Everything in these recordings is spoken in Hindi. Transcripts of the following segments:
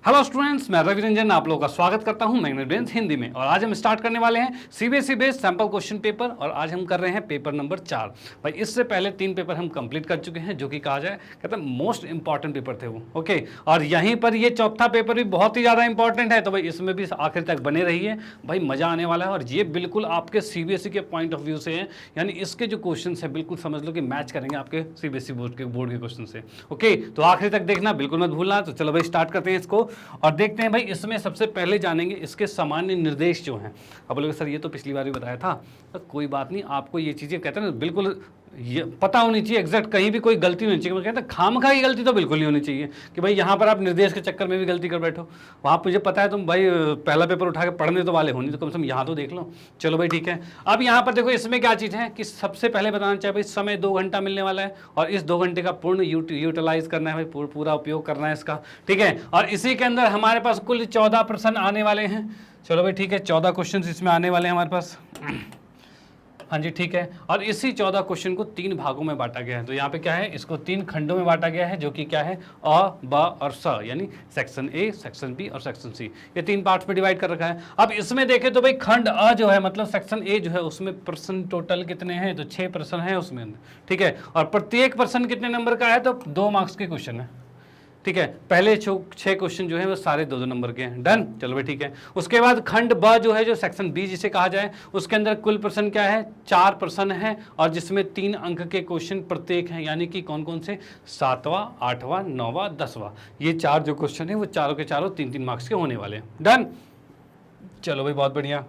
हेलो स्टूडेंट्स, मैं रवि रंजन आप लोगों का स्वागत करता हूं मैग्नेट हिंदी में। और आज हम स्टार्ट करने वाले हैं CBSE based sample question paper. और आज हम कर रहे हैं पेपर नंबर 4। भाई इससे पहले 3 पेपर हम कंप्लीट कर चुके हैं, जो कि कहा जाए कहते हैं मोस्ट इंपॉर्टेंट पेपर थे वो। ओके, और यहीं पर ये चौथा पेपर भी बहुत ही ज़्यादा इंपॉर्टेंट है, तो भाई इसमें भी आखिर तक बने रहिए, भाई मज़ा आने वाला है। और ये बिल्कुल आपके सीबीएसई के पॉइंट ऑफ व्यू से है, यानी इसके जो क्वेश्चन है बिल्कुल समझ लो कि मैच करेंगे आपके सीबीएसई बोर्ड के क्वेश्चन से। ओके, तो आखिर तक देखना बिल्कुल मत भूलना। तो चलो भाई स्टार्ट करते हैं इसको और देखते हैं भाई इसमें सबसे पहले जानेंगे इसके सामान्य निर्देश जो हैं। अब बोलोगे सर ये तो पिछली बार भी बताया था। तो कोई बात नहीं, आपको ये चीज़ें कहते हैं ना बिल्कुल ये पता होनी चाहिए, एग्जैक्ट कहीं भी कोई गलती नहीं चाहिए। मैं कहता खामखा की गलती तो बिल्कुल नहीं होनी चाहिए कि भाई यहाँ पर आप निर्देश के चक्कर में भी गलती कर बैठो। वहाँ मुझे पता है तुम भाई पहला पेपर उठा के पढ़ने तो वाले होनी, तो कम से कम यहाँ तो देख लो। चलो भाई ठीक है। अब यहाँ पर देखो इसमें क्या चीज़ है कि सबसे पहले बताना चाहिए भाई समय 2 घंटा मिलने वाला है और इस 2 घंटे का पूर्ण यूटिलाइज करना है भाई, पूरा उपयोग करना है इसका। ठीक है, और इसी के अंदर हमारे पास कुल 14 प्रश्न आने वाले हैं। चलो भाई ठीक है, 14 क्वेश्चन इसमें आने वाले हैं हमारे पास। हाँ जी ठीक है, और इसी 14 क्वेश्चन को 3 भागों में बांटा गया है। तो यहाँ पे क्या है, इसको 3 खंडों में बांटा गया है, जो कि क्या है अ, ब और स, यानी सेक्शन ए, सेक्शन बी और सेक्शन सी। ये 3 पार्ट्स में डिवाइड कर रखा है। अब इसमें देखें तो भाई खंड अ जो है मतलब सेक्शन ए जो है उसमें प्रश्न टोटल कितने हैं, तो 6 प्रश्न हैं उसमें। ठीक है, और प्रत्येक प्रश्न कितने नंबर का है, तो 2 मार्क्स के क्वेश्चन है। ठीक है, पहले 6 क्वेश्चन जो है वो सारे 2-2 नंबर के हैं। डन, चलो भाई ठीक है। उसके बाद खंड ब जो है, जो सेक्शन बी जिसे कहा जाए, उसके अंदर कुल प्रश्न क्या है, 4 प्रश्न है और जिसमें 3 अंक के क्वेश्चन प्रत्येक हैं, यानी कि कौन कौन से, 7वां, 8वां, 9वां, 10वां। ये 4 जो क्वेश्चन है वो चारों के चारों 3-3 मार्क्स के होने वाले हैं। डन, चलो भाई बहुत बढ़िया।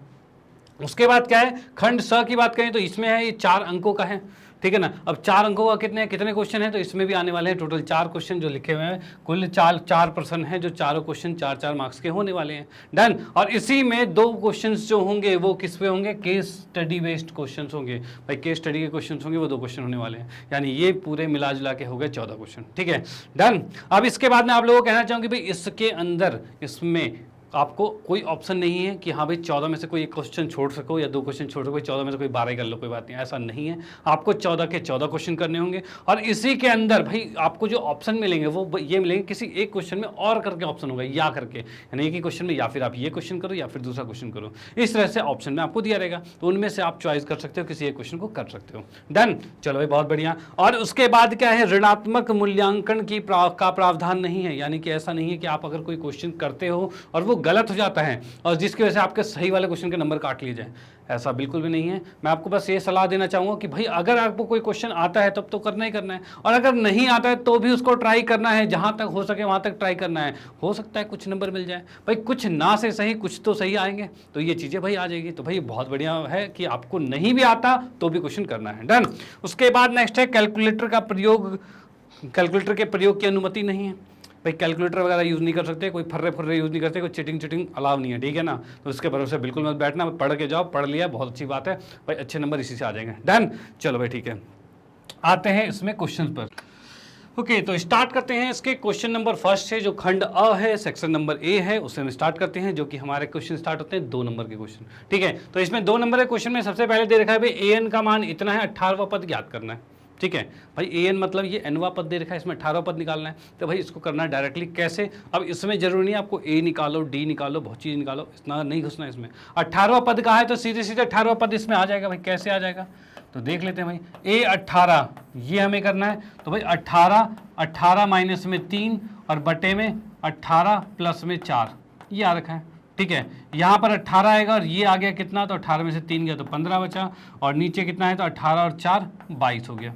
उसके बाद क्या है, खंड स की बात करें तो इसमें है ये 4 अंकों का है। ठीक है ना। अब 4 अंकों का कितने क्वेश्चन है, तो इसमें भी आने वाले हैं टोटल 4 क्वेश्चन जो लिखे हुए हैं। कुल 4 प्रश्न हैं, जो चारों क्वेश्चन 4-4 मार्क्स के होने वाले हैं। डन, और इसी में 2 क्वेश्चन जो होंगे वो किस पे होंगे, केस स्टडी बेस्ड क्वेश्चन होंगे। भाई केस स्टडी के क्वेश्चन होंगे, वो 2 क्वेश्चन होने वाले हैं, यानी ये पूरे मिला जुला के हो गए 14 क्वेश्चन। ठीक है, डन। अब इसके बाद मैं आप लोगों को कहना चाहूँगी भाई इसके अंदर इसमें आपको कोई ऑप्शन नहीं है कि हाँ भाई 14 में से कोई एक क्वेश्चन छोड़ सको या 2 क्वेश्चन छोड़ सको, 14 में से कोई 12 ही कर लो, कोई बात नहीं, ऐसा नहीं है। आपको 14 के 14 क्वेश्चन करने होंगे और इसी के अंदर भाई आपको जो ऑप्शन मिलेंगे वो ये मिलेंगे, किसी एक क्वेश्चन में और करके ऑप्शन होगा, या करके, यानी एक ही क्वेश्चन में या फिर आप ये क्वेश्चन करो या फिर दूसरा क्वेश्चन करो। इस तरह से ऑप्शन में आपको दिया रहेगा, तो उनमें से आप चॉइस कर सकते हो, किसी एक क्वेश्चन को कर सकते हो। डन, चलो भाई बहुत बढ़िया। और उसके बाद क्या है, ऋणात्मक मूल्यांकन का प्रावधान नहीं है, यानी कि ऐसा नहीं है कि आप अगर कोई क्वेश्चन करते हो और वो गलत हो जाता है और जिसकी वजह से आपके सही वाले क्वेश्चन के नंबर काट लिए जाए, ऐसा बिल्कुल भी नहीं है। मैं आपको बस ये सलाह देना चाहूँगा कि भाई अगर आपको कोई क्वेश्चन आता है तब तो करना ही करना है, और अगर नहीं आता है तो भी उसको ट्राई करना है, जहाँ तक हो सके वहाँ तक ट्राई करना है। हो सकता है कुछ नंबर मिल जाए, भाई कुछ ना से सही कुछ तो सही आएंगे, तो ये चीज़ें भाई आ जाएगी। तो भाई बहुत बढ़िया है कि आपको नहीं भी आता तो भी क्वेश्चन करना है। डन। उसके बाद नेक्स्ट है कैलकुलेटर के प्रयोग की अनुमति नहीं है। भाई कैलकुलेटर वगैरह यूज़ नहीं कर सकते, कोई फर्रे यूज़ नहीं करते, कोई चिटिंग अलाउ नहीं है। ठीक है ना, तो इसके भरोसे बिल्कुल मत बैठना, पढ़ के जाओ, पढ़ लिया बहुत अच्छी बात है भाई, अच्छे नंबर इसी से आ जाएंगे। डन, चलो भाई ठीक है। आते हैं इसमें क्वेश्चन पर। ओके, तो स्टार्ट करते हैं इसके क्वेश्चन नंबर फर्स्ट है, जो खंड अ है, सेक्शन नंबर ए है, उससे हम स्टार्ट करते हैं, जो कि हमारे क्वेश्चन स्टार्ट होते हैं 2 नंबर के क्वेश्चन। ठीक है, तो इसमें 2 नंबर के क्वेश्चन में सबसे पहले दे रखा है भाई an का मान इतना है, 18वां पद ज्ञात करना है। ठीक है भाई, an मतलब ये nवां पद दे रखा है, इसमें 18वां पद निकालना है। तो भाई इसको करना है डायरेक्टली। कैसे, अब इसमें जरूरी नहीं आपको a निकालो, d निकालो, बहुत चीज़ निकालो, इतना नहीं घुसना इसमें। 18वां पद कहा है तो सीधे 18वां पद इसमें आ जाएगा। भाई कैसे आ जाएगा, तो देख लेते हैं भाई। a 18 ये हमें करना है, तो भाई 18 माइनस में 3 और बटे में 18 प्लस में 4 ये आ रखा है। ठीक है, यहाँ पर 18 आएगा और ये आ गया कितना, तो 18 में से 3 गया तो 15 बचा, और नीचे कितना है, तो 18 और 4 22 हो गया।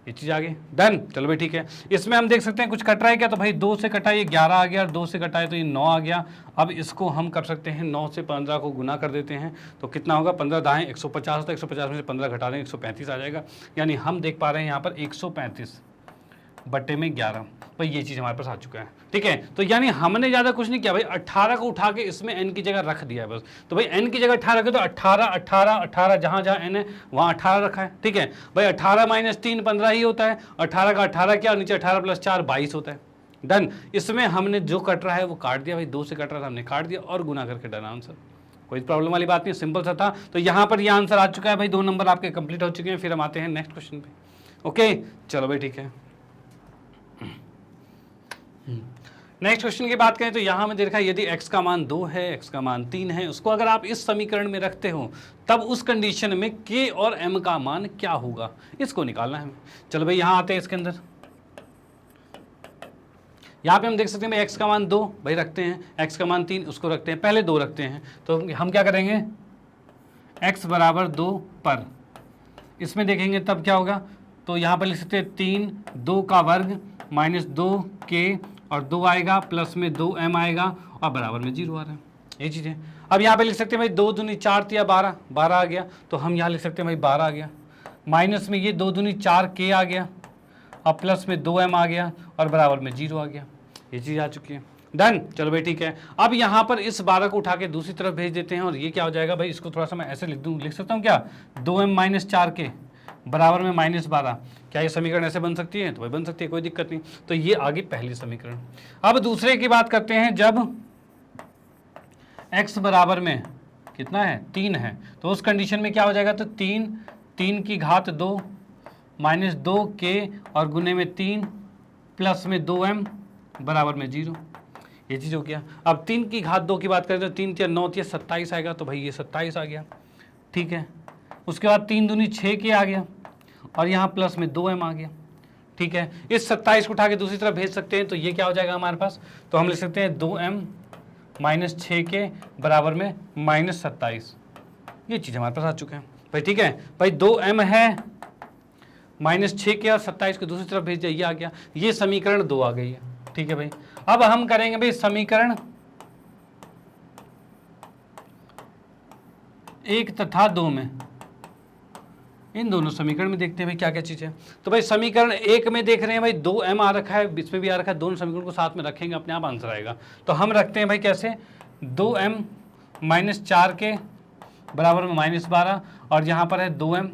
ये चीज़ आ गई। डन, चलो भाई ठीक है। इसमें हम देख सकते हैं कुछ कट रहा है क्या, तो भाई 2 से कटा ये 11 आ गया, और 2 से कटा है तो ये 9 आ गया। अब इसको हम कर सकते हैं 9 से 15 को गुना कर देते हैं, तो कितना होगा, 15 दाएँ 150 होता है, 150 में से 15 घटा दें 135 आ जाएगा। यानी हम देख पा रहे हैं यहाँ पर 135 बटे में 11, भाई ये चीज़ हमारे पास आ चुका है। ठीक है, तो यानी हमने ज़्यादा कुछ नहीं किया भाई, 18 को उठा के इसमें n की जगह रख दिया है बस। तो भाई n की जगह 18 रखे, तो 18 जहाँ n है वहाँ 18 रखा है। ठीक है भाई, 18 माइनस 3 15 ही होता है, 18 का 18 क्या, नीचे 18 प्लस 4 22 होता है। डन, इसमें हमने जो कट रहा है वो काट दिया भाई, 2 से कट रहा था हमने काट दिया और गुना करके डन आंसर। कोई प्रॉब्लम वाली बात नहीं, सिंपल सा था। तो यहाँ पर ये आंसर आ चुका है भाई, 2 नंबर आपके कंप्लीट हो चुके हैं। फिर हम आते हैं नेक्स्ट क्वेश्चन पे। ओके, चलो भाई ठीक है। नेक्स्ट क्वेश्चन की बात करें तो यहाँ में देखा यदि x का मान 2 है, x का मान 3 है, उसको अगर आप इस समीकरण में रखते हो तब उस कंडीशन में k और m का मान क्या होगा, इसको निकालना है हमें। चलो भाई यहाँ आते हैं इसके अंदर। यहाँ पे हम देख सकते हैं भाई x का मान 2 भाई रखते हैं, x का मान 3 उसको रखते हैं, पहले 2 रखते हैं। तो हम क्या करेंगे, x बराबर 2 पर इसमें देखेंगे तब क्या होगा, तो यहाँ पर लिख सकते हैं 3 2 का वर्ग माइनस 2k और 2 आएगा प्लस में 2m आएगा और बराबर में 0 आ रहा है, ये चीज़ है। अब यहाँ पे लिख सकते हैं भाई 2 दूनी 4 तिया 12, 12 आ गया, तो हम यहाँ लिख सकते हैं भाई 12 आ गया, माइनस में ये 2 दूनी 4k आ गया और प्लस में 2m आ गया और बराबर में 0 आ गया, ये चीज़ आ चुकी है। डन, चलो भाई ठीक है। अब यहाँ पर इस 12 को उठा के दूसरी तरफ भेज देते हैं और ये क्या हो जाएगा भाई, इसको थोड़ा सा मैं ऐसे लिख सकता हूँ क्या, 2m माइनस 4k बराबर में माइनस 12। क्या ये समीकरण ऐसे बन सकती है, तो भाई बन सकती है, कोई दिक्कत नहीं। तो ये आगे पहली समीकरण। अब दूसरे की बात करते हैं, जब x बराबर में कितना है 3 है, तो उस कंडीशन में क्या हो जाएगा, तो 3 की घात 2 माइनस 2k और गुने में 3 प्लस में 2m बराबर में 0, ये चीज़ हो गया। अब 3 की घात 2 की बात करें तो 3 तिया 9 तिया 27 आएगा, तो भाई ये 27 आ गया, ठीक है। उसके बाद 3 दूनी 6k आ गया और यहाँ प्लस में 2m आ गया, ठीक है। इस 27 को उठा के दूसरी तरफ भेज सकते हैं, तो ये क्या हो जाएगा हमारे पास, तो हम लिख सकते हैं 2m माइनस 6k बराबर में माइनस 27, ये चीज़ हमारे पास आ चुके हैं भाई, ठीक है। भाई 2m है माइनस 6k और 27 को दूसरी तरफ भेज दिया, ये आ गया, ये समीकरण 2 आ गई है, ठीक है भाई। अब हम करेंगे भाई समीकरण 1 तथा 2 में, इन दोनों समीकरण में देखते हैं भाई क्या क्या चीज़ है। तो भाई समीकरण 1 में देख रहे हैं भाई 2m आ रखा है, इसमें भी आ रखा है, दोनों समीकरण को साथ में रखेंगे अपने आप आंसर आएगा। तो हम रखते हैं भाई कैसे, 2m माइनस 4k बराबर में माइनस 12 और यहाँ पर है 2m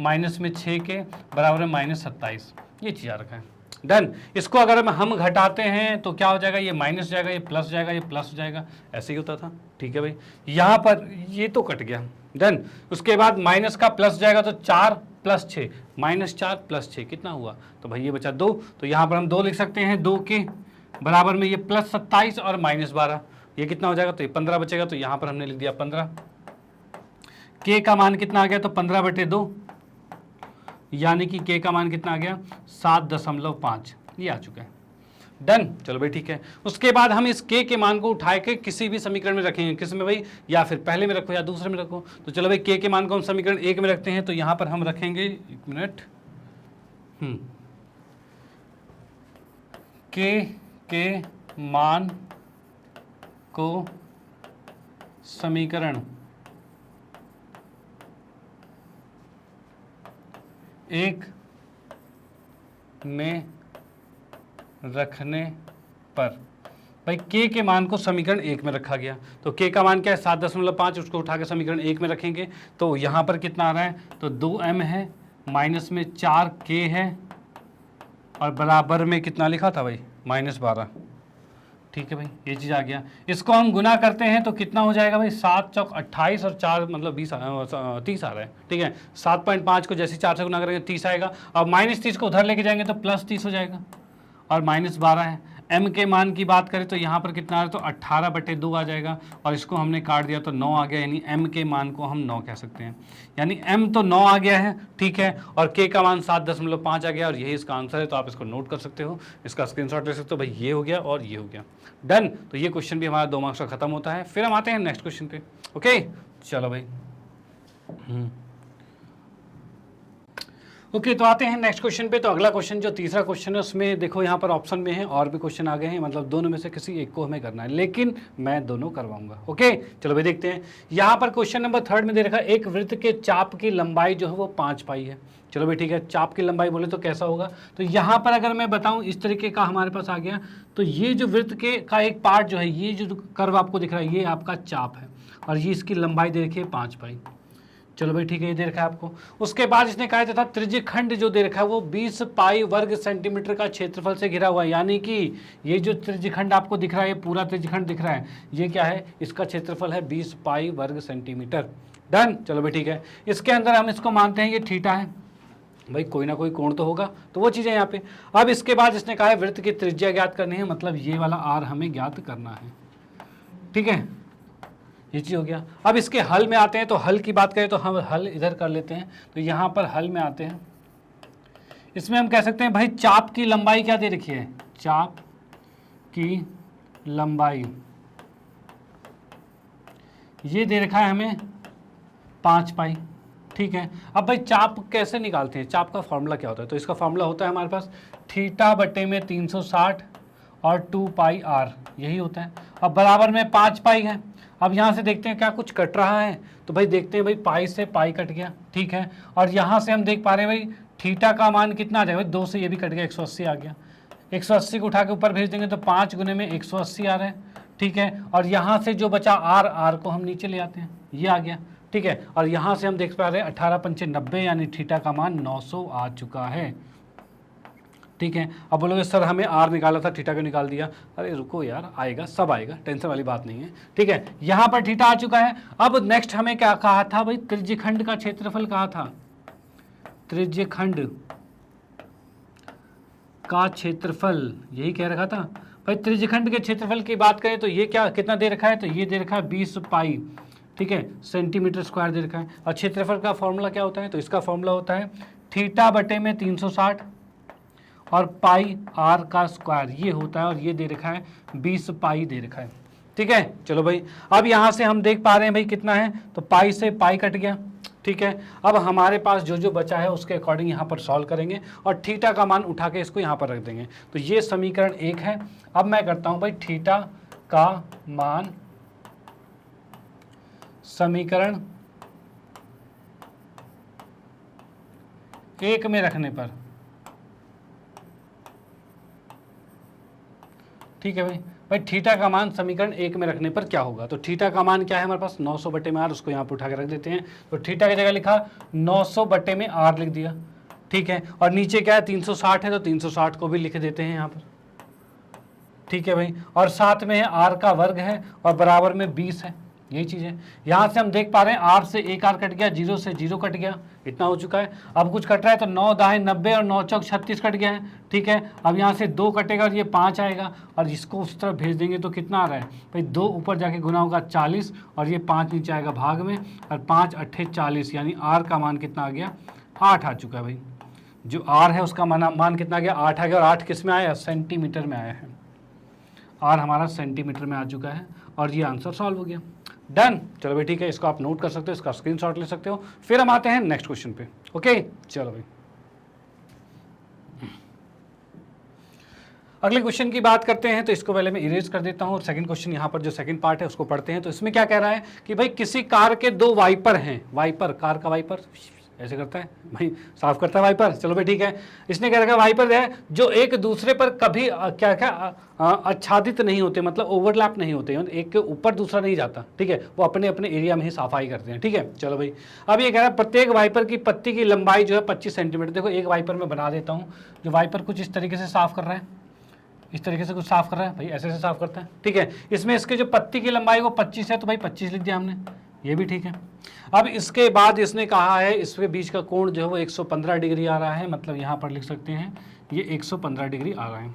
माइनस में 6k बराबर में माइनस 27, ये चीज़ आ रखा है। डन। इसको अगर हम घटाते हैं तो क्या हो जाएगा, ये माइनस जाएगा, ये प्लस जाएगा, ये प्लस जाएगा, ऐसे ही होता था, ठीक है भाई। यहाँ पर ये तो कट गया, डन। उसके बाद माइनस का प्लस जाएगा तो 4 प्लस 6, माइनस 4 प्लस 6 कितना हुआ, तो भाई ये बचा 2, तो यहाँ पर हम 2 लिख सकते हैं, 2 के बराबर में ये प्लस 27 और माइनस 12, ये कितना हो जाएगा, तो ये 15 बचेगा, तो यहाँ पर हमने लिख दिया 15। के का मान कितना आ गया, तो 15/2, यानी कि के का मान कितना आ गया 7.5, ये आ चुका है। डन, चलो भाई ठीक है। उसके बाद हम इस के मान को उठा के किसी भी समीकरण में रखेंगे, किस में भाई, या फिर पहले में रखो या दूसरे में रखो। तो चलो भाई के मान को हम समीकरण 1 में रखते हैं, तो यहाँ पर हम रखेंगे, एक मिनट, के मान को समीकरण 1 में रखने पर भाई के मान को समीकरण 1 में रखा गया, तो के का मान क्या है 7.5, उसको उठा के समीकरण 1 में रखेंगे, तो यहाँ पर कितना आ रहा है, तो 2m है माइनस में 4k है और बराबर में कितना लिखा था भाई, माइनस 12, ठीक है भाई, ये चीज़ आ गया। इसको हम गुना करते हैं तो कितना हो जाएगा भाई, 7 चौक 28 और 4 मतलब 30 आ रहा है, ठीक है। 7.5 को जैसे 4 से गुना करेंगे 30 आएगा, और माइनस 30 को उधर लेके जाएंगे तो प्लस 30 हो जाएगा, और माइनस 12 है। m के मान की बात करें तो यहाँ पर कितना आ रहा है, तो 18/2 आ जाएगा, और इसको हमने काट दिया तो 9 आ गया, यानी m के मान को हम 9 कह सकते हैं, यानी m तो 9 आ गया है, ठीक है, और k का मान 7.5 आ गया, और यही इसका आंसर है। तो आप इसको नोट कर सकते हो, इसका स्क्रीनशॉट ले सकते हो भाई, ये हो गया और ये हो गया। डन, तो ये क्वेश्चन भी हमारा 2 मार्क्स का खत्म होता है। फिर हम आते हैं नेक्स्ट क्वेश्चन पे। ओके, चलो भाई, ओके, तो आते हैं नेक्स्ट क्वेश्चन पे। तो अगला क्वेश्चन जो तीसरा क्वेश्चन है उसमें देखो यहाँ पर ऑप्शन में है और भी क्वेश्चन आ गए हैं, मतलब दोनों में से किसी एक को हमें करना है, लेकिन मैं दोनों करवाऊंगा। ओके, चलो भाई देखते हैं। यहाँ पर क्वेश्चन नंबर 3 में दे रखा है, एक वृत्त के चाप की लंबाई जो है वो 5 पाई है। चलो भाई ठीक है, चाप की लंबाई बोले तो कैसा होगा, तो यहाँ पर अगर मैं बताऊँ इस तरीके का हमारे पास आ गया, तो ये जो वृत्त के का एक पार्ट जो है, ये जो कर्व आपको दिख रहा है, ये आपका चाप है, और ये इसकी लंबाई दे रखी है 5 पाई। चलो भाई ठीक है, ये दे रखा है आपको। उसके बाद इसने कहा था त्रिज्यखंड जो दे रखा है वो 20 पाई वर्ग सेंटीमीटर का क्षेत्रफल से घिरा हुआ है, यानी कि ये जो त्रिज्यखंड आपको दिख रहा है, ये पूरा त्रिज्यखंड दिख रहा है, ये क्या है, इसका क्षेत्रफल है 20 पाई वर्ग सेंटीमीटर। डन, चलो भाई ठीक है। इसके अंदर हम इसको मानते हैं ये थीटा है, भाई कोई ना कोई कोण तो होगा, तो वो चीज़ है यहाँ पे। अब इसके बाद इसने कहा है वृत्त की त्रिज्या ज्ञात करनी है, मतलब ये वाला आर हमें ज्ञात करना है, ठीक है, ये चीज़ हो गया। अब इसके हल में आते हैं, तो हल की बात करें तो हम हल इधर कर लेते हैं। तो यहाँ पर हल में आते हैं, इसमें हम कह सकते हैं भाई चाप की लंबाई क्या दे रखी है, चाप की लंबाई ये दे रखा है हमें 5 पाई, ठीक है। अब भाई चाप कैसे निकालते हैं, चाप का फॉर्मूला क्या होता है, तो इसका फॉर्मूला होता है हमारे पास थीटा बटे में 360 और 2 पाई आर, यही होता है। अब बराबर में 5 पाई है। अब यहाँ से देखते हैं क्या कुछ कट रहा है, तो भाई देखते हैं भाई पाई से पाई कट गया, ठीक है। और यहाँ से हम देख पा रहे हैं भाई थीटा का मान कितना आ जाएगा, 2 से ये भी कट गया, 180 आ गया। 180 को उठा के ऊपर भेज देंगे तो 5 गुने में 180 आ रहा है, ठीक है। और यहाँ से जो बचा आर, आर को हम नीचे ले आते हैं, ये आ गया, ठीक है। और यहाँ से हम देख पा रहे हैं 18 पंचे 90, यानी थीटा का मान 900 आ चुका है, ठीक है। अब बोलोगे सर हमें आर निकाला था, थीटा क्यों निकाल दिया, अरे रुको यार, आएगा, सब आएगा, टेंशन वाली बात नहीं है, ठीक है। यहाँ पर थीटा आ चुका है। अब नेक्स्ट हमें क्या कहा था भाई, त्रिज्यखंड का क्षेत्रफल कहा था, त्रिज्यखंड का क्षेत्रफल यही कह रखा था भाई। त्रिज्यखंड के क्षेत्रफल की बात करें तो ये क्या कितना दे रखा है, तो ये दे रखा है 20 पाई, ठीक है, सेंटीमीटर स्क्वायर दे रखा है। और क्षेत्रफल का फॉर्मूला क्या होता है, तो इसका फॉर्मूला होता है थीटा बटे में 360 और पाई आर का स्क्वायर, ये होता है। और ये दे रखा है 20 पाई दे रखा है, ठीक है। चलो भाई, अब यहाँ से हम देख पा रहे हैं भाई कितना है, तो पाई से पाई कट गया, ठीक है। अब हमारे पास जो जो बचा है उसके अकॉर्डिंग यहाँ पर सॉल्व करेंगे और थीटा का मान उठा के इसको यहाँ पर रख देंगे। तो ये समीकरण 1 है। अब मैं करता हूँ भाई थीटा का मान समीकरण 1 में रखने पर, ठीक है भाई थीटा का मान समीकरण 1 में रखने पर क्या होगा, तो थीटा का मान क्या है हमारे पास 900 बटे में आर, उसको यहाँ पर उठा के रख देते हैं। तो थीटा की जगह लिखा 900 बटे में आर लिख दिया, ठीक है। और नीचे क्या है 360 है, तो 360 को भी लिख देते हैं यहाँ पर, ठीक है भाई। और साथ में है आर का वर्ग है और बराबर में 20 है, यही चीज़ है। यहाँ से हम देख पा रहे हैं आर से एक आर कट गया, 0 से 0 कट गया, इतना हो चुका है। अब कुछ कट रहा है तो 9 दाएं 90 और 9 चौक 36 कट गया है, ठीक है। अब यहाँ से 2 कटेगा और ये 5 आएगा और इसको उस तरफ भेज देंगे तो कितना आ रहा है भाई, 2 ऊपर जाके गुना होगा 40 और ये 5 नीचे आएगा भाग में, और 5 अट्ठे 40, यानी आर का मान कितना आ गया, 8 आ चुका है भाई। जो आर है उसका मान कितना आ गया, 8 आ गया। और 8 किस में आया, सेंटीमीटर में आया है, आर हमारा सेंटीमीटर में आ चुका है। और ये आंसर सॉल्व हो गया, डन। चलो भाई ठीक है, इसको आप नोट कर सकते हो, इसका स्क्रीनशॉट ले सकते हो। फिर हम आते हैं नेक्स्ट क्वेश्चन पे, ओके। चलो भाई अगले क्वेश्चन की बात करते हैं, तो इसको पहले मैं इरेज कर देता हूं और सेकंड क्वेश्चन यहाँ पर जो सेकंड पार्ट है उसको पढ़ते हैं। तो इसमें क्या कह रहा है कि भाई किसी कार के 2 वाइपर हैं, वाइपर, कार का वाइपर ऐसे करता है भाई, साफ करता है वाइपर। चलो भाई ठीक है, इसने कह रखा है वाइपर है जो एक दूसरे पर कभी क्या क्या आच्छादित नहीं होते, मतलब ओवरलैप नहीं होते, एक के ऊपर दूसरा नहीं जाता, ठीक है। वो अपने अपने एरिया में ही सफाई करते हैं, ठीक है। चलो भाई, अब ये कह रहा है प्रत्येक वाइपर की पत्ती की लंबाई जो है 25 सेंटीमीटर। देखो एक वाइपर में बना देता हूँ, जो वाइपर कुछ इस तरीके से साफ कर रहा है, इस तरीके से कुछ साफ कर रहा है भाई, ऐसे साफ करता है, ठीक है। इसमें इसके जो पत्ती की लंबाई वो 25 है, तो भाई 25 लिख दिया हमने, ये भी ठीक है। अब इसके बाद इसने कहा है इसके बीच का कोण जो है वो 115 डिग्री आ रहा है, मतलब यहाँ पर लिख सकते हैं ये 115 डिग्री आ रहा है।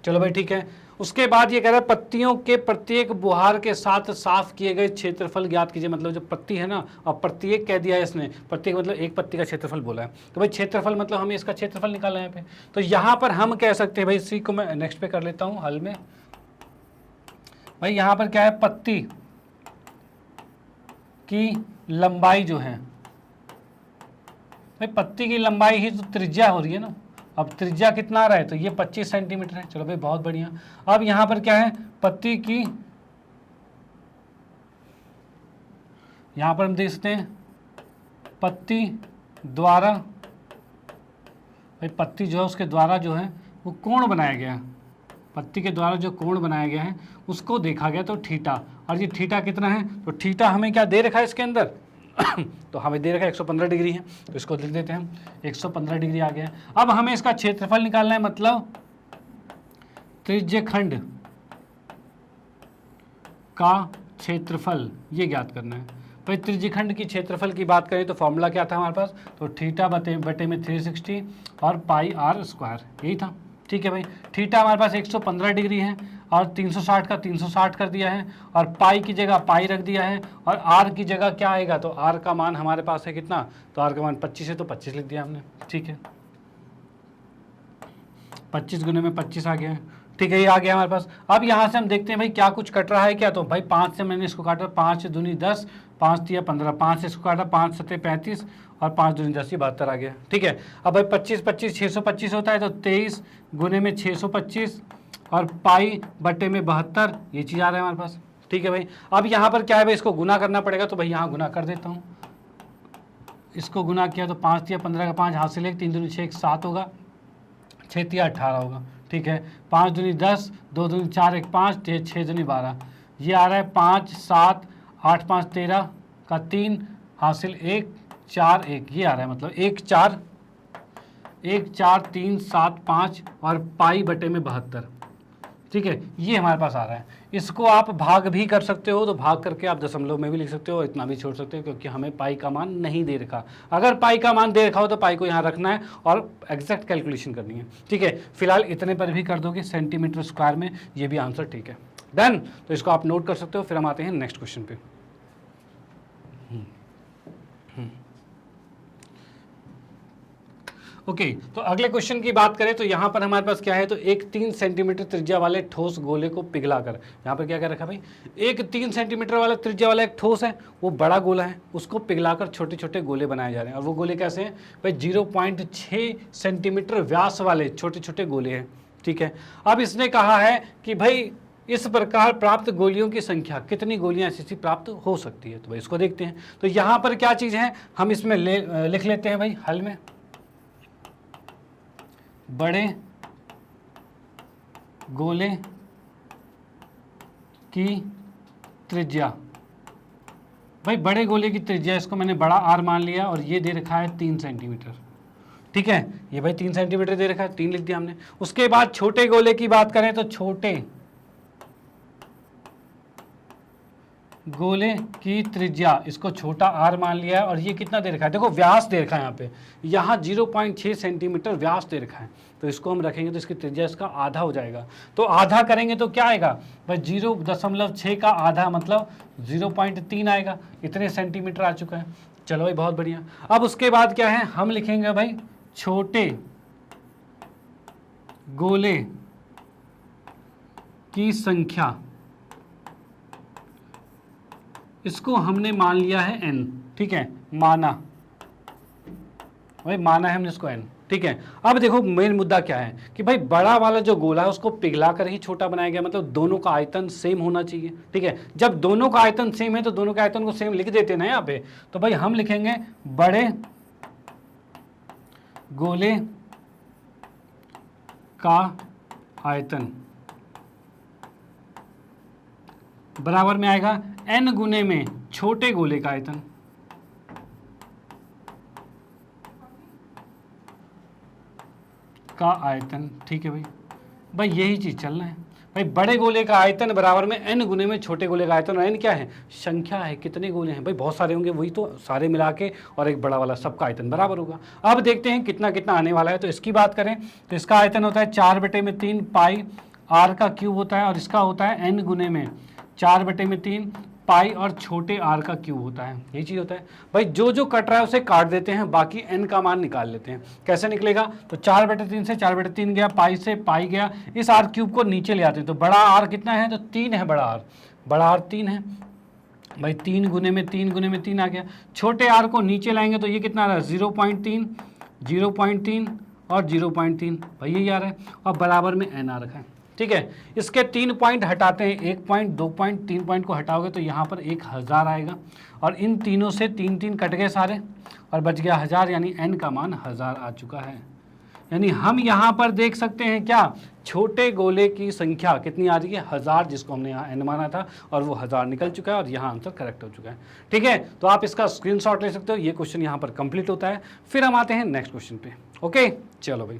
चलो भाई ठीक है। उसके बाद ये कह रहा है पत्तियों के प्रत्येक बुहार के साथ साफ किए गए क्षेत्रफल ज्ञात कीजिए। मतलब जो पत्ती है ना, और प्रत्येक कह दिया है इसने, प्रत्येक मतलब एक पत्ती का क्षेत्रफल बोला है, तो भाई क्षेत्रफल मतलब हमें इसका क्षेत्रफल निकालना है यहाँ पे। तो यहाँ पर हम कह सकते हैं भाई, इसी को मैं नेक्स्ट पे कर लेता हूँ हल में। भाई यहाँ पर क्या है, पत्ती की लंबाई जो है, भाई पत्ती की लंबाई ही तो त्रिज्या हो रही है ना। अब त्रिज्या कितना आ रहा है, तो ये 25 सेंटीमीटर है। चलो भाई बहुत बढ़िया। अब यहाँ पर क्या है, पत्ती की, यहाँ पर हम देख सकते हैं पत्ती द्वारा, भाई पत्ती जो है उसके द्वारा जो है वो कोण बनाया गया है, पत्ती के द्वारा जो कोण बनाया गया है उसको देखा गया, तो थीटा। और ये थीटा कितना है, तो थीटा हमें क्या दे रखा है इसके अंदर तो हमें दे रखा है 115 डिग्री है, तो इसको लिख देते हैं हम, 115 डिग्री आ गया है। अब हमें इसका क्षेत्रफल निकालना है, मतलब त्रिज्यखंड का क्षेत्रफल ये ज्ञात करना है। भाई त्रिज्यखंड की क्षेत्रफल की बात करें तो फॉर्मूला क्या था हमारे पास, तो थीटा बटे में 360 और पाई आर स्क्वायर, यही था। ठीक है भाई, थीटा हमारे पास 115 डिग्री है और 360 का 360 कर दिया है और पाई की जगह पाई रख दिया है और आर की जगह क्या आएगा, तो आर का मान हमारे पास है कितना, तो आर का मान 25 है तो 25 लिख दिया हमने। ठीक है, 25 गुने में 25 आ गया है। ठीक है, ये आ गया हमारे पास। अब यहाँ से हम देखते हैं भाई क्या कुछ कट रहा है क्या, तो भाई 5 से मैंने इसको काटा, 5 दूनी 10, 5 तिया 15, 5 से इसको काटा, 5 सत्ते 35 और 5 दूनी 10, ये 72 आ गया। ठीक है, अब भाई 25 25 625 होता है, तो 23 गुने में 625 और पाई बटे में 72, ये चीज़ आ रहा है हमारे पास। ठीक है भाई, अब यहाँ पर क्या है भाई, इसको गुना करना पड़ेगा, तो भाई यहाँ गुना कर देता हूँ। इसको गुना किया तो 5 तिया 15 का 5 हाथ से ले, 3 दूनी 6 7 होगा, 6 तिया 18 होगा। ठीक है, 5 दूनी 10, 2 दूनी 4 1 5, 6 दूनी 12, ये आ रहा है 5 7 8 5 13 का 3 हासिल 1 4 1, ये आ रहा है, मतलब 1 4 3 7 5 और पाई बटे में 72। ठीक है, ये हमारे पास आ रहा है। इसको आप भाग भी कर सकते हो, तो भाग करके आप दशमलव में भी लिख सकते हो, इतना भी छोड़ सकते हो, क्योंकि हमें पाई का मान नहीं दे रखा। अगर पाई का मान दे रखा हो तो पाई को यहाँ रखना है और एग्जैक्ट कैलकुलेशन करनी है। ठीक है, फिलहाल इतने पर भी कर दोगे सेंटीमीटर स्क्वायर में, ये भी आंसर ठीक है। डन, तो इसको आप नोट कर सकते हो। फिर हम आते हैं नेक्स्ट क्वेश्चन पे। ओके, तो अगले क्वेश्चन की बात करें तो यहाँ पर हमारे पास क्या है, तो एक 3 सेंटीमीटर त्रिज्या वाले ठोस गोले को पिघलाकर, यहाँ पर क्या क्या रखा भाई, एक 3 सेंटीमीटर वाला त्रिज्या वाला एक ठोस है, वो बड़ा गोला है, उसको पिघलाकर छोटे छोटे गोले बनाए जा रहे हैं। और वो गोले कैसे हैं भाई, 0.6 सेंटीमीटर व्यास वाले छोटे छोटे गोले हैं। ठीक है, अब इसने कहा है कि भाई इस प्रकार प्राप्त गोलियों की संख्या, कितनी गोलियां ऐसी प्राप्त हो सकती है, तो भाई इसको देखते हैं। तो यहाँ पर क्या चीज़ है, हम इसमें लिख लेते हैं भाई हल में, बड़े गोले की त्रिज्या, भाई बड़े गोले की त्रिज्या, इसको मैंने बड़ा आर मान लिया और ये दे रखा है 3 सेंटीमीटर। ठीक है, ये भाई 3 सेंटीमीटर दे रखा है, 3 लिख दिया हमने। उसके बाद छोटे गोले की बात करें तो छोटे गोले की त्रिज्या, इसको छोटा आर मान लिया है और ये कितना दे रखा है, देखो व्यास दे रखा है यहाँ पे, यहाँ 0.6 सेंटीमीटर व्यास दे रखा है, तो इसको हम रखेंगे तो इसकी त्रिज्या इसका आधा हो जाएगा। तो आधा करेंगे तो क्या आएगा भाई, 0.6 का आधा मतलब 0.3 आएगा, इतने सेंटीमीटर आ चुका है। चलो भाई बहुत बढ़िया। अब उसके बाद क्या है, हम लिखेंगे भाई छोटे गोले की संख्या, इसको हमने मान लिया है n। ठीक है, माना भाई, माना है हमने इसको n। ठीक है, अब देखो मेन मुद्दा क्या है कि भाई बड़ा वाला जो गोला है उसको पिघला कर ही छोटा बनाया गया, मतलब दोनों का आयतन सेम होना चाहिए। ठीक है, जब दोनों का आयतन सेम है तो दोनों के आयतन को सेम लिख देते ना यहाँ पे, तो भाई हम लिखेंगे बड़े गोले का आयतन बराबर में आएगा n गुने में छोटे गोले का आयतन। का आयतन। ठीक है भाई, भाई यही चीज चलना है भाई, बड़े गोले का आयतन बराबर में n गुने में छोटे गोले का आयतन। और n क्या है, संख्या है, कितने गोले हैं भाई, बहुत सारे होंगे, वही तो सारे मिला के और एक बड़ा वाला, सबका आयतन बराबर होगा। अब देखते हैं कितना कितना आने वाला है। तो इसकी बात करें तो इसका आयतन होता है 4/3 पाई आर का क्यूब होता है, और इसका होता है n गुने में 4/3 पाई और छोटे आर का क्यूब होता है, यही चीज़ होता है भाई। जो जो कट रहा है उसे काट देते हैं, बाकी n का मान निकाल लेते हैं। कैसे निकलेगा, तो 4/3 से 4/3 गया, पाई से पाई गया, इस आर क्यूब को नीचे ले आते हैं। तो बड़ा आर कितना है, तो 3 है, बड़ा आर 3 है भाई, 3 गुने में 3 गुने में 3 आ गया। छोटे आर को नीचे लाएंगे तो ये कितना आ रहा है, 0.3 0.3 और 0.3 भाई यही आ रहा है, और बराबर में n आ रखा है। ठीक है, इसके 3 पॉइंट हटाते हैं, 1 पॉइंट 2 पॉइंट 3 पॉइंट को हटाओगे तो यहाँ पर 1000 आएगा, और इन तीनों से 3 3 कट गए सारे और बच गया 1000, यानी n का मान 1000 आ चुका है। यानी हम यहाँ पर देख सकते हैं क्या, छोटे गोले की संख्या कितनी आ रही है, 1000, जिसको हमने यहाँ n माना था, और वो 1000 निकल चुका है और यहाँ आंसर करेक्ट हो चुका है। ठीक है, तो आप इसका स्क्रीनशॉट ले सकते हो। ये क्वेश्चन यहाँ पर कंप्लीट होता है। फिर हम आते हैं नेक्स्ट क्वेश्चन पे। ओके, चलो भाई,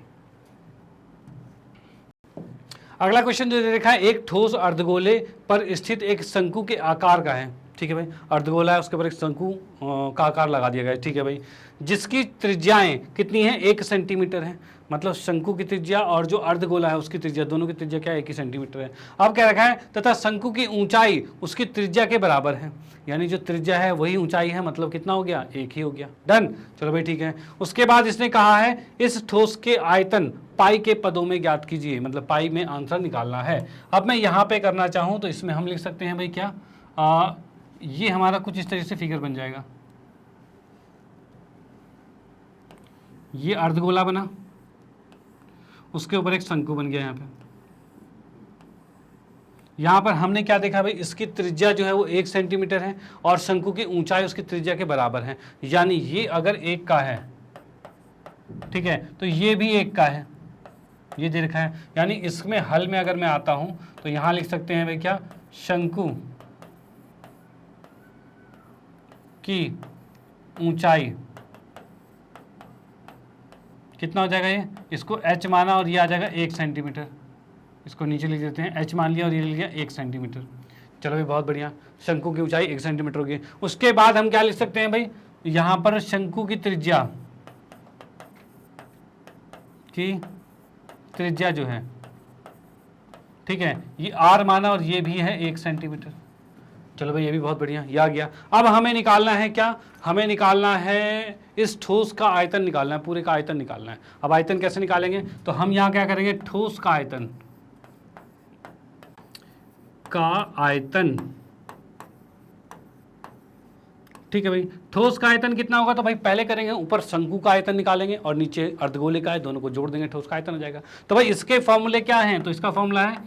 अगला क्वेश्चन जो दे रखा है, एक ठोस अर्धगोले पर स्थित एक शंकु के आकार का है। ठीक है भाई, अर्धगोला है, उसके ऊपर एक शंकु का आकार लगा दिया गया है, ठीक है भाई, जिसकी त्रिज्याएं कितनी है, 1 सेंटीमीटर है। मतलब शंकु की त्रिज्या और जो अर्धगोला है उसकी त्रिज्या, दोनों की त्रिज्या क्या है, 1 ही सेंटीमीटर है। अब क्या रखा है, तथा शंकु की ऊंचाई उसकी त्रिज्या के बराबर है, यानी जो त्रिज्या है वही ऊंचाई है, मतलब कितना हो गया, 1 ही हो गया। डन, चलो भाई ठीक है। उसके बाद इसने कहा है इस ठोस के आयतन पाई के पदों में ज्ञात कीजिए, मतलब पाई में आंसर निकालना है। अब मैं यहाँ पे करना चाहूँ तो इसमें हम लिख सकते हैं भाई क्या, ये हमारा कुछ इस तरह से फिगर बन जाएगा, ये अर्धगोला बना, उसके ऊपर एक शंकु बन गया। यहाँ पर हमने क्या देखा भाई, इसकी त्रिज्या जो है वो 1 सेंटीमीटर है और शंकु की ऊंचाई उसकी त्रिज्या के बराबर है, यानी ये अगर 1 का है, ठीक है, तो ये भी 1 का है, ये दे रखा है। यानी इसमें हल में अगर मैं आता हूं तो यहां लिख सकते हैं भाई क्या, शंकु की ऊंचाई कितना हो जाएगा, ये इसको h माना और ये आ जाएगा 1 सेंटीमीटर, इसको नीचे लिख देते हैं, h मान लिया और ये लिख लिया 1 सेंटीमीटर। चलो भाई बहुत बढ़िया, शंकु की ऊंचाई 1 सेंटीमीटर होगी। उसके बाद हम क्या लिख सकते हैं भाई, यहां पर शंकु की त्रिज्या जो है, ठीक है, ये r माना और ये भी है 1 सेंटीमीटर। चलो भाई ये भी बहुत बढ़िया, ये आ गया। अब हमें निकालना है क्या, हमें निकालना है इस ठोस का आयतन निकालना है, पूरे का आयतन निकालना है। अब आयतन कैसे निकालेंगे, तो हम यहाँ क्या करेंगे, ठोस का आयतन, ठीक है भाई, ठोस का आयतन कितना होगा, तो भाई पहले करेंगे ऊपर शंकु का आयतन निकालेंगे और नीचे अर्धगोले का है, दोनों को जोड़ देंगे, ठोस का आयतन हो जाएगा। तो भाई इसके फॉर्मूले क्या हैं, तो इसका फॉर्मूला है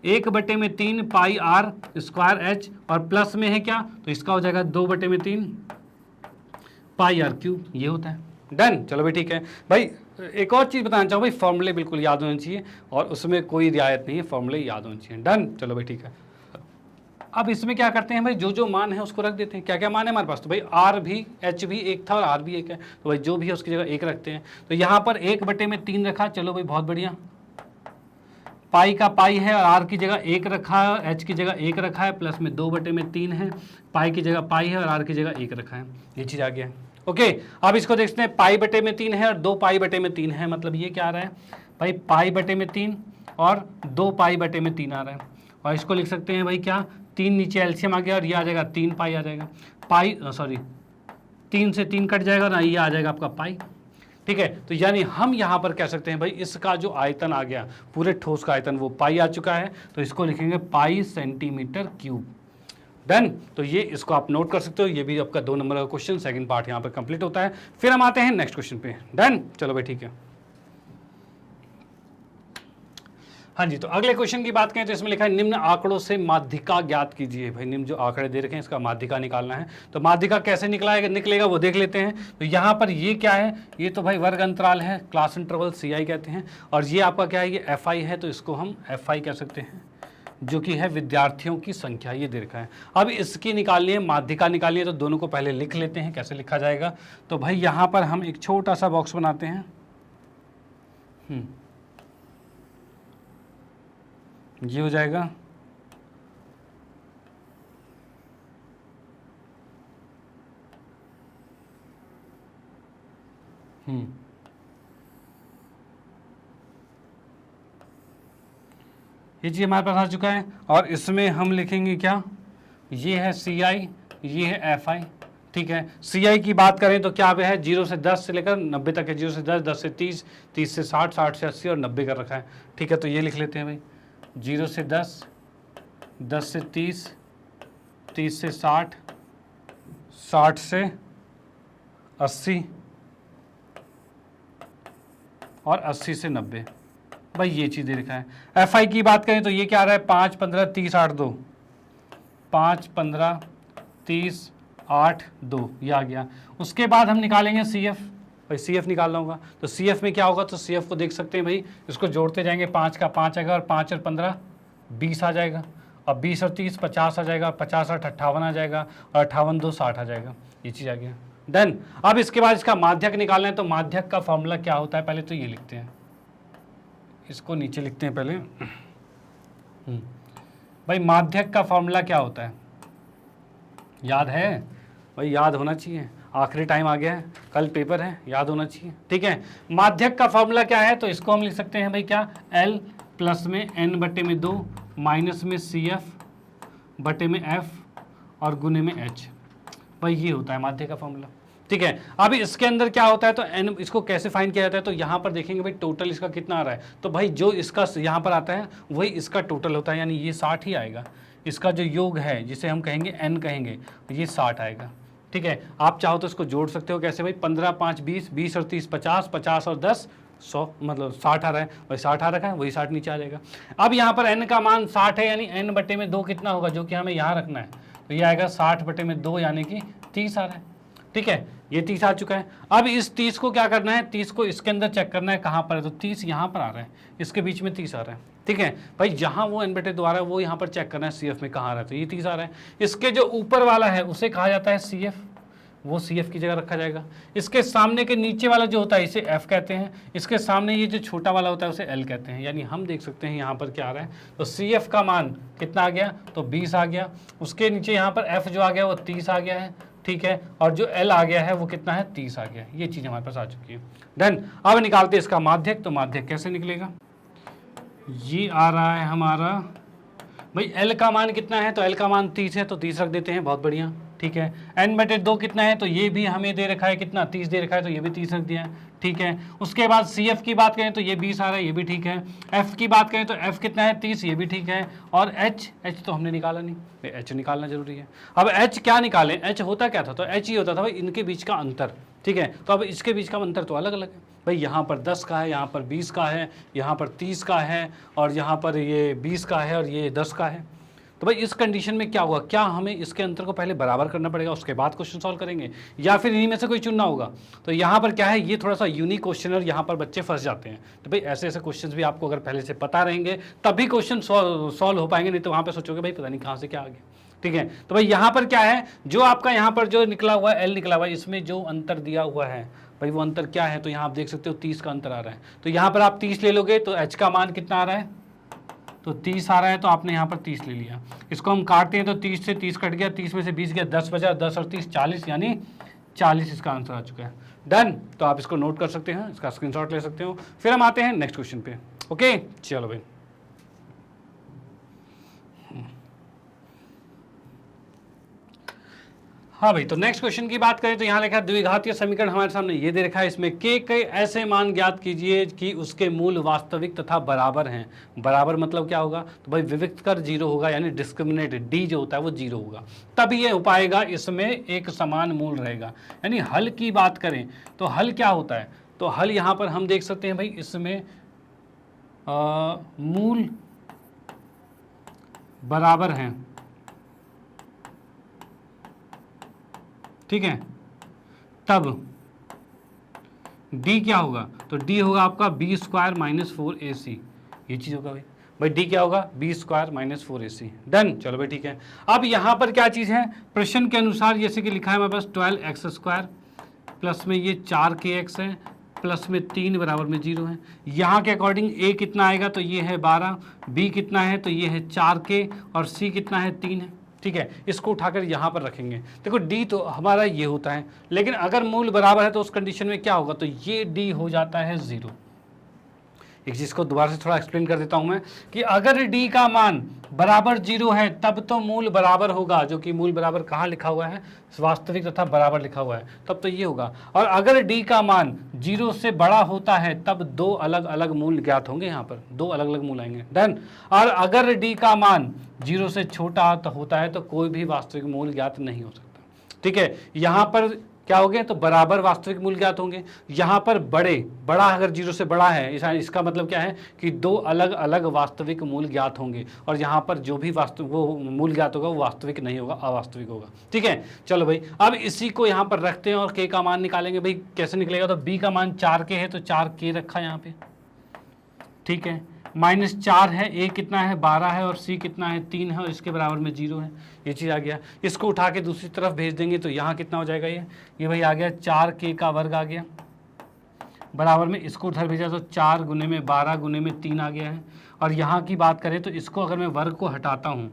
1/3 पाई r स्क्वायर h और प्लस में है क्या, तो इसका हो जाएगा 2/3 पाई r क्यूब, ये होता है। डन, चलो भाई ठीक है भाई। एक और चीज़ बताना चाहूँ भाई, फॉर्मूले बिल्कुल याद होने चाहिए और उसमें कोई रियायत नहीं है, फॉर्मूले याद होने चाहिए। डन, चलो भाई ठीक है। अब इसमें क्या करते हैं भाई, जो जो मान है उसको रख देते हैं। क्या क्या मान है हमारे पास, तो भाई r भी, h भी 1 था और r भी 1 है, तो भाई जो भी है उसकी जगह 1 रखते हैं। तो यहाँ पर 1/3 रखा, चलो भाई बहुत बढ़िया। पाई का पाई है और r की जगह 1 रखा है, h की जगह 1 रखा है, प्लस में 2/3 है, पाई की जगह पाई है और r की जगह 1 रखा है, ये चीज़ आ गया। ओके, अब इसको देखते हैं, पाई/3 है और 2 पाई/3 है, मतलब ये क्या आ रहा है भाई, पाई/3 और 2 पाई/3 आ रहा है। और इसको लिख सकते हैं भाई क्या, 3 नीचे एलसीएम आ गया और ये आ जाएगा 3 पाई आ जाएगा, 3 से 3 कट जाएगा ना, ये आ जाएगा आपका पाई, ठीक है। तो यानी हम यहाँ पर कह सकते हैं भाई, इसका जो आयतन आ गया, पूरे ठोस का आयतन, वो पाई आ चुका है, तो इसको लिखेंगे पाई सेंटीमीटर क्यूब। डन, तो ये इसको आप नोट कर सकते हो, ये भी आपका 2 नंबर का क्वेश्चन, सेकंड पार्ट यहाँ पर कंप्लीट होता है। फिर हम आते हैं नेक्स्ट क्वेश्चन पे। डन, चलो भाई ठीक है। हाँ जी, तो अगले क्वेश्चन की बात करें तो इसमें लिखा है निम्न आंकड़ों से माध्यिका ज्ञात कीजिए। भाई निम्न जो आंकड़े दे रखे हैं इसका माध्यिका निकालना है, तो माध्यिका कैसे निकलेगा वो देख लेते हैं। तो यहाँ पर ये क्या है, ये तो भाई वर्ग अंतराल है, क्लास इंटरवल CI कहते हैं, और ये आपका क्या है, ये FI है, तो इसको हम FI कह सकते हैं, जो कि है विद्यार्थियों की संख्या, ये दे रखा है। अब इसकी निकालनी है, माध्यिका निकालनी है, तो दोनों को पहले लिख लेते हैं, कैसे लिखा जाएगा। तो भाई यहाँ पर हम एक छोटा सा बॉक्स बनाते हैं, ये हो जाएगा ये चीज़ हमारे पास आ चुका है। और इसमें हम लिखेंगे क्या, ये है CI, ये है FI, ठीक है। CI की बात करें तो क्या है, 0 से 10 से लेकर 90 तक है, 0 से 10, 10 से 30, 30 से 60, 60 से 80 और 90 कर रखा है, ठीक है। तो ये लिख लेते हैं भाई, 0 से 10, 10 से 30, 30 से 60, 60 से 80 और 80 से 90, भाई ये चीज़ दे रखा है। FI की बात करें तो ये क्या आ रहा है, 5, 15, 30, 8, 2, 5, 15, 30, 8, 2, ये आ गया। उसके बाद हम निकालेंगे CF, भाई CF निकालना होगा, तो CF में क्या होगा, तो CF को देख सकते हैं भाई, इसको जोड़ते जाएंगे, 5 का 5 आएगा और 5 और 15 20 आ जाएगा, और 20 और 30 50 आ जाएगा, 50 और 58 आ जाएगा, और 58 2 60 आ जाएगा, ये चीज़ आ गया। डन। अब इसके बाद इसका माध्यक निकालना है, तो माध्यक का फॉर्मूला क्या होता है, पहले तो ये लिखते हैं, इसको नीचे लिखते हैं पहले। भाई माध्यक का फॉर्मूला क्या होता है, याद है भाई, याद होना चाहिए, आखिरी टाइम आ गया है, कल पेपर है, याद होना चाहिए। ठीक है, माध्यक का फॉर्मूला क्या है, तो इसको हम लिख सकते हैं भाई क्या, L प्लस में n/2 माइनस में CF/F और गुने में H। भाई ये होता है माध्यक का फॉर्मूला। ठीक है, अब इसके अंदर क्या होता है, तो n इसको कैसे फाइंड किया जाता है, तो यहाँ पर देखेंगे भाई टोटल इसका कितना आ रहा है, तो भाई जो इसका यहाँ पर आता है वही इसका टोटल होता है, यानी ये 60 ही आएगा। इसका जो योग है जिसे हम कहेंगे n कहेंगे, ये 60 आएगा। ठीक है, आप चाहो तो इसको जोड़ सकते हो, कैसे भाई, 15 5 20, 20 और 30 50, 50 और 10 100, मतलब 60 आ रहा है, वही 60 आ रखा है, वही 60 नीचे आ जाएगा। अब यहाँ पर n का मान 60 है, यानी n/2 कितना होगा, जो कि हमें यहाँ रखना है, तो ये आएगा 60/2 यानी कि 30 आ रहा है। ठीक है, ये 30 आ चुका है। अब इस 30 को क्या करना है, 30 को इसके अंदर चेक करना है, कहाँ पर है, तो 30 यहाँ पर आ रहा है, इसके बीच में 30 आ रहा है। ठीक है भाई, जहाँ वो n/2 आ रहा है वो यहाँ पर चेक करना है CF में कहाँ आ रहा है, तो ये 30 आ रहा है। इसके जो ऊपर वाला है उसे कहा जाता है CF, वो CF की जगह रखा जाएगा। इसके सामने के नीचे वाला जो होता है इसे F कहते हैं, इसके सामने ये जो छोटा वाला होता है उसे L कहते हैं। यानी हम देख सकते हैं यहाँ पर क्या आ रहा है, तो CF का मान कितना आ गया, तो 20 आ गया। उसके नीचे यहाँ पर F जो आ गया वो 30 आ गया है। ठीक है, और जो L आ गया है वो कितना है, 30 आ गया। ये चीज़ हमारे पास आ चुकी है। डन। अब निकालते हैं इसका माध्यक, तो माध्यक कैसे निकलेगा, ये आ रहा है हमारा भाई L का मान कितना है, तो L का मान 30 है, तो 30 रख देते हैं, बहुत बढ़िया। ठीक है, n/2 कितना है, तो ये भी हमें दे रखा है कितना, 30 दे रखा है, तो ये भी 30 रख दिया है। ठीक है, उसके बाद CF की बात करें तो ये 20 आ रहा है, ये भी ठीक है। F की बात करें तो F कितना है, 30, ये भी ठीक है। और H तो हमने निकाला नहीं, H निकालना जरूरी है। अब H क्या निकालें, H होता क्या था, तो H ही होता था भाई इनके बीच का अंतर। ठीक है, तो अब इसके बीच का अंतर तो अलग अलग है भाई, यहाँ पर 10 का है, यहाँ पर 20 का है, यहाँ पर 30 का है, और यहाँ पर ये 20 का है और ये 10 का है। तो भाई इस कंडीशन में क्या होगा, क्या हमें इसके अंतर को पहले बराबर करना पड़ेगा, उसके बाद क्वेश्चन सॉल्व करेंगे, या फिर इन्हीं में से कोई चुनना होगा। तो यहाँ पर क्या है, ये थोड़ा सा यूनिक क्वेश्चन है और यहाँ पर बच्चे फंस जाते हैं। तो भाई ऐसे ऐसे क्वेश्चंस भी आपको अगर पहले से पता रहेंगे तभी क्वेश्चन सॉल्व हो पाएंगे, नहीं तो वहाँ पर सोचोगे भाई पता नहीं कहाँ से क्या आ गया। ठीक है, तो भाई यहाँ पर क्या है, जो आपका यहाँ पर जो निकला हुआ है L निकला हुआ है, इसमें जो अंतर दिया हुआ है भाई वो अंतर क्या है, तो यहाँ आप देख सकते हो 30 का अंतर आ रहा है। तो यहाँ पर आप 30 ले लोगे तो H का मान कितना आ रहा है, तो 30 आ रहा है, तो आपने यहाँ पर 30 ले लिया। इसको हम काटते हैं तो 30 से 30 कट गया, 30 में से 20 गया, 10 बचा, 10 और 30 40, यानी 40 इसका आंसर आ चुका है। डन। तो आप इसको नोट कर सकते हैं, इसका स्क्रीनशॉट ले सकते हो। फिर हम आते हैं नेक्स्ट क्वेश्चन पे। ओके, चलो भाई। हाँ भाई, तो नेक्स्ट क्वेश्चन की बात करें तो यहाँ लिखा है द्विघातीय समीकरण हमारे सामने ये दे रखा है, इसमें के कई ऐसे मान ज्ञात कीजिए कि उसके मूल वास्तविक तथा बराबर हैं। बराबर मतलब क्या होगा, तो भाई विविक्त कर 0 होगा, यानी डिस्क्रिमिनेट D जो होता है वो 0 होगा, तभी ये हो पाएगा, इसमें एक समान मूल रहेगा। यानी हल की बात करें तो हल क्या होता है, तो हल यहाँ पर हम देख सकते हैं भाई इसमें मूल बराबर हैं। ठीक है, तब D क्या होगा, तो D होगा आपका B² - 4AC। ये चीज़ होगा भाई D क्या होगा, B² - 4AC। डन। चलो भाई ठीक है। अब यहाँ पर क्या चीज़ है, प्रश्न के अनुसार जैसे कि लिखा है हमारे पास 12x² प्लस में ये 4kx है, प्लस में 3 बराबर में 0 है। यहाँ के अकॉर्डिंग A कितना आएगा, तो ये है 12, B कितना है, तो ये है 4k, और C कितना है, 3 है। ठीक है, इसको उठाकर यहाँ पर रखेंगे। देखो D तो हमारा ये होता है, लेकिन अगर मूल बराबर है तो उस कंडीशन में क्या होगा, तो ये D हो जाता है 0। एक चीज़ को दोबारा से थोड़ा एक्सप्लेन कर देता हूं मैं, कि अगर D का मान बराबर 0 है तब तो मूल बराबर होगा, जो कि मूल बराबर कहाँ लिखा हुआ है, वास्तविक तथा बराबर लिखा हुआ है, तब तो ये होगा। और अगर D का मान 0 से बड़ा होता है तब 2 अलग अलग मूल ज्ञात होंगे, यहाँ पर 2 अलग अलग मूल आएंगे। डन। और अगर D का मान 0 से छोटा होता है तो कोई भी वास्तविक मूल ज्ञात नहीं हो सकता। ठीक है, यहाँ पर क्या हो गया, तो बराबर वास्तविक मूल ज्ञात होंगे। यहाँ पर बड़ा अगर 0 से बड़ा है, इसका मतलब क्या है कि 2 अलग अलग वास्तविक मूल ज्ञात होंगे, और यहाँ पर जो भी वो मूल ज्ञात होगा वो वास्तविक नहीं होगा, अवास्तविक होगा। ठीक है, चलो भाई अब इसी को यहाँ पर रखते हैं और k का मान निकालेंगे। भाई कैसे निकलेगा, तो b का मान 4k है, तो 4k रखा यहाँ पे। ठीक है, -4 है, a कितना है 12 है, और c कितना है 3 है, और इसके बराबर में 0 है। ये चीज़ आ गया। इसको उठा के दूसरी तरफ भेज देंगे तो यहाँ कितना हो जाएगा, ये भाई आ गया 4k का वर्ग आ गया, बराबर में इसको उधर भेजा तो 4 गुने में 12 गुने में 3 आ गया है। और यहाँ की बात करें तो इसको अगर मैं वर्ग को हटाता हूँ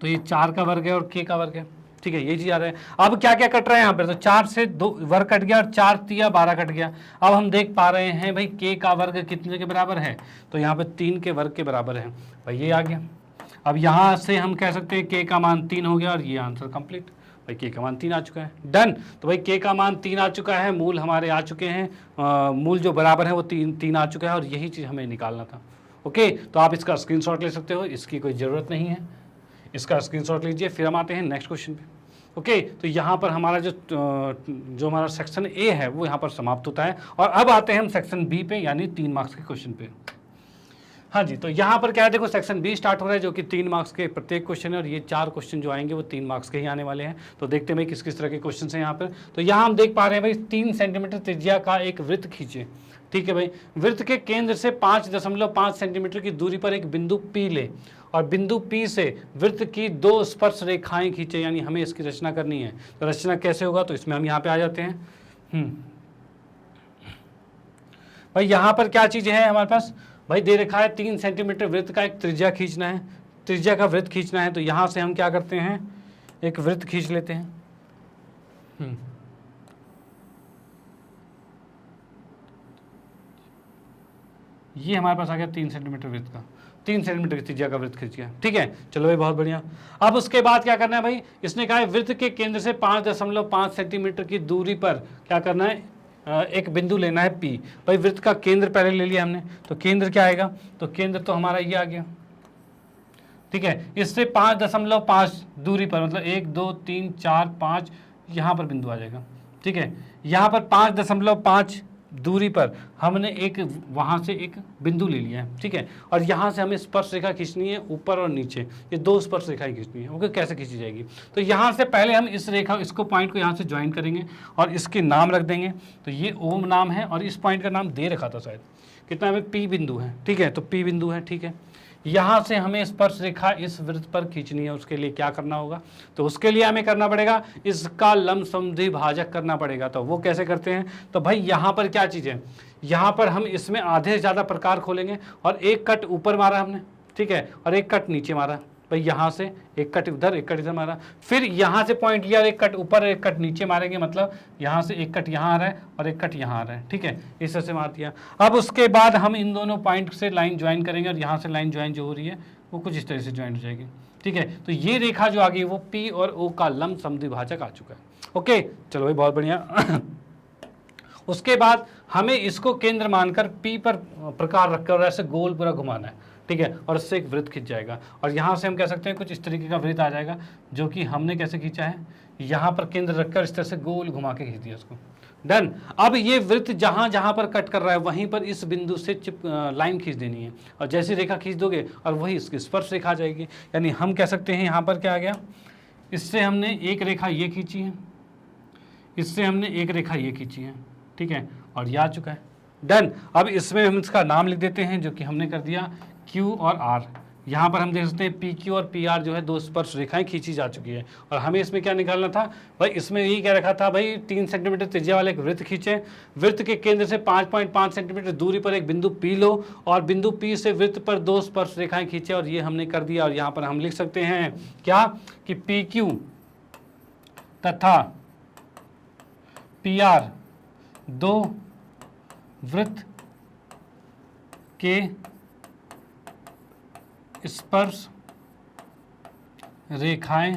तो ये 4 का वर्ग है और k का वर्ग है, ठीक है, ये चीज आ रहा है। अब क्या क्या कट रहा है यहाँ पे, तो 4 से 2 वर्ग कट गया और 4 तिया 12 कट गया। अब हम देख पा रहे हैं भाई k का वर्ग कितने के बराबर है, तो यहाँ पे 3 के वर्ग के बराबर है भाई, ये आ गया। अब यहाँ से हम कह सकते हैं k का मान 3 हो गया और ये आंसर कंप्लीट, भाई k का मान 3 आ चुका है, डन। तो भाई k का मान 3 आ चुका है, मूल हमारे आ चुके हैं, मूल जो बराबर है वो 3 आ चुका है और यही चीज़ हमें निकालना था। ओके, तो आप इसका स्क्रीनशॉट ले सकते हो, इसकी कोई ज़रूरत नहीं है, इसका स्क्रीनशॉट लीजिए। फिर हम आते हैं नेक्स्ट क्वेश्चन पे। ओके, तो यहाँ पर हमारा जो हमारा सेक्शन ए है वो यहाँ पर समाप्त होता है और अब आते हैं हम सेक्शन बी पे, यानी 3 मार्क्स के क्वेश्चन पे। हाँ जी, तो यहाँ पर क्या है, देखो सेक्शन बी स्टार्ट हो रहा है जो कि 3 मार्क्स के प्रत्येक क्वेश्चन है और ये 4 क्वेश्चन जो आएंगे वो 3 मार्क्स के ही आने वाले हैं। तो देखते हैं भाई किस किस तरह के क्वेश्चन हैं यहाँ पर। तो यहाँ हम देख पा रहे हैं भाई 3 सेंटीमीटर त्रिज्या का एक वृत्त खींचे, ठीक है भाई। वृत्त के केंद्र से 5.5 सेंटीमीटर की दूरी पर एक बिंदु P ले और बिंदु P से वृत्त की 2 स्पर्श रेखाएं खींचे, यानी हमें इसकी रचना करनी है। तो रचना कैसे होगा, तो इसमें हम यहाँ पे आ जाते हैं। भाई यहाँ पर क्या चीज़ है हमारे पास, भाई दे रखा है 3 सेंटीमीटर वृत्त का एक त्रिज्या खींचना है, त्रिज्या का वृत्त खींचना है। तो यहाँ से हम क्या करते हैं, एक वृत्त खींच लेते हैं। ये हमारे पास आ गया 3 सेंटीमीटर वृत्त का, 3 सेंटीमीटर की त्रिज्या का वृत्त खींच गया, ठीक है, चलो भाई बहुत बढ़िया। अब उसके बाद क्या करना है भाई, इसने कहा है वृत्त के केंद्र से 5.5 सेंटीमीटर की दूरी पर क्या करना है, एक बिंदु लेना है P। भाई वृत्त का केंद्र पहले ले लिया हमने, तो केंद्र क्या आएगा, तो केंद्र तो हमारा ये आ गया, ठीक है। इससे 5.5 दूरी पर, मतलब 1 2 3 4 5 यहाँ पर बिंदु आ जाएगा, ठीक है। यहाँ पर 5.5 दूरी पर हमने एक वहाँ से एक बिंदु ले लिया है, ठीक है। और यहाँ से हमें स्पर्श रेखा खींचनी है ऊपर और नीचे, ये 2 स्पर्श रेखाएं खींचनी है। ओके, कैसे खींची जाएगी, तो यहाँ से पहले हम इस रेखा, इसको पॉइंट को यहाँ से ज्वाइन करेंगे और इसके नाम रख देंगे। तो ये ओम नाम है और इस पॉइंट का नाम दे रखा था शायद, कितना हमें P बिंदु है, ठीक है, तो P बिंदु है, ठीक है। यहाँ से हमें स्पर्श रेखा इस वृत्त पर खींचनी है, उसके लिए क्या करना होगा, तो उसके लिए हमें करना पड़ेगा इसका लंब समद्विभाजक करना पड़ेगा। तो वो कैसे करते हैं, तो भाई यहाँ पर क्या चीज़ है, यहाँ पर हम इसमें आधे से ज़्यादा प्रकार खोलेंगे और एक कट ऊपर मारा हमने, ठीक है, और एक कट नीचे मारा। भाई यहाँ से एक कट उधर, एक कट इधर मारा, फिर यहाँ से पॉइंट लिया, एक कट ऊपर एक कट नीचे मारेंगे, मतलब यहाँ से एक कट यहाँ आ रहा है और एक कट यहाँ आ रहा है, ठीक है, इस तरह से मार दिया। अब उसके बाद हम इन दोनों पॉइंट से लाइन ज्वाइन करेंगे और यहाँ से लाइन ज्वाइन जो हो रही है वो कुछ इस तरह से ज्वाइन हो जाएगी, ठीक है। तो ये रेखा जो आ गई वो P और O का लंब समद्विभाजक आ चुका है। ओके, चलो भाई बहुत बढ़िया। उसके बाद हमें इसको केंद्र मानकर P पर प्रकार रखकर और ऐसे गोल पूरा घुमाना है, ठीक है, और इससे एक वृत्त खींच जाएगा। और यहाँ से हम कह सकते हैं कुछ इस तरीके का वृत्त आ जाएगा, जो कि हमने कैसे खींचा है, यहाँ पर केंद्र रखकर इस तरह से गोल घुमा के खींच दिया उसको, डन। अब ये वृत्त जहाँ जहाँ पर कट कर रहा है वहीं पर इस बिंदु से लाइन खींच देनी है और जैसी रेखा खींच दोगे और वही इसकी स्पर्श रेखा आ जाएगी। यानी हम कह सकते हैं यहाँ पर क्या आ गया, इससे हमने एक रेखा ये खींची है, इससे हमने एक रेखा ये खींची है, ठीक है, और ये आ चुका है, डन। अब इसमें हम इसका नाम लिख देते हैं, जो कि हमने कर दिया Q और R। यहाँ पर हम देख सकते हैं PQ और PR जो है 2 स्पर्श रेखाएं खींची जा चुकी है। और हमें इसमें क्या निकालना था भाई, इसमें यही कह रखा था भाई 3 सेंटीमीटर त्रिज्या वाले एक वृत्त खींचे, वृत्त के केंद्र से 5.5 सेंटीमीटर दूरी पर एक बिंदु P लो और बिंदु P से वृत्त पर 2 स्पर्श रेखाएं खींचे, और ये हमने कर दिया। और यहाँ पर हम लिख सकते हैं क्या कि PQ तथा PR 2 वृत्त के स्पर्श रेखाएं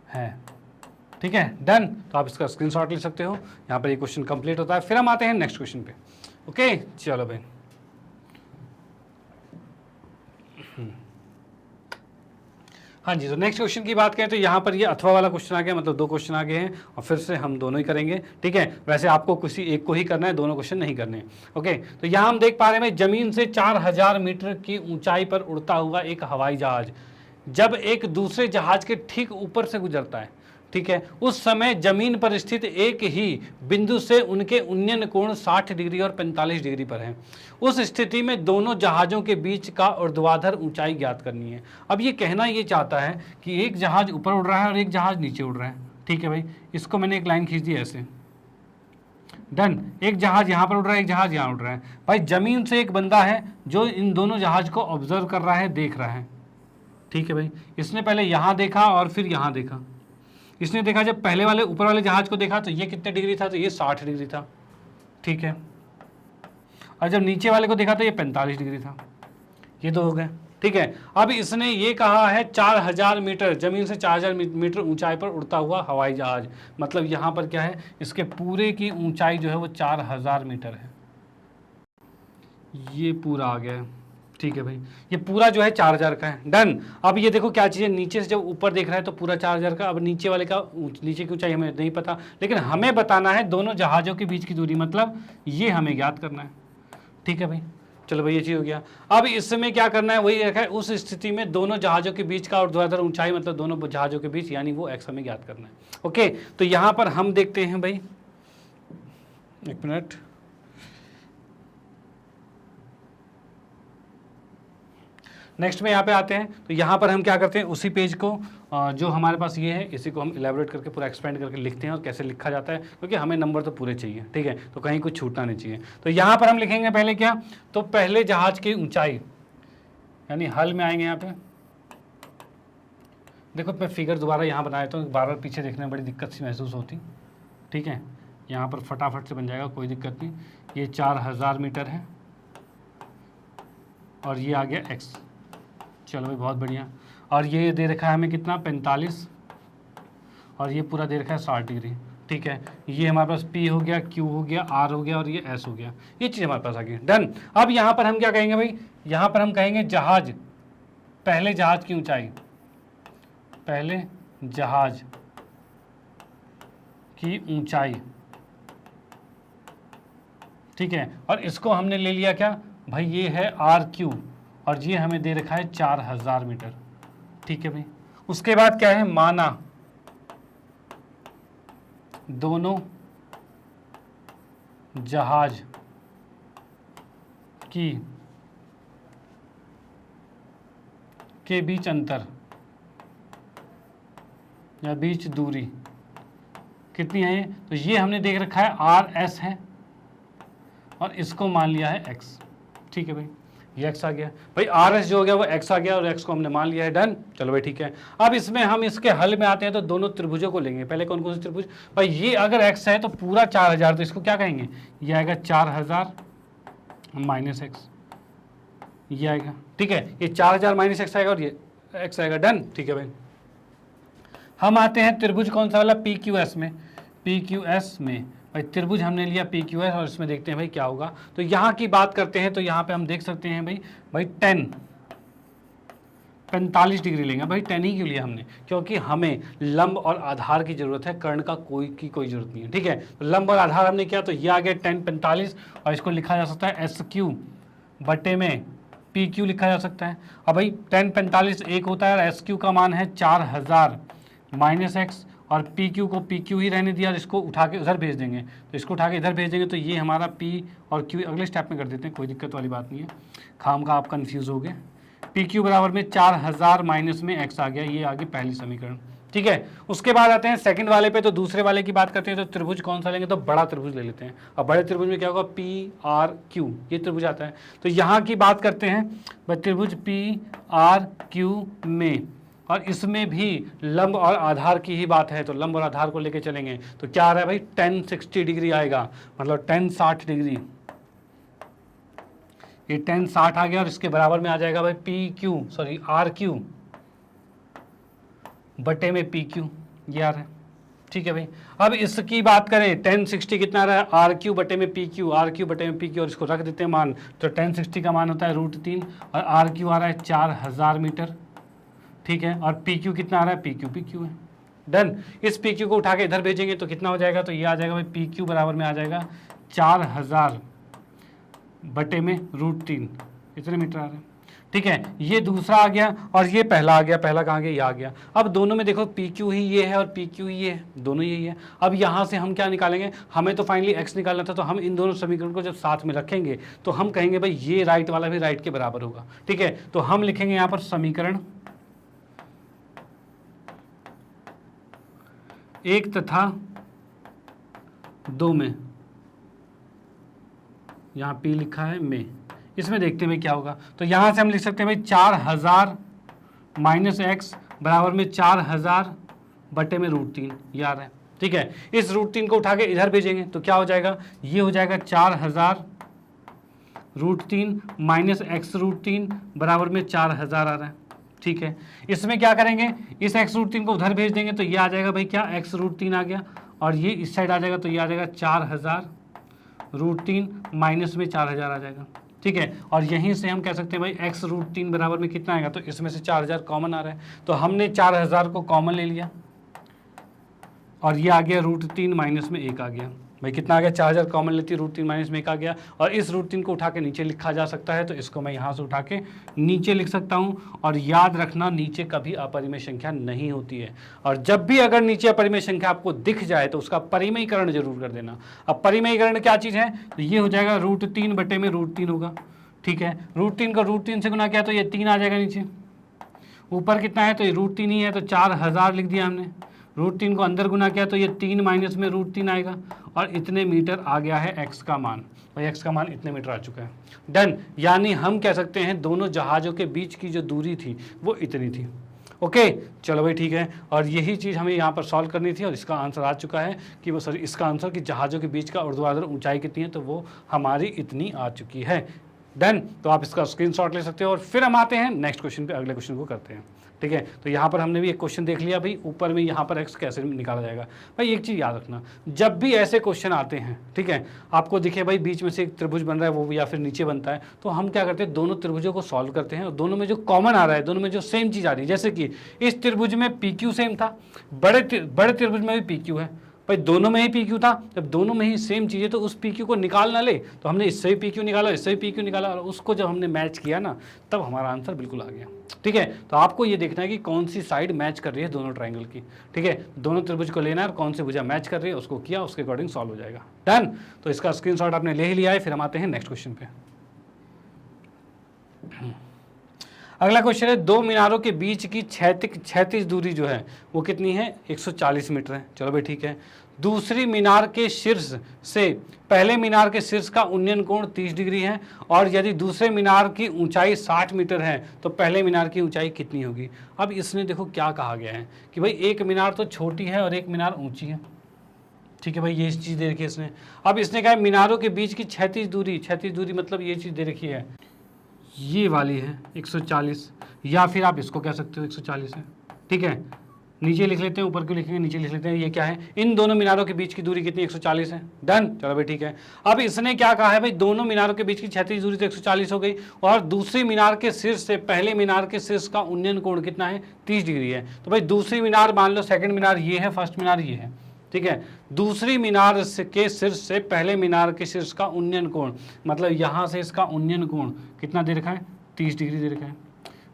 हैं, ठीक है, डन। तो आप इसका स्क्रीनशॉट ले सकते हो। यहाँ पर ये क्वेश्चन कंप्लीट होता है। फिर हम आते हैं नेक्स्ट क्वेश्चन पे। ओके, चलो भाई, हाँ जी, तो नेक्स्ट क्वेश्चन की बात करें तो यहाँ पर ये अथवा वाला क्वेश्चन आ गया, मतलब 2 क्वेश्चन आ गए हैं और फिर से हम दोनों ही करेंगे, ठीक है। वैसे आपको किसी एक को ही करना है, दोनों क्वेश्चन नहीं करने। ओके, तो यहाँ हम देख पा रहे हैं जमीन से 4000 मीटर की ऊंचाई पर उड़ता हुआ एक हवाई जहाज जब एक दूसरे जहाज के ठीक ऊपर से गुजरता है, ठीक है, उस समय जमीन पर स्थित एक ही बिंदु से उनके उन्नयन कोण 60 डिग्री और 45 डिग्री पर है। उस स्थिति में दोनों जहाज़ों के बीच का ऊर्ध्वाधर ऊंचाई ज्ञात करनी है। अब ये कहना ये चाहता है कि एक जहाज ऊपर उड़ रहा है और एक जहाज नीचे उड़ रहा है, ठीक है भाई। इसको मैंने एक लाइन खींच दी ऐसे, डन। एक जहाज यहाँ पर उड़ रहा है, एक जहाज यहाँ उड़ रहा है। भाई जमीन से एक बंदा है जो इन दोनों जहाज को ऑब्जर्व कर रहा है, देख रहा है, ठीक है भाई, इसने पहले यहाँ देखा और फिर यहाँ देखा। इसने देखा जब पहले वाले ऊपर वाले जहाज को देखा तो ये कितने डिग्री था, तो ये 60 डिग्री था, ठीक है। और जब नीचे वाले को देखा तो ये 45 डिग्री था। ये दो हो गए, ठीक है। अब इसने ये कहा है 4000 मीटर, जमीन से 4000 मीटर ऊंचाई पर उड़ता हुआ हवाई जहाज, मतलब यहाँ पर क्या है, इसके पूरे की ऊंचाई जो है वो 4000 मीटर है। ये पूरा आ गया है, ठीक है भाई, ये पूरा जो है 4000 का है। डन। अब ये देखो क्या चीज़ है, नीचे से जब ऊपर देख रहा है तो पूरा 4000 का। अब नीचे वाले का नीचे की ऊंचाई हमें नहीं पता, लेकिन हमें बताना है दोनों जहाज़ों के बीच की दूरी, मतलब ये हमें ज्ञात करना है, ठीक है भाई। चलो भाई ये चीज़ हो गया। अब इसमें क्या करना है, वही रखा है, उस स्थिति में दोनों जहाज़ों के बीच का और ऊर्ध्वाधर ऊंचाई, मतलब दोनों जहाज़ों के बीच, यानी वो एक्स हमें ज्ञात करना है। ओके, तो यहाँ पर हम देखते हैं भाई, एक मिनट, नेक्स्ट में यहाँ पे आते हैं। तो यहाँ पर हम क्या करते हैं, उसी पेज को जो हमारे पास ये है, इसी को हम इलेबोरेट करके पूरा एक्सपेंड करके लिखते हैं, और कैसे लिखा जाता है, क्योंकि हमें नंबर तो पूरे चाहिए, ठीक है, तो कहीं कुछ छूटना नहीं चाहिए। तो यहाँ पर हम लिखेंगे पहले क्या, तो पहले जहाज की ऊंचाई, यानी हल में आएंगे यहाँ पे। देखो मैं फिगर दोबारा यहाँ बनाया तो बार बार पीछे देखने में बड़ी दिक्कत सी महसूस होती, ठीक है। यहाँ पर फटाफट से बन जाएगा, कोई दिक्कत नहीं। ये 4000 मीटर है और ये आ गया एक्स। चलो भाई बहुत बढ़िया। और ये दे रखा है हमें कितना, 45, और ये पूरा दे रखा है 60 डिग्री, ठीक है। ये हमारे पास P हो गया, Q हो गया, R हो गया और ये S हो गया। ये चीज़ हमारे पास आ गई। डन। अब यहाँ पर हम क्या कहेंगे भाई, यहाँ पर हम कहेंगे जहाज, पहले जहाज की ऊंचाई, पहले जहाज की ऊंचाई, ठीक है। और इसको हमने ले लिया क्या भाई, ये है RQ और ये हमें दे रखा है 4000 मीटर, ठीक है भाई। उसके बाद क्या है, माना दोनों जहाज की के बीच अंतर या बीच दूरी कितनी है, ये तो ये हमने देख रखा है RS है और इसको मान लिया है X, ठीक है भाई। ये x आ गया भाई, RS जो हो गया वो x आ गया और x को हमने मान लिया है। डन। चलो भाई ठीक है। अब इसमें हम इसके हल में आते हैं, तो दोनों त्रिभुजों को लेंगे। पहले कौन कौन से त्रिभुज भाई, ये अगर x है तो पूरा 4000, तो इसको क्या कहेंगे, ये आएगा 4000 माइनस एक्स, ये आएगा, ठीक है। ये 4000 माइनस एक्स आएगा और ये x आएगा। डन, ठीक है भाई। हम आते हैं त्रिभुज कौन सा वाला, PQS में। PQS में भाई त्रिभुज हमने लिया PQS और इसमें देखते हैं भाई क्या होगा। तो यहाँ की बात करते हैं, तो यहाँ पे हम देख सकते हैं भाई 45 डिग्री लेंगे। भाई 10 ही क्यों लिया हमने, क्योंकि हमें लंब और आधार की जरूरत है, कर्ण का कोई जरूरत नहीं है, ठीक है। तो लंब और आधार हमने किया, तो ये आ गया 10 45 और इसको लिखा जा सकता है SQ बटे में PQ लिखा जा सकता है। अब भाई 10 45 एक होता है और SQ का मान है 4000 माइनस एक्स और PQ को PQ ही रहने दिया और इसको उठा के उधर भेज देंगे। तो इसको उठा के इधर भेज देंगे तो ये हमारा P और Q अगले स्टेप में कर देते हैं, कोई दिक्कत वाली बात नहीं है, खाम का आप कंफ्यूज हो गए। PQ बराबर में 4000 माइनस में x आ गया, ये आ गई पहली समीकरण, ठीक है। उसके बाद आते हैं सेकंड वाले पे, तो दूसरे वाले की बात करते हैं। तो त्रिभुज कौन सा लेंगे, तो बड़ा त्रिभुज ले लेते हैं। अब बड़े त्रिभुज में क्या होगा, PRQ ये त्रिभुज आता है। तो यहाँ की बात करते हैं त्रिभुज PRQ में, और इसमें भी लंब और आधार की ही बात है, तो लंब और आधार को लेके चलेंगे। तो क्या आ रहा है भाई 1060 डिग्री आएगा, मतलब 1060 डिग्री, ये 1060 आ गया और इसके बराबर में आ जाएगा भाई RQ बटे में PQ, ये आ रहा है, ठीक है भाई। अब इसकी बात करें 1060 कितना आ रहा है, RQ बटे में PQ, RQ बटे में PQ और इसको रख देते हैं मान। तो 1060 का मान होता है √3 और RQ आ रहा है 4000 मीटर, ठीक है। और PQ कितना आ रहा है, PQ है। डन। इस PQ को उठा के इधर भेजेंगे तो कितना हो जाएगा, तो ये आ जाएगा भाई PQ बराबर में आ जाएगा 4000 बटे में √3, इतने मीटर आ रहे हैं, ठीक है। ये दूसरा आ गया और ये पहला आ गया, पहला कहाँ गया, ये आ गया। अब दोनों में देखो PQ ही ये है और PQ ही ये है, दोनों यही है। अब यहाँ से हम क्या निकालेंगे, हमें तो फाइनली x निकालना था, तो हम इन दोनों समीकरण को जब साथ में रखेंगे तो हम कहेंगे भाई ये राइट वाला भी राइट के बराबर होगा, ठीक है। तो हम लिखेंगे यहाँ पर समीकरण 1 तथा 2 में, यहाँ P लिखा है में, इसमें देखते हैं भाई क्या होगा। तो यहाँ से हम लिख सकते हैं भाई 4000 माइनस एक्स बराबर में 4000 बटे में √3 ये आ रहा है। ठीक है, इस √3 को उठा के इधर भेजेंगे तो क्या हो जाएगा, ये हो जाएगा 4000 √3 माइनस एक्स √3 बराबर में 4000 आ रहा है। ठीक है, इसमें क्या करेंगे, इस एक्स √3 को उधर भेज देंगे तो ये आ जाएगा भाई क्या, एक्स √3 आ गया, और ये इस साइड आ जाएगा तो ये आ जाएगा 4000 √3 माइनस में 4000 आ जाएगा। ठीक है, और यहीं से हम कह सकते हैं भाई एक्स √3 बराबर में कितना आएगा, तो इसमें से 4000 कॉमन आ रहा है, तो हमने 4000 को कॉमन ले लिया और ये आ गया √3 माइनस में 1 आ गया। भाई कितना आ गया, 4000 कॉमन लेती है, √3 माइनस में 1 आ गया, और इस √3 को उठा के नीचे लिखा जा सकता है, तो इसको मैं यहाँ से उठा के नीचे लिख सकता हूँ। और याद रखना, नीचे कभी अपरिमेय संख्या नहीं होती है, और जब भी अगर नीचे अपरिमेय संख्या आपको दिख जाए तो उसका परिमेयीकरण जरूर कर देना। अब परिमेयीकरण क्या चीज़ है, तो ये हो जाएगा √3 बटे में √3 होगा। ठीक है, √3 को √3 से गुना किया तो ये 3 आ जाएगा, नीचे ऊपर कितना है तो ये √3 ही है, तो 4000 लिख दिया हमने, √3 को अंदर गुना किया तो ये 3 माइनस में √3 आएगा, और इतने मीटर आ गया है एक्स का मान। भाई एक्स का मान इतने मीटर आ चुका है। डन, यानी हम कह सकते हैं दोनों जहाज़ों के बीच की जो दूरी थी वो इतनी थी। ओके, चलो भाई ठीक है, और यही चीज़ हमें यहाँ पर सॉल्व करनी थी, और इसका आंसर आ चुका है कि वो सॉरी इसका आंसर कि जहाज़ों के बीच का ऊर्ध्वाधर ऊंचाई कितनी है, तो वो हमारी इतनी आ चुकी है। डन, तो आप इसका स्क्रीनशॉट ले सकते हो, और फिर हम आते हैं नेक्स्ट क्वेश्चन पे, अगले क्वेश्चन को करते हैं। ठीक है, तो यहाँ पर हमने भी एक क्वेश्चन देख लिया भाई, ऊपर में यहाँ पर एक्स कैसे निकाला जाएगा। भाई एक चीज़ याद रखना, जब भी ऐसे क्वेश्चन आते हैं, ठीक है, आपको दिखे भाई बीच में से एक त्रिभुज बन रहा है, वो या फिर नीचे बनता है, तो हम क्या करते हैं, दोनों त्रिभुजों को सॉल्व करते हैं, और दोनों में जो कॉमन आ रहा है, दोनों में जो सेम चीज़ आ रही है, जैसे कि इस त्रिभुज में PQ सेम था, बड़े त्रिभुज में भी PQ है, भाई दोनों में ही PQ था, जब दोनों में ही सेम चीज़ है तो उस PQ को निकालना ले, तो हमने इससे भी PQ निकाला, इससे भी PQ निकाला, और उसको जब हमने मैच किया ना, तब हमारा आंसर बिल्कुल आ गया। ठीक है, तो आपको ये देखना है कि कौन सी साइड मैच कर रही है दोनों ट्राइंगल की। ठीक है, दोनों त्रिभुज को लेना है और कौन सी भुजा मैच कर रही है उसको किया, उसके अकॉर्डिंग सॉल्व हो जाएगा। डन, तो इसका स्क्रीनशॉट आपने ले ही लिया है, फिर हम आते हैं नेक्स्ट क्वेश्चन पे। अगला क्वेश्चन है, दो मीनारों के बीच की क्षैतिज दूरी जो है वो कितनी है, 140 मीटर है। चलो भाई ठीक है, दूसरी मीनार के शीर्ष से पहले मीनार के शीर्ष का उन्नयन कोण 30 डिग्री है, और यदि दूसरे मीनार की ऊंचाई 60 मीटर है तो पहले मीनार की ऊंचाई कितनी होगी। अब इसने देखो क्या कहा गया है कि भाई एक मीनार तो छोटी है और एक मीनार ऊंची है। ठीक है भाई, ये चीज़ दे रखी है इसने। अब इसने कहा मीनारों के बीच की क्षैतिज दूरी मतलब ये चीज़ दे रखी है, ये वाली है 140, या फिर आप इसको कह सकते हो 140 है। ठीक है, नीचे लिख लेते हैं, ऊपर क्यों लिखेंगे, नीचे लिख लेते हैं। ये क्या है, इन दोनों मीनारों के बीच की दूरी कितनी, 140 है। डन, चलो भाई ठीक है। अब इसने क्या कहा है भाई, दोनों मीनारों के बीच की क्षैतिज दूरी तो 140 हो गई, और दूसरी मीनार के शीर्ष से पहले मीनार के शीर्ष का उन्नयन कोण कितना है, 30 डिग्री है। तो भाई दूसरी मीनार मान लो, सेकंड मीनार ये है, फर्स्ट मीनार ये है। ठीक है, दूसरी मीनार के शीर्ष से पहले मीनार के शीर्ष का उन्नयन कोण, मतलब यहाँ से इसका उन्नयन कोण कितना दे रखा है, 30 डिग्री दे रखा है।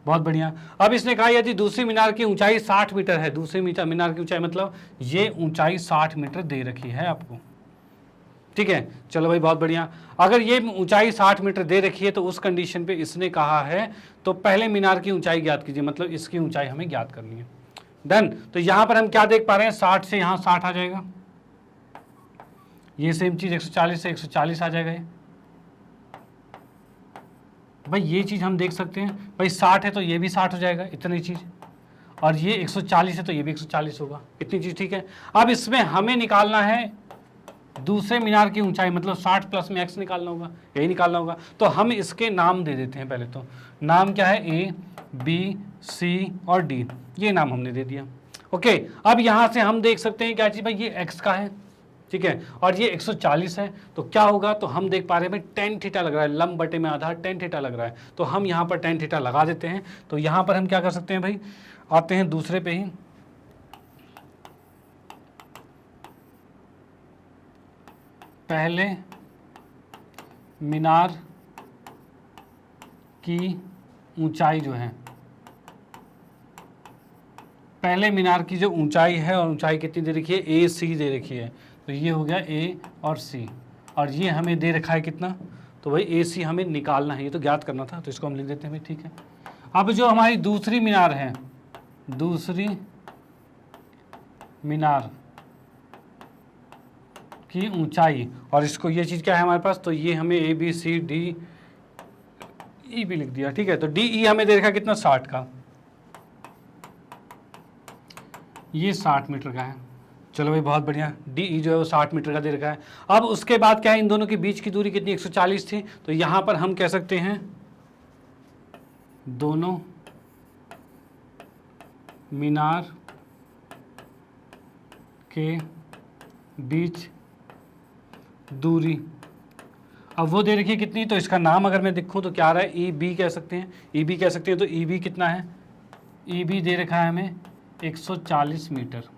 बहुत बढ़िया। अब इसने कहा यदि दूसरी मीनार की ऊंचाई 60 मीटर है, दूसरी मीनार की ऊंचाई मतलब ये ऊंचाई 60 मीटर दे रखी है आपको। ठीक है, चलो भाई बहुत बढ़िया। अगर ये ऊंचाई 60 मीटर दे रखी है तो उस कंडीशन पे इसने कहा है तो पहले मीनार की ऊंचाई ज्ञात कीजिए, मतलब इसकी ऊंचाई हमें ज्ञात करनी है। डन, तो यहां पर हम क्या देख पा रहे हैं, 60 से यहां 60 आ जाएगा, ये सेम चीज 140 से 140 आ जाएगा। भाई ये चीज़ हम देख सकते हैं, भाई 60 है तो ये भी 60 हो जाएगा, इतनी चीज़, और ये 140 है तो ये भी 140 होगा, इतनी चीज़। ठीक है, अब इसमें हमें निकालना है दूसरे मीनार की ऊंचाई, मतलब 60 प्लस में x निकालना होगा, यही निकालना होगा। तो हम इसके नाम दे देते हैं। पहले तो नाम क्या है, A, B, C और D, ये नाम हमने दे दिया। ओके, अब यहाँ से हम देख सकते हैं क्या चीज़, भाई ये x का है, ठीक है, और ये 140 है, तो क्या होगा, तो हम देख पा रहे हैं भाई tan थीटा लग रहा है, लंब बटे में आधा tan थीटा लग रहा है, तो हम यहाँ पर tan थीटा लगा देते हैं। तो यहाँ पर हम क्या कर सकते हैं भाई, आते हैं दूसरे पे ही, पहले मीनार की ऊंचाई जो है, पहले मीनार की जो ऊंचाई है, और ऊंचाई कितनी दे रखी है, AC दे रखी है, तो ये हो गया A और C, और ये हमें दे रखा है कितना, तो भाई AC हमें निकालना है, ये तो ज्ञात करना था, तो इसको हम लिख देते हैं भाई। ठीक है, अब जो हमारी दूसरी मीनार है, दूसरी मीनार की ऊंचाई, और इसको ये चीज़ क्या है हमारे पास, तो ये हमें A B C D E भी लिख दिया। ठीक है, तो DE हमें दे रखा कितना, 60 का, ये 60 मीटर का है। चलो भाई बहुत बढ़िया, डी ई जो है वो 60 मीटर का दे रखा है। अब उसके बाद क्या है, इन दोनों के बीच की दूरी कितनी 140 थी, तो यहाँ पर हम कह सकते हैं दोनों मीनार के बीच दूरी, अब वो दे रखी है कितनी, तो इसका नाम अगर मैं देखूँ तो क्या आ रहा है, ई बी कह सकते हैं, ई बी कह सकते हैं। तो ई बी कितना है, ई बी दे रखा है हमें 140 मीटर।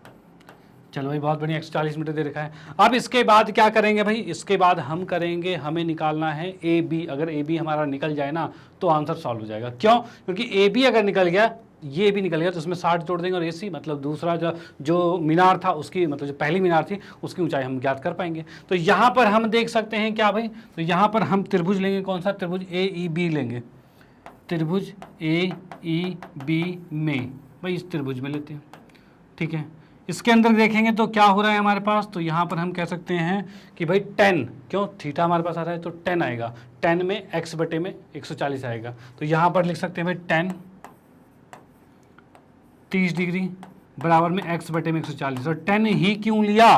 चलो भाई बहुत बढ़िया, 140 मीटर दे रखा है। अब इसके बाद क्या करेंगे भाई, इसके बाद हम करेंगे, हमें निकालना है ए बी। अगर ए बी हमारा निकल जाए ना तो आंसर सॉल्व हो जाएगा। क्यों, क्योंकि ए बी अगर निकल गया, ये भी निकल गया, तो उसमें 60 जोड़ देंगे और ए सी मतलब दूसरा जो मीनार था उसकी, मतलब जो पहली मीनार थी उसकी ऊंचाई हम ज्ञात कर पाएंगे। तो यहाँ पर हम देख सकते हैं क्या भाई, तो यहाँ पर हम त्रिभुज लेंगे, कौन सा त्रिभुज, ए ई बी लेंगे, त्रिभुज ए ई बी में, भाई इस त्रिभुज में लेते हैं। ठीक है, इसके अंदर देखेंगे तो क्या हो रहा है हमारे पास, तो यहाँ पर हम कह सकते हैं कि भाई 10, क्यों थीटा हमारे पास आ रहा है तो 10 आएगा, 10 में x बटे में 140 आएगा। तो यहाँ पर लिख सकते हैं भाई 10 30 डिग्री बराबर में x बटे में 140। और 10 ही क्यों लिया,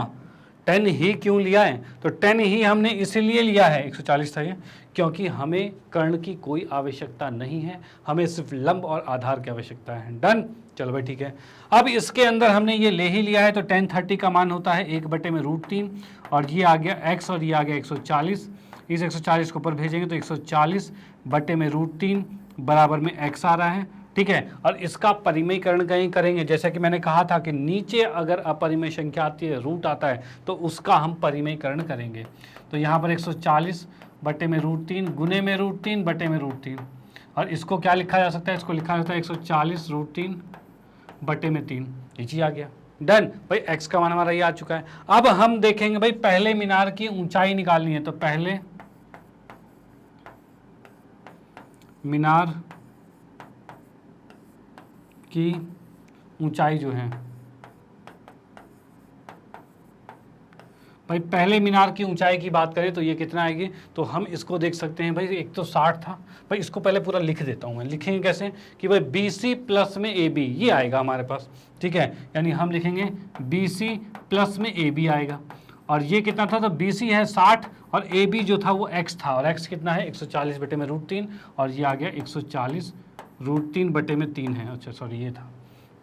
10 ही क्यों लिया है, तो 10 ही हमने इसीलिए लिया है, 140 था ये, क्योंकि हमें कर्ण की कोई आवश्यकता नहीं है, हमें सिर्फ लंब और आधार की आवश्यकता है। डन, चलो भाई ठीक है। अब इसके अंदर हमने ये ले ही लिया है, तो 1030 का मान होता है 1 बटे में √3, और ये आ गया x और ये आ गया 140। इस 140 को ऊपर भेजेंगे तो 140 बटे में √3 बराबर में x आ रहा है। ठीक है, और इसका परिमेयकरण कहीं करेंगे, जैसा कि मैंने कहा था कि नीचे अगर अपरिमेय संख्या आती है, रूट आता है, तो उसका हम परिमेयकरण करेंगे। तो यहाँ पर 140 बटे में √3 गुने में √3 बटे में √3, और इसको क्या लिखा जा सकता है, इसको लिखा जा सकता है 140 √3 बटे में 3, ये चीज आ गया। डन भाई, x का मान हमारा ये आ चुका है। अब हम देखेंगे भाई पहले मीनार की ऊंचाई निकालनी है, तो पहले मीनार की ऊंचाई जो है, भाई पहले मीनार की ऊंचाई की बात करें तो ये कितना आएगी, तो हम इसको देख सकते हैं भाई, एक तो 60 था भाई, इसको पहले पूरा लिख देता हूं मैं। लिखेंगे कैसे कि भाई BC प्लस में AB ये आएगा हमारे पास। ठीक है, यानी हम लिखेंगे BC प्लस में AB आएगा, और ये कितना था, तो BC है 60 और AB जो था वो x था, और x कितना है 140 बटे में √3, और ये आ गया 140 √3 बटे में 3 है। अच्छा सॉरी ये था।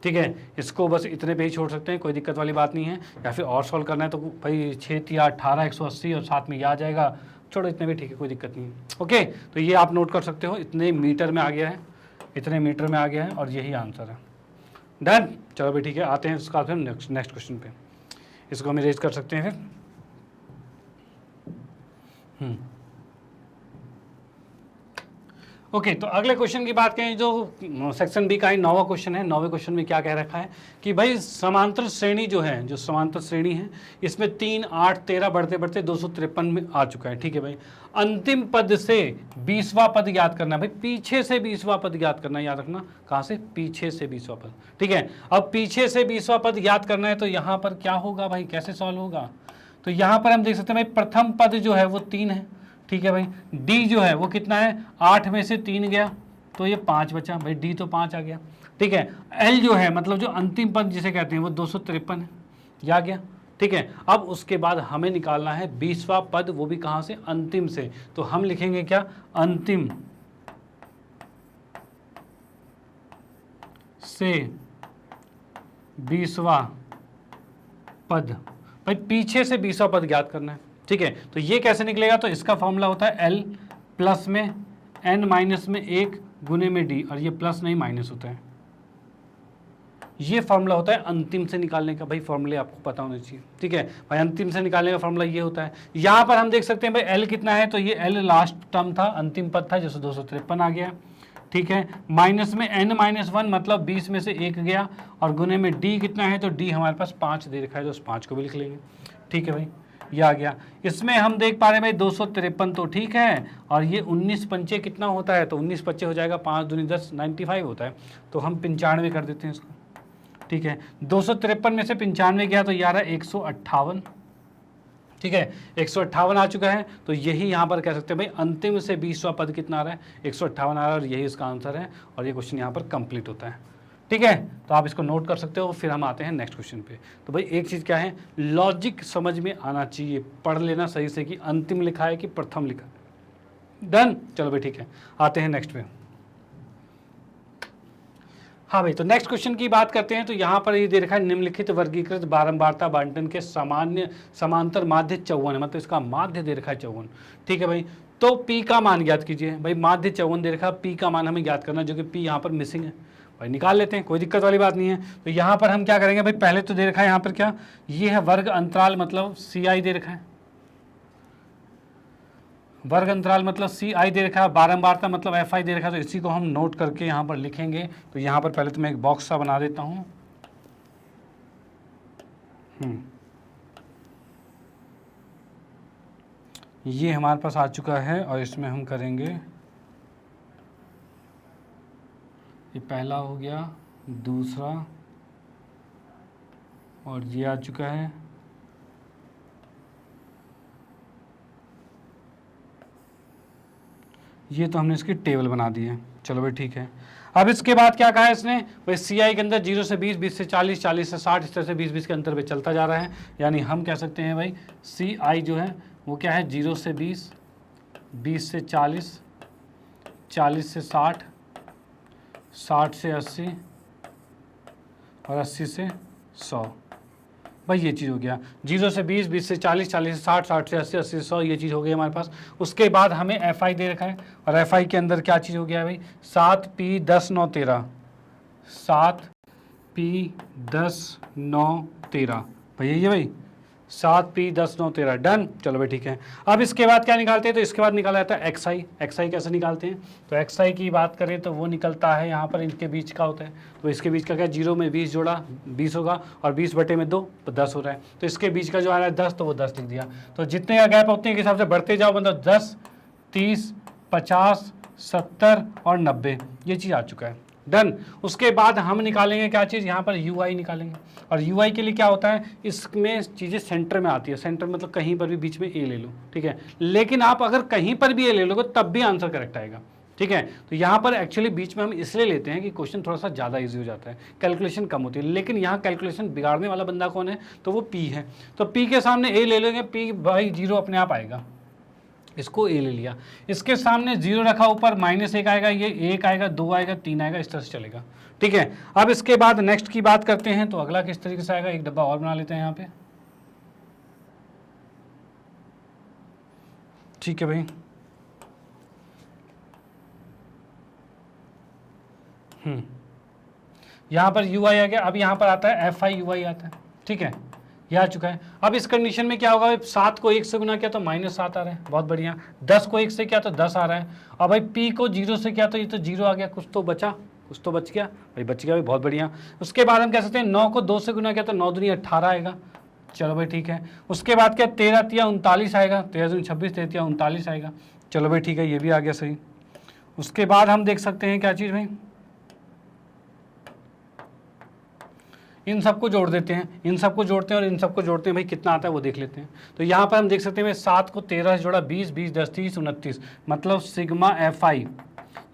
ठीक है, इसको बस इतने पे ही छोड़ सकते हैं, कोई दिक्कत वाली बात नहीं है। या फिर और सॉल्व करना है तो भाई 6 या 18 180 और साथ में ये आ जाएगा, छोड़ो इतने भी ठीक है, कोई दिक्कत नहीं है। ओके, तो ये आप नोट कर सकते हो, इतने मीटर में आ गया है, इतने मीटर में आ गया है, और यही आंसर है। डन, चलो भाई ठीक है, आते हैं उसका फिर नेक्स्ट क्वेश्चन पे, इसको हम इरेज कर सकते हैं फिर। ओके, तो अगले क्वेश्चन की बात करें, जो सेक्शन बी का ही 9वां क्वेश्चन है। 9वें क्वेश्चन में क्या कह रखा है कि भाई समांतर श्रेणी जो है, जो समांतर श्रेणी है, इसमें 3 8 13 बढ़ते बढ़ते 253 में आ चुका है। ठीक है भाई, अंतिम पद से 20वां पद याद करना है भाई, पीछे से 20वां पद याद करना है, याद रखना कहाँ से, पीछे से 20वां पद। ठीक है, अब पीछे से 20वां पद याद करना है, तो यहाँ पर क्या होगा भाई, कैसे सॉल्व होगा, तो यहाँ पर हम देख सकते हैं भाई प्रथम पद जो है वो 3 है। ठीक है भाई, डी जो है वो कितना है, 8 में से 3 गया तो ये 5 बचा भाई, डी तो 5 आ गया। ठीक है, एल जो है मतलब जो अंतिम पद जिसे कहते हैं वो 253 है, ये आ गया। ठीक है, अब उसके बाद हमें निकालना है 20वां पद, वो भी कहाँ से, अंतिम से। तो हम लिखेंगे क्या, अंतिम से 20वां पद, भाई पीछे से 20वां पद ज्ञात करना है। ठीक है, तो ये कैसे निकलेगा, तो इसका फॉर्मूला होता है L प्लस में n माइनस में 1 गुने में D, और ये प्लस नहीं माइनस होता है, ये फॉर्मूला होता है अंतिम से निकालने का। भाई फॉर्मूले आपको पता होने चाहिए। ठीक है भाई, अंतिम से निकालने का फॉर्मूला ये होता है। यहाँ पर हम देख सकते हैं भाई L कितना है, तो ये L लास्ट टर्म था, अंतिम पद था, जैसे 253 आ गया। ठीक है, माइनस में n-1 मतलब 20 में से 1 गया, और गुने में D कितना है, तो D हमारे पास 5 दे रखा है, तो उस 5 को भी लिख लेंगे। ठीक है भाई, ये आ गया। इसमें हम देख पा रहे हैं भाई 253 तो ठीक है, और ये 19 पंचे कितना होता है, तो 19 पंचे हो जाएगा 5 दूनी 10 95 होता है, तो हम 95 कर देते हैं इसको। ठीक है, 253 में से 95 गया तो ये आ रहा है 158। ठीक है, 158 आ चुका है, तो यही यहाँ पर कह सकते हैं भाई अंतिम से 20वां पद कितना आ रहा है, 158 आ रहा है, और यही इसका आंसर है, और ये क्वेश्चन यहाँ पर कंप्लीट होता है। ठीक है, तो आप इसको नोट कर सकते हो। फिर हम आते हैं नेक्स्ट क्वेश्चन पे। तो भाई एक चीज़ क्या है, लॉजिक समझ में आना चाहिए, पढ़ लेना सही से कि अंतिम लिखा है कि प्रथम लिखा है। डन, चलो भाई ठीक है, आते हैं नेक्स्ट पे। हाँ भाई, तो नेक्स्ट क्वेश्चन की बात करते हैं। तो यहाँ पर ये दे रखा है निम्नलिखित वर्गीकृत बारंबारता आवंटन के सामान्य समांतर माध्य 54 है, मतलब इसका माध्य दे रखा है 54। ठीक है भाई, तो P का मान ज्ञात कीजिए। भाई माध्य 54 दे रखा है, P का मान हमें ज्ञात करना, जो कि P यहाँ पर मिसिंग है। भाई निकाल लेते हैं, कोई दिक्कत वाली बात नहीं है। तो यहाँ पर हम क्या करेंगे भाई, पहले तो दे रखा है यहाँ पर क्या, ये है वर्ग अंतराल, मतलब CI दे रखा है, वर्ग अंतराल मतलब CI दे रखा है, बारंबारता मतलब FI दे रखा है। तो इसी को हम नोट करके यहाँ पर लिखेंगे। तो यहाँ पर पहले तो मैं एक बॉक्स सा बना देता हूँ। ये हमारे पास आ चुका है और इसमें हम करेंगे, ये पहला हो गया, दूसरा, और ये आ चुका है, ये तो हमने इसकी टेबल बना दी है। चलो भाई ठीक है, अब इसके बाद क्या कहा है इसने, भाई CI के अंदर 0 से 20, 20 से 40, 40 से 60, इस तरह से 20, 20 के अंतर पे चलता जा रहा है। यानी हम कह सकते हैं भाई CI जो है वो क्या है, 0 से 20, 20 से 40, 40 से 60, 60 से 80 और 80 से 100। भाई ये चीज़ हो गया, 0 से 20, 20 से 40, 40 से 60, 60 से 80, 80 से 100, ये चीज़ हो गई हमारे पास। उसके बाद हमें FI दे रखा है, और FI के अंदर क्या चीज़ हो गया भाई, 7P 10 9 13, 7P 10 9 13। भाई ये भाई 7P 10 9 13, डन। चलो भाई ठीक है, अब इसके बाद क्या निकालते हैं, तो इसके बाद निकाला जाता है XI। XI कैसे निकालते हैं, तो XI की बात करें तो वो निकलता है, यहाँ पर इनके बीच का होता है। तो इसके बीच का क्या, 0 में 20 जोड़ा 20 होगा, और 20 बटे में 2 तो 10 हो रहा है। तो इसके बीच का जो आ रहा है 10, तो वो 10 लिख दिया। तो जितने का गैप उतने के हिसाब से बढ़ते जाओ, मतलब 10 30 50 70 और 90, ये चीज़ आ चुका है, डन। उसके बाद हम निकालेंगे क्या चीज़, यहाँ पर UI निकालेंगे। और UI के लिए क्या होता है, इसमें चीज़ें सेंटर में आती है। सेंटर मतलब कहीं पर भी बीच में A ले लो, ठीक है। लेकिन आप अगर कहीं पर भी A ले लोगे तब भी आंसर करेक्ट आएगा, ठीक है। तो यहाँ पर एक्चुअली बीच में हम इसलिए लेते हैं कि क्वेश्चन थोड़ा सा ज़्यादा ईजी हो जाता है, कैलकुलेशन कम होती है। लेकिन यहाँ कैलकुलेशन बिगाड़ने वाला बंदा कौन है, तो वो P है। तो P के सामने A ले लेंगे, P बाई 0 अपने आप आएगा, इसको A ले लिया। इसके सामने 0 रखा, ऊपर -1 आएगा, ये 1 आएगा, 2 आएगा, 3 आएगा, इस तरह से चलेगा, ठीक है। अब इसके बाद नेक्स्ट की बात करते हैं। तो अगला किस तरीके से आएगा, एक डब्बा और बना लेते हैं यहाँ पे, ठीक है भाई। यहाँ पर UI आ गया। अब यहाँ पर आता है FI UI आता है, ठीक है, ये आ चुका है। अब इस कंडीशन में क्या होगा, 7 को 1 से गुना किया तो -7 आ रहा है, बहुत बढ़िया। 10 को 1 से किया तो 10 आ रहा है। और भाई P को 0 से किया तो ये तो 0 आ गया, कुछ तो बचा, कुछ तो बच गया, भाई बच गया भाई, बहुत बढ़िया। उसके बाद हम कह सकते हैं 9 को 2 से गुना किया तो 9 दूनी 18 आएगा, चलो भाई ठीक है। उसके बाद क्या, 13 तिया 39 आएगा, 13 दूनी 26, 13 तिया 39 आएगा, चलो भाई ठीक है, ये भी आ गया सही। उसके बाद हम देख सकते हैं क्या चीज़ भाई, इन सबको जोड़ देते हैं, इन सबको जोड़ते हैं और इन सबको जोड़ते हैं, भाई कितना आता है वो देख लेते हैं। तो यहाँ पर हम देख सकते हैं 7 को 13 से जोड़ा, 20 20 10 30 29, मतलब सिग्मा FI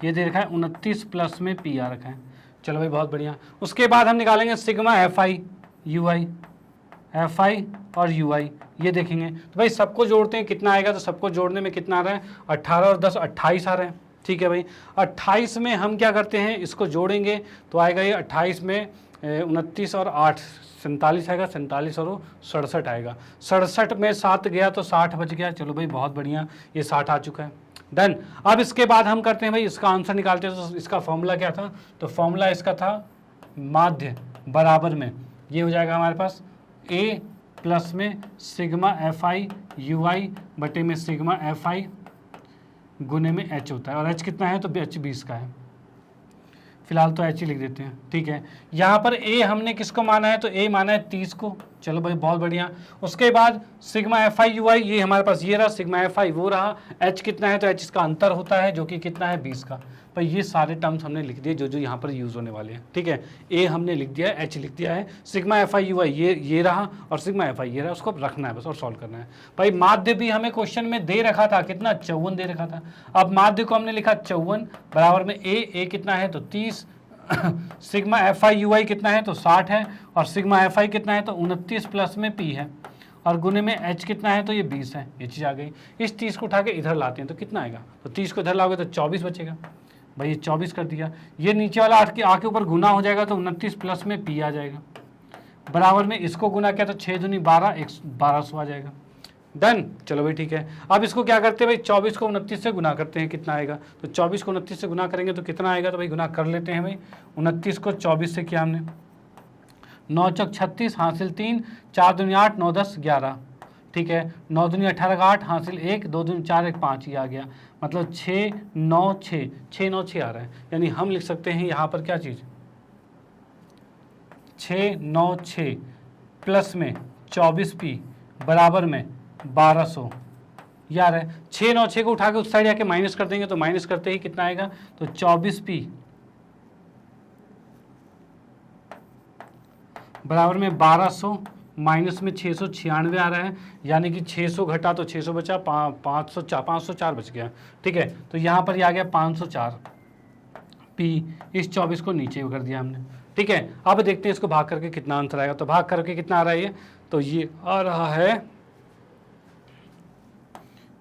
ये दे रखा है 29 प्लस में P आ रखा है, चलो भाई बहुत बढ़िया। उसके बाद हम निकालेंगे सिग्मा FI UI, FI और UI, ये देखेंगे। तो भाई सबको जोड़ते हैं, कितना आएगा, तो सबको जोड़ने में कितना आ रहा है, 18 और 10 28 आ रहे हैं, ठीक है भाई। 28 में हम क्या करते हैं, इसको जोड़ेंगे तो आएगा ये 28 में 29 और 8 47 आएगा, 47 और 67 आएगा। 67 में 7 गया तो 60 बच गया, चलो भाई बहुत बढ़िया, ये 60 आ चुका है, डन। अब इसके बाद हम करते हैं भाई इसका आंसर निकालते हैं। तो इसका फॉर्मूला क्या था, तो फॉर्मूला इसका था माध्य बराबर में, ये हो जाएगा हमारे पास A प्लस में सिग्मा FI UI बटे में सिग्मा FI गुने में H होता है। और H कितना है, तो H 20 का है, फिलहाल तो H ही लिख देते हैं, ठीक है। यहाँ पर A हमने किसको माना है, तो A माना है 30 को, चलो भाई बहुत बढ़िया। उसके बाद सिग्मा FI UI, ये हमारे पास ये रहा, सिग्मा FI वो रहा। H कितना है, तो H इसका अंतर होता है जो कि कितना है 20 का। भाई ये सारे टर्म्स हमने लिख दिए जो जो यहाँ पर यूज़ होने वाले हैं, ठीक है। A हमने लिख दिया है, H लिख दिया है, सिग्मा FI UI ये रहा, और सिग्मा FI ये रहा, उसको रखना है बस और सॉल्व करना है। भाई माध्य भी हमें क्वेश्चन में दे रखा था, कितना 54 दे रखा था। अब माध्य को हमने लिखा 54 बराबर में A कितना है, तो 30 सिग्मा एफ आई यू आई कितना है तो 60 है, और सिग्मा एफ आई कितना है तो 29 प्लस में पी है, और गुने में एच कितना है तो ये 20 है। ये चीज़ आ गई। इस 30 को उठा के इधर लाते हैं तो कितना आएगा, तो 30 को इधर लाओगे तो 24 बचेगा। भाई ये 24 कर दिया, ये नीचे वाला आके ऊपर गुना हो जाएगा तो 29 प्लस में पी आ जाएगा, बराबर में इसको गुना किया तो 6 दूनी 12, 1200 आ जाएगा। डन। चलो भाई ठीक है। अब इसको क्या करते हैं भाई, 24 को 29 से गुना करते हैं, कितना आएगा, तो 24 को 29 से गुना करेंगे तो कितना आएगा, तो भाई गुना कर लेते हैं भाई। 29 को 24 से किया हमने, 9 चौक 36 हासिल 3, 4 दूनी 8, 9 10 11, ठीक है। 9 दूनी 18 का 8 हासिल 1, 2 दूनी 4 1 5, ये आ गया, मतलब 6 9 6, 6 9 6 आ रहा है। यानी हम लिख सकते हैं यहाँ पर क्या चीज़, 6 9 6 प्लस में 24p बराबर में 1200 यार है। 6 9 6 को उठा के उस साइड आके माइनस कर देंगे तो माइनस करते ही कितना आएगा, तो 24p बराबर में 1200 माइनस में 696 आ रहा है, यानी कि 600 घटा तो 600 बचा, 504 बच गया, ठीक है। तो यहाँ पर ये आ गया 504 p, इस 24 को नीचे कर दिया हमने, ठीक है। अब देखते हैं इसको भाग करके कितना आंसर आएगा, तो भाग करके कितना आ रहा है ये, तो ये आ रहा है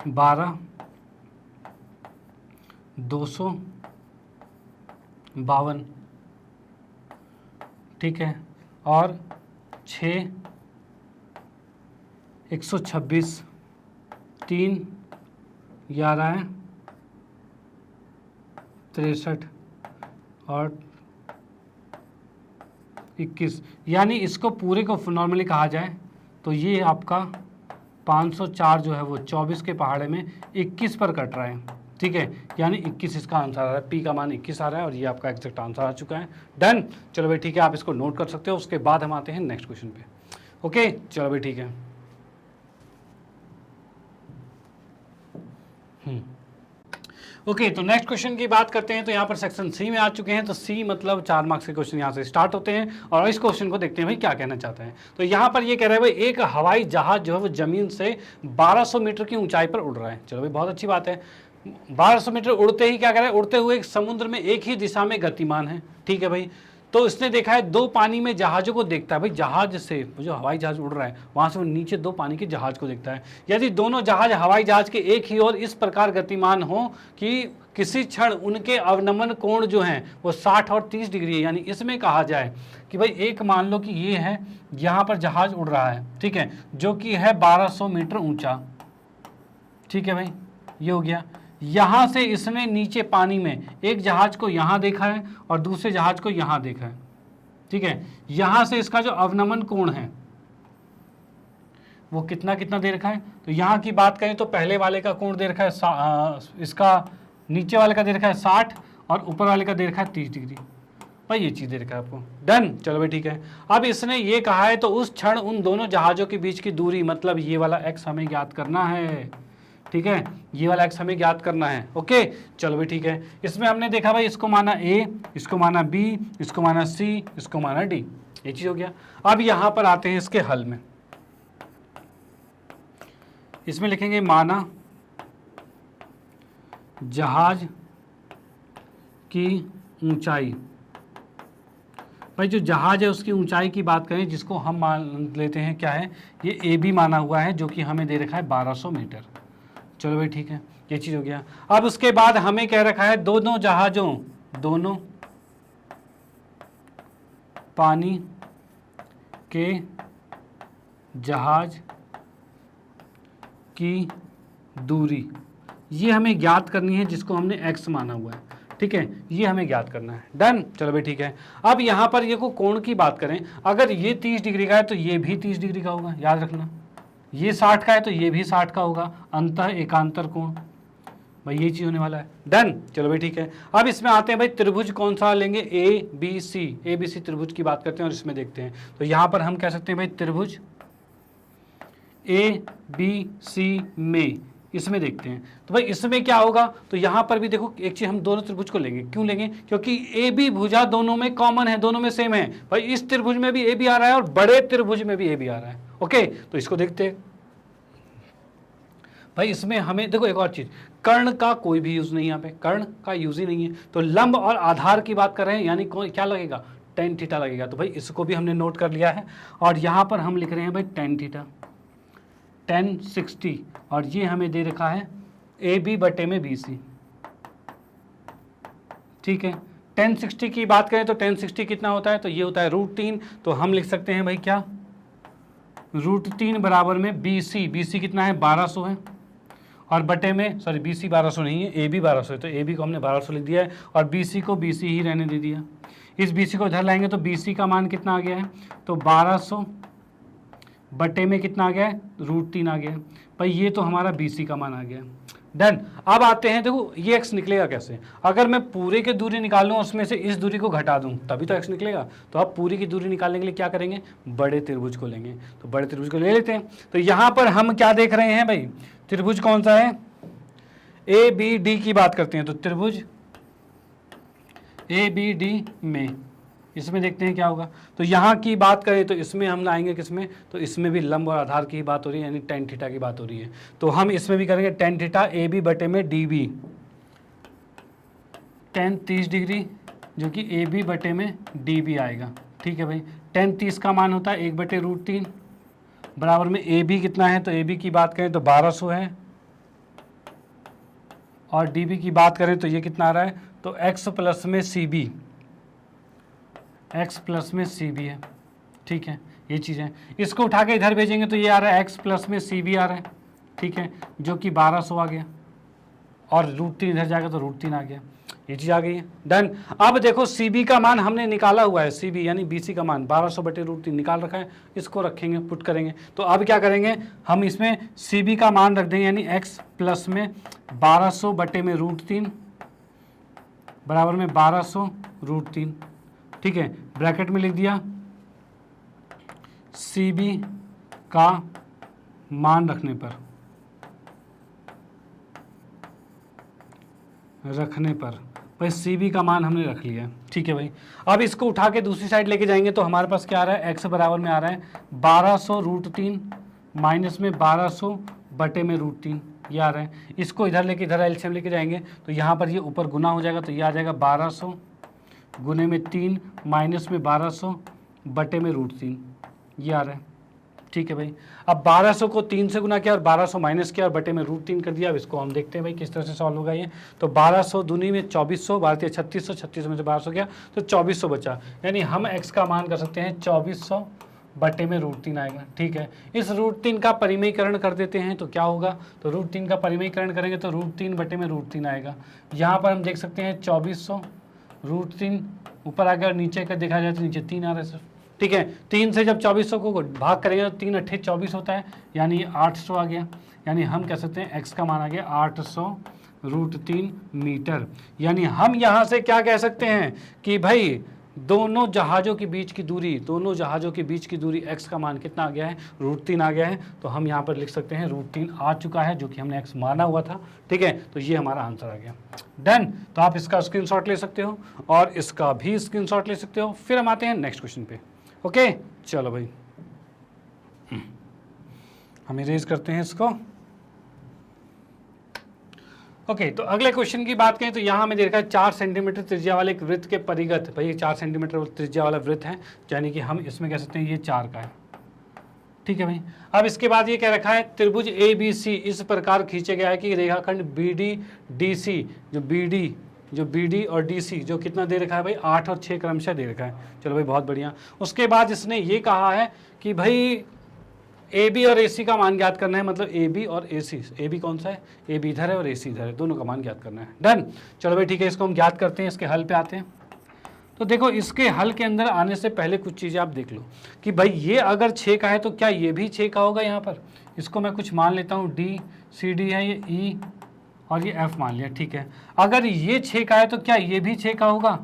12 252, ठीक है, और 6 126, 3 11 है 63 और 21, यानी इसको पूरे को नॉर्मली कहा जाए तो ये आपका 504 जो है वो 24 के पहाड़े में 21 पर कट रहा है, ठीक है। यानी 21 इसका आंसर आ रहा है, पी का मान 21 आ रहा है और ये आपका एग्जैक्ट आंसर आ चुका है। डन। चलो भाई ठीक है, आप इसको नोट कर सकते हो। उसके बाद हम आते हैं नेक्स्ट क्वेश्चन पे। ओके चलो भाई ठीक है। ओके तो नेक्स्ट क्वेश्चन की बात करते हैं। तो यहाँ पर सेक्शन सी में आ चुके हैं। तो सी मतलब 4 मार्क्स के क्वेश्चन यहाँ से स्टार्ट होते हैं और इस क्वेश्चन को देखते हैं भाई क्या कहना चाहते हैं। तो यहाँ पर ये कह रहे हैं भाई एक हवाई जहाज जो है वो जमीन से 1200 मीटर की ऊंचाई पर उड़ रहा है। चलो भाई बहुत अच्छी बात है। 1200 मीटर उड़ते ही क्या कर रहा है, उड़ते हुए समुद्र में एक ही दिशा में गतिमान है, ठीक है भाई। तो इसने देखा है 2 पानी में जहाज़ों को देखता है भाई, जहाज से जो हवाई जहाज उड़ रहा है वहाँ से वो नीचे 2 पानी के जहाज को देखता है। यदि दोनों जहाज हवाई जहाज के एक ही ओर इस प्रकार गतिमान हो कि किसी क्षण उनके अवनमन कोण जो हैं वो 60 और 30 डिग्री है, यानी इसमें कहा जाए कि भाई एक मान लो कि ये है, यहाँ पर जहाज उड़ रहा है, ठीक है, जो कि है 1200 मीटर ऊँचा, ठीक है भाई, ये हो गया। यहाँ से इसने नीचे पानी में एक जहाज को यहाँ देखा है और दूसरे जहाज को यहाँ देखा है, ठीक है। यहाँ से इसका जो अवनमन कोण है वो कितना कितना दे रखा है। तो यहाँ की बात करें तो पहले वाले का कोण दे रखा है, इसका नीचे वाले का दे रखा है 60 और ऊपर वाले का दे रखा है 30 डिग्री। भाई ये चीज़ दे रखा है आपको। डन। चलो भाई ठीक है। अब इसने ये कहा है तो उस क्षण उन दोनों जहाज़ों के बीच की दूरी, मतलब ये वाला x हमें ज्ञात करना है, ठीक है, ये वाला x हमें ज्ञात करना है। ओके चलो भाई ठीक है। इसमें हमने देखा भाई इसको माना a, इसको माना b, इसको माना c, इसको माना d, ये चीज़ हो गया। अब यहाँ पर आते हैं इसके हल में। इसमें लिखेंगे माना जहाज की ऊंचाई। भाई जो जहाज है उसकी ऊंचाई की बात करें, जिसको हम मान लेते हैं क्या है, ये ए बी माना हुआ है, जो कि हमें दे रखा है 1200 मीटर। चलो भाई ठीक है, ये चीज़ हो गया। अब उसके बाद हमें कह रखा है दोनों जहाज़ों, दोनों पानी के जहाज की दूरी, ये हमें ज्ञात करनी है, जिसको हमने x माना हुआ है, ठीक है, ये हमें ज्ञात करना है। डन। चलो भाई ठीक है। अब यहाँ पर ये को कोण की बात करें, अगर ये 30 डिग्री का है तो ये भी 30 डिग्री का होगा, याद रखना। ये 60 का है तो ये भी 60 का होगा, अंतः एकांतर कोण, भाई ये चीज़ होने वाला है। डन। चलो भाई ठीक है। अब इसमें आते हैं भाई त्रिभुज कौन सा लेंगे, ए बी सी त्रिभुज की बात करते हैं और इसमें देखते हैं। तो यहाँ पर हम कह सकते हैं भाई त्रिभुज ए बी सी में, इसमें देखते हैं। तो भाई इसमें क्या होगा, तो यहाँ पर भी देखो एक चीज़ हम दोनों त्रिभुज को लेंगे। क्यों लेंगे, क्योंकि ए बी भुजा दोनों में कॉमन है, दोनों में सेम है। भाई इस त्रिभुज में भी ए बी आ रहा है और बड़े त्रिभुज में भी ए बी आ रहा है। ओके तो इसको देखते हैं। भाई इसमें हमें देखो एक और चीज, कर्ण का कोई भी यूज नहीं है, यहाँ पे कर्ण का यूज ही नहीं है। तो लंब और आधार की बात कर रहे हैं, यानी क्या लगेगा, टेन थीटा लगेगा। तो भाई इसको भी हमने नोट कर लिया है। और यहाँ पर हम लिख रहे हैं भाई टेन थीटा, 1060, और ये हमें दे रखा है ए बी बटे में बी सी। ठीक है, 1060 की बात करें तो 1060 कितना होता है, तो ये होता है √3। तो हम लिख सकते हैं भाई क्या, √3 बराबर में बी सी कितना है, 1200 है, और बटे में, सॉरी बी सी 1200 नहीं है, ए बी 1200 है, तो ए बी को हमने 1200 लिख दिया है, और बी सी को बी सी ही रहने दे दिया। इस बी सी को इधर लाएंगे तो बी सी का मान कितना आ गया है, तो 1200 बटे में कितना आ गया है, √3 आ गया है। भाई ये तो हमारा बी सी का मान आ गया। डन। अब आते हैं, देखो ये x निकलेगा कैसे, अगर मैं पूरे की दूरी निकाल लूँ उसमें से इस दूरी को घटा दूँ तभी तो x निकलेगा। तो अब पूरी की दूरी निकालने के लिए क्या करेंगे, बड़े त्रिभुज को लेंगे। तो बड़े त्रिभुज को ले लेते हैं। तो यहाँ पर हम क्या देख रहे हैं भाई, त्रिभुज कौन सा है, ए बी डी की बात करते हैं। तो त्रिभुज ए बी डी में, इसमें देखते हैं क्या होगा। तो यहाँ की बात करें तो इसमें हम लाएंगे किसमें, तो इसमें भी लंब और आधार की बात हो रही है, यानी टेन थीटा की बात हो रही है। तो हम इसमें भी करेंगे टेन थीटा ए बी बटे में डी बी, टेन 30 डिग्री, जो कि ए बी बटे में डी बी आएगा। ठीक है भाई, टेन 30 का मान होता है 1/√3 बराबर में ए बी कितना है, तो ए बी की बात करें तो 1200 है, और डी बी की बात करें तो ये कितना आ रहा है, तो x प्लस में सी बी, x प्लस में सी बी है। ठीक है, ये चीज़ है। इसको उठा के इधर भेजेंगे तो ये आ रहा है x प्लस में सी बी आ रहा है। ठीक है, जो कि 1200 आ गया, और √3 इधर जाएगा तो √3 आ गया, ये चीज़ आ गई है। डन। अब देखो सी बी का मान हमने निकाला हुआ है, सी बी यानी बी सी का मान 1200 बटे √3 निकाल रखा है, इसको रखेंगे, पुट करेंगे। तो अब क्या करेंगे, हम इसमें सी बी का मान रख देंगे, यानी x प्लस में 1200 बटे में √3 बराबर में 1200 √3। ठीक है, ब्रैकेट में लिख दिया, सी बी का मान रखने पर भाई सी बी का मान हमने रख लिया है। ठीक है भाई, अब इसको उठा के दूसरी साइड लेके जाएंगे तो हमारे पास क्या आ रहा है, x बराबर में आ रहा है 1200 √3 माइनस में 1200 बटे में √3, ये आ रहा है। इसको इधर लेके इधर एलसीएम लेके जाएंगे तो यहाँ पर ये ऊपर गुना हो जाएगा, तो ये आ जाएगा 1200 गुने में 3 माइनस में 1200 बटे में √3, ये आ रहा है। ठीक है भाई, अब 1200 को 3 से गुना किया और 1200 माइनस किया और बटे में √3 कर दिया। अब इसको हम देखते हैं भाई किस तरह से सॉल्व होगा ये। तो 1200 दूनी में 2400, 12 3600, 3600 में से 1200 गया तो 2400 बचा, यानी हम x का मान कर सकते हैं 2400 बटे में √3 आएगा। ठीक है, इस √3 का परिमेयीकरण कर देते हैं तो क्या होगा, तो √3 का परिमेयीकरण करेंगे तो √3 बटे में √3 आएगा। यहाँ पर हम देख सकते हैं 2400 √3 ऊपर आ गया और नीचे का देखा जाए तो नीचे 3 आ रहा है सर। ठीक है, 3 से जब 2400 को भाग करेंगे तो 3 8 24 होता है, यानी 800 आ गया। यानी हम कह सकते हैं x का मान आ गया 800 √3 मीटर। यानी हम यहाँ से क्या कह सकते हैं कि भाई दोनों जहाज़ों के बीच की दूरी x का मान कितना आ गया है, √3 आ गया है। तो हम यहाँ पर लिख सकते हैं √3 आ चुका है, जो कि हमने x माना हुआ था। ठीक है, तो ये हमारा आंसर आ गया। डन। तो आप इसका स्क्रीनशॉट ले सकते हो और इसका भी स्क्रीनशॉट ले सकते हो। फिर हम आते हैं नेक्स्ट क्वेश्चन पे। ओके, चलो भाई हम इरेज करते हैं इसको। ओके, तो अगले क्वेश्चन की बात करें तो यहाँ हमें देखा है 4 सेंटीमीटर त्रिज्या वाले एक वृत्त के परिगत, भाई 4 सेंटीमीटर त्रिज्या वाला वृत्त है, यानी कि हम इसमें कह सकते हैं ये 4 का है। ठीक है भाई, अब इसके बाद ये क्या रखा है, त्रिभुज ए बी सी इस प्रकार खींचे गया है कि रेखाखंड बी डी डी सी, जो बी डी और डी सी जो कितना दे रखा है भाई 8 और 6 क्रमशः दे रखा है। चलो भाई बहुत बढ़िया। उसके बाद इसने ये कहा है कि भाई ए बी और ए सी का मान ज्ञात करना है, मतलब ए बी और ए सी, ए बी कौन सा है, ए बी इधर है और ए सी इधर है, दोनों का मान ज्ञात करना है। डन। चलो भाई ठीक है, इसको हम ज्ञात करते हैं, इसके हल पे आते हैं। तो देखो इसके हल के अंदर आने से पहले कुछ चीज़ें आप देख लो कि भाई ये अगर 6 का है तो क्या ये भी 6 का होगा। यहाँ पर इसको मैं कुछ मान लेता हूँ, डी सी डी है, ये ई और ये एफ मान लिया। ठीक है, अगर ये 6 का है तो क्या ये भी 6 का होगा,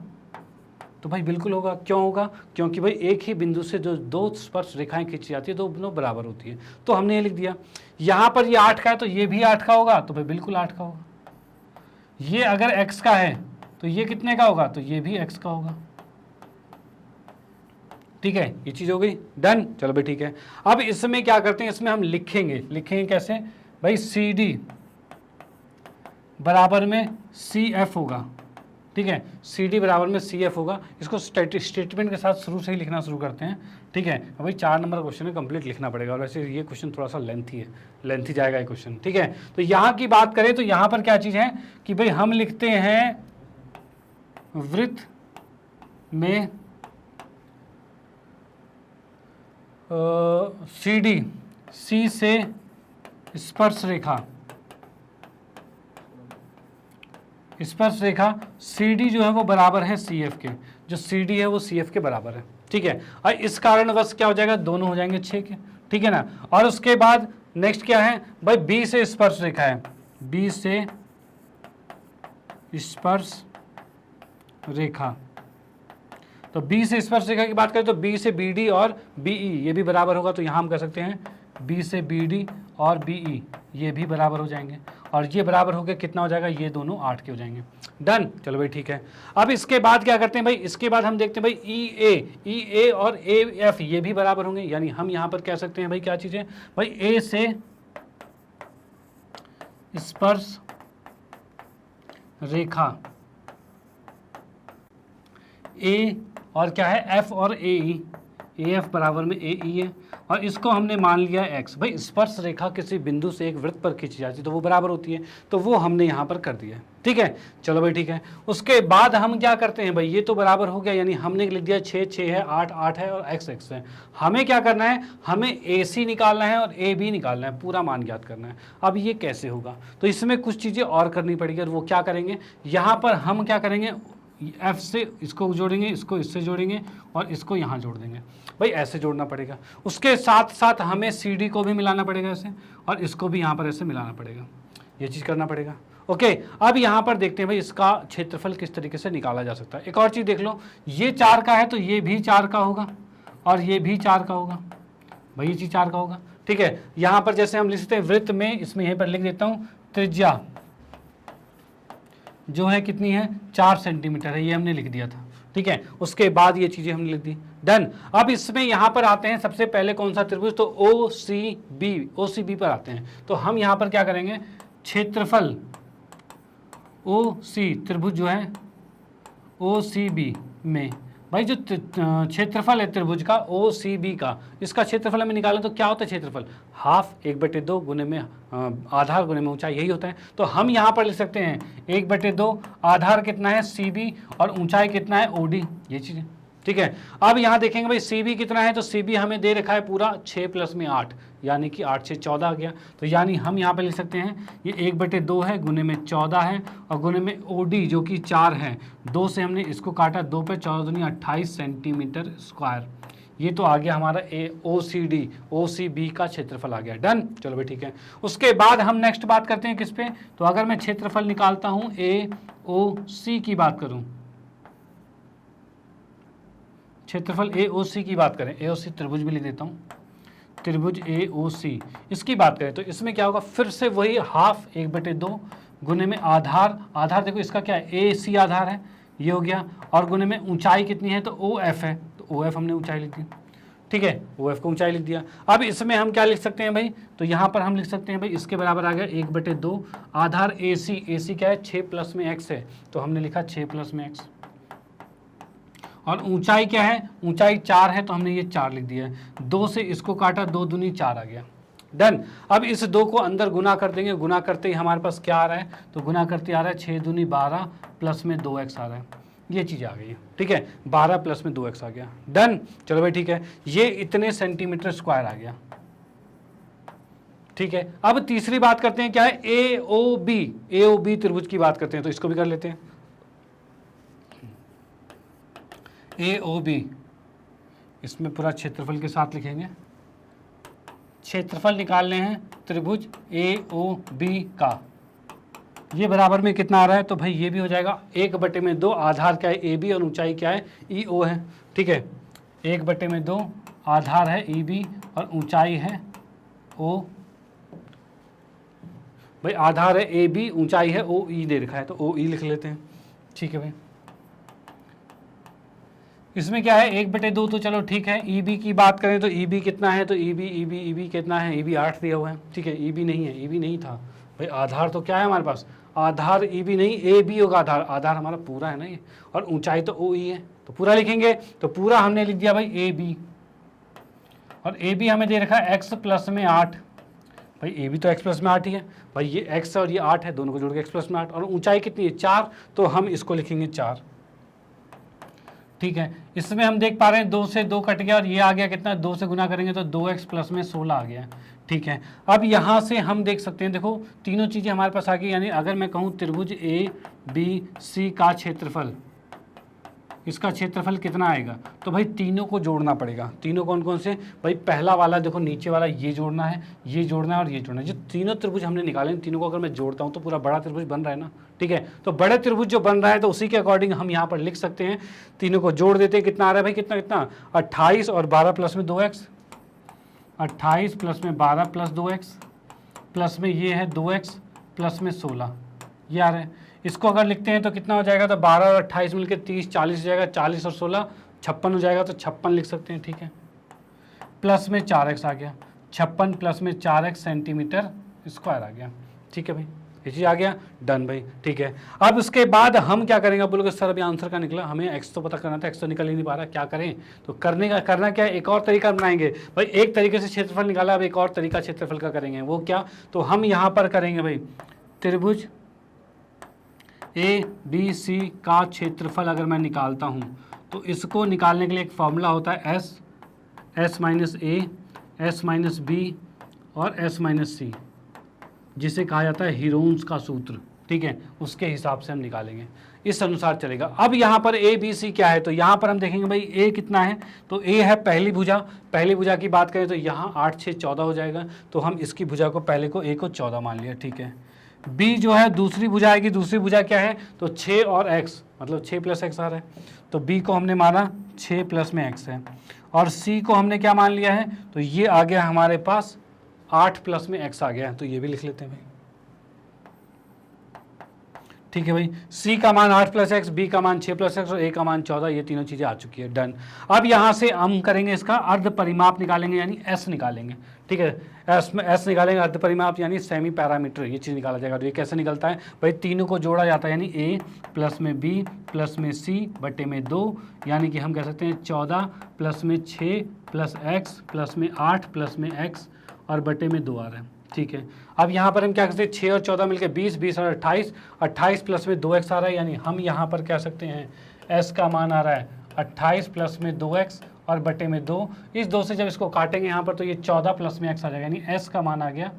तो भाई बिल्कुल होगा। क्यों होगा, क्योंकि भाई एक ही बिंदु से जो 2 स्पर्श रेखाएं खींची जाती है तो दोनों बराबर होती है। तो हमने ये लिख दिया। यहाँ पर ये 8 का है तो ये भी 8 का होगा, तो भाई बिल्कुल 8 का होगा। ये अगर x का है तो ये कितने का होगा, तो ये भी x का होगा। ठीक है, ये चीज़ हो गई। डन। चलो भाई ठीक है, अब इसमें क्या करते हैं, इसमें हम लिखेंगे कैसे, भाई सी डी बराबर में सी एफ होगा, ठीक है, सी डी बराबर में सी एफ होगा। इसको स्टेटमेंट के साथ शुरू से ही लिखना शुरू करते हैं, ठीक है। भाई 4 नंबर का क्वेश्चन है, कंप्लीट लिखना पड़ेगा, और वैसे ये क्वेश्चन थोड़ा सा लेंथी है, लेंथी जाएगा ये क्वेश्चन, ठीक है। तो यहाँ की बात करें तो यहाँ पर क्या चीज़ है कि भाई हम लिखते हैं वृत्त में सी डी, सी से स्पर्श रेखा, स्पर्श रेखा सी डी जो है वो बराबर है सी एफ के, जो सी डी है वो सी एफ के बराबर है, ठीक है। और इस कारणवश क्या हो जाएगा, दोनों हो जाएंगे 6 के, ठीक है ना। और उसके बाद नेक्स्ट क्या है भाई, बी से स्पर्श रेखा है, बी से स्पर्श रेखा, तो बी से स्पर्श रेखा की बात करें तो बी से बी डी और बी ई ये भी बराबर होगा, तो यहाँ हम कह सकते हैं बी से बी डी और बी ई ये भी बराबर हो जाएंगे, और ये बराबर होकर कितना हो जाएगा, ये दोनों 8 के हो जाएंगे। डन, चलो भाई ठीक है। अब इसके बाद क्या करते हैं भाई, इसके बाद हम देखते हैं भाई ई ए और ए एफ ये भी बराबर होंगे, यानी हम यहाँ पर कह सकते हैं भाई क्या चीज़ है भाई, ए से स्पर्श रेखा ए और क्या है एफ और ए एफ बराबर में ए ई है, और इसको हमने मान लिया एक्स। भाई स्पर्श रेखा किसी बिंदु से एक वृत्त पर खींची जाती है तो वो बराबर होती है, तो वो हमने यहाँ पर कर दिया है, ठीक है। चलो भाई ठीक है। उसके बाद हम क्या करते हैं भाई, ये तो बराबर हो गया, यानी हमने लिख दिया 6 6 है, 8 8 है और एक्स एक्स है। हमें क्या करना है, हमें ए सी निकालना है और ए बी निकालना है, पूरा मान ज्ञात करना है। अब ये कैसे होगा, तो इसमें कुछ चीज़ें और करनी पड़ेगी, और वो क्या करेंगे, यहाँ पर हम क्या करेंगे, एफ से इसको जोड़ेंगे, इसको इससे जोड़ेंगे और इसको यहाँ जोड़ देंगे, भाई ऐसे जोड़ना पड़ेगा। उसके साथ साथ हमें सी डी को भी मिलाना पड़ेगा ऐसे, और इसको भी यहाँ पर ऐसे मिलाना पड़ेगा, ये चीज़ करना पड़ेगा, ओके। अब यहाँ पर देखते हैं भाई इसका क्षेत्रफल किस तरीके से निकाला जा सकता है। एक और चीज़ देख लो, ये 4 का है तो ये भी 4 का होगा और ये भी 4 का होगा, भाई ये चीज़ 4 का होगा, ठीक है। यहाँ पर जैसे हम लिख सकते हैं वृत्त में, इसमें यहीं पर लिख देता हूँ, त्रिज्या जो है कितनी है, 4 सेंटीमीटर है, ये हमने लिख दिया था, ठीक है। उसके बाद ये चीज़ें हमने लिख दी, डन। अब इसमें यहाँ पर आते हैं सबसे पहले कौन सा त्रिभुज, तो ओ सी बी पर आते हैं। तो हम यहाँ पर क्या करेंगे, क्षेत्रफल ओ सी त्रिभुज जो है ओ सी बी में, भाई जो क्षेत्रफल है त्रिभुज का ओ सी बी का, इसका क्षेत्रफल हमें निकालें तो क्या होता है क्षेत्रफल, हाफ 1/2 गुने में आधार गुने में ऊंचाई, यही होता है। तो हम यहाँ पर लिख सकते हैं 1/2, आधार कितना है सी बी और ऊंचाई कितना है ओ डी, ये चीज़ है, ठीक है। अब यहाँ देखेंगे भाई सी बी कितना है, तो सी बी हमें दे रखा है पूरा 6 + में 8, यानी कि 8 से 14 आ गया। तो यानी हम यहाँ पे लिख सकते हैं ये 1/2 है, गुने में 14 है, और गुने में ओ डी जो कि 4 है, 2 से हमने इसको काटा, 2 पे 14 दूनी 28 सेंटीमीटर स्क्वायर। ये तो आ गया हमारा ओ सी बी का क्षेत्रफल आ गया, डन। चलो भाई ठीक है। उसके बाद हम नेक्स्ट बात करते हैं किस पे, तो अगर मैं क्षेत्रफल निकालता हूँ ए ओ सी की बात करूँ, क्षेत्रफल ए ओ सी की बात करें, ए ओ सी त्रिभुज भी लिख देता हूँ, त्रिभुज ए ओ सी, इसकी बात करें तो इसमें क्या होगा, फिर से वही हाफ 1/2 गुने में आधार देखो इसका क्या है, ए सी आधार है, ये हो गया, और गुने में ऊंचाई कितनी है, तो ओ एफ है, तो ओ एफ हमने ऊंचाई लिख दी, ठीक है, ओ एफ को ऊंचाई लिख दिया। अब इसमें हम क्या लिख सकते हैं भाई, तो यहाँ पर हम लिख सकते हैं भाई इसके बराबर आ गया 1/2, आधार ए सी क्या है, 6 + में x है, तो हमने लिखा 6 + में x, और ऊंचाई क्या है, ऊंचाई 4 है, तो हमने ये 4 लिख दिया है, 2 से इसको काटा, 2 दूनी 4 आ गया, डन। अब इस 2 को अंदर गुना कर देंगे, गुना करते ही हमारे पास क्या आ रहा है, तो गुना करते आ रहा है 6 दूनी 12 + में 2x आ रहा है, ये चीज़ आ गई है, ठीक है, 12 + में 2x आ गया, डन। चलो भाई ठीक है, ये इतने सेंटीमीटर स्क्वायर आ गया, ठीक है। अब तीसरी बात करते हैं क्या है, ए ओ बी त्रिभुज की बात करते हैं, तो इसको भी कर लेते हैं, ए ओ बी, इसमें पूरा क्षेत्रफल के साथ लिखेंगे, क्षेत्रफल निकालने हैं त्रिभुज ए ओ बी का, ये बराबर में कितना आ रहा है, तो भाई ये भी हो जाएगा 1/2, आधार क्या है ए बी और ऊंचाई क्या है ई ओ है, ठीक है, 1/2 आधार है ई बी और ऊंचाई है ओ, भाई आधार है ए बी, ऊंचाई है ओ ई दे रखा है, तो ओ ई लिख लेते हैं, ठीक है भाई। इसमें क्या है 1/2 तो चलो ठीक है। EB की बात करें तो EB कितना है, तो EB कितना है, EB 8 दिया हुआ है, ठीक है। EB नहीं है, EB नहीं था भाई, आधार तो क्या है हमारे पास, आधार EB नहीं AB होगा, आधार आधार हमारा पूरा है ना ये, और ऊंचाई तो OE है, तो पूरा लिखेंगे, तो पूरा हमने लिख दिया भाई AB, और AB हमें दे रखा है x प्लस में 8, भाई AB तो x प्लस में 8 ही है भाई, ये x और ये 8 है, दोनों को जोड़ के x प्लस में 8, और ऊंचाई कितनी है 4, तो हम इसको लिखेंगे 4, ठीक है। इसमें हम देख पा रहे हैं 2 से 2 कट गया, और ये आ गया कितना, 2 से गुना करेंगे तो 2x प्लस में 16 आ गया, ठीक है। अब यहाँ से हम देख सकते हैं, देखो तीनों चीज़ें हमारे पास आ गई, यानी अगर मैं कहूँ त्रिभुज ABC का क्षेत्रफल, इसका क्षेत्रफल कितना आएगा, तो भाई तीनों को जोड़ना पड़ेगा। तीनों कौन कौन से, भाई पहला वाला देखो नीचे वाला ये जोड़ना है, ये जोड़ना है और ये जोड़ना है। जो तीनों त्रिभुज हमने निकाले, तीनों को अगर मैं जोड़ता हूँ तो पूरा बड़ा त्रिभुज बन रहा है ना, ठीक है। तो बड़े त्रिभुज जो बन रहा है तो उसी के अकॉर्डिंग हम यहाँ पर लिख सकते हैं, तीनों को जोड़ देते हैं, कितना आ रहा है भाई, कितना कितना 28 और 12 प्लस में 2x, 28 प्लस में 12 प्लस 2x प्लस में ये है 2x प्लस में 16, ये आ रहा है। इसको अगर लिखते हैं तो कितना हो जाएगा, तो 12 और 28 मिलकर 30, 40 हो जाएगा, 40 और 16 56 हो जाएगा, तो 56 लिख सकते हैं, ठीक है। प्लस में 4x आ गया, 56 प्लस में 4x सेंटीमीटर स्क्वायर आ गया, ठीक है भाई, ये चीज़ आ गया, डन भाई, ठीक है। अब उसके बाद हम क्या करेंगे, बोलोगे सर अभी आंसर का निकला, हमें x तो पता करना था, x तो निकल ही नहीं पा रहा, क्या करें, तो करना क्या है, एक और तरीका बनाएंगे भाई। एक तरीके से क्षेत्रफल निकाला, अब एक और तरीका क्षेत्रफल का करेंगे, वो क्या, तो हम यहाँ पर करेंगे भाई, त्रिभुज ABC का क्षेत्रफल अगर मैं निकालता हूँ तो इसको निकालने के लिए एक फॉर्मूला होता है S minus A, S minus B और S माइनस C, जिसे कहा जाता है हीरोन्स का सूत्र, ठीक है। उसके हिसाब से हम निकालेंगे, इस अनुसार चलेगा। अब यहाँ पर ABC क्या है, तो यहाँ पर हम देखेंगे भाई A कितना है, तो A है पहली भुजा, पहली भुजा की बात करें तो यहाँ 8 6 14 हो जाएगा, तो हम इसकी भुजा को पहले को A को 14 मान लिया, ठीक है। B जो है दूसरी भुजा आएगी, दूसरी भुजा क्या है, तो 6 और x, मतलब 6 प्लस x आ रहा है, तो B को हमने माना 6 प्लस में x है, और C को हमने क्या मान लिया है, तो ये आ गया हमारे पास 8 प्लस में x आ गया है, तो ये भी लिख लेते हैं भाई, ठीक है भाई। C का मान 8 प्लस एक्स, B का मान 6 प्लस एक्स और A का मान 14, ये तीनों चीज़ें आ चुकी है, डन। अब यहाँ से हम करेंगे इसका अर्ध परिमाप निकालेंगे, यानी S निकालेंगे, ठीक है। S निकालेंगे अर्ध परिमाप, यानी सेमी पैरामीटर, ये चीज़ निकाला जाएगा। तो ये कैसे निकलता है भाई, तीनों को जोड़ा जाता है, यानी A प्लस में B प्लस में C बटे में 2, यानी कि हम कह सकते हैं 14 प्लस में 6 प्लस x प्लस में 8 प्लस में x और बटे में 2 आ रहा है, ठीक है। अब यहाँ पर हम क्या कर सकते हैं, 6 और 14 मिलकर 20, 20 और 28, 28 प्लस में 2x आ रहा है, यानी हम यहाँ पर कह सकते हैं s का मान आ रहा है 28 प्लस में 2x और बटे में 2। इस 2 से जब इसको काटेंगे यहाँ पर तो ये 14 प्लस में x आ जाएगा, यानी s का मान आ गया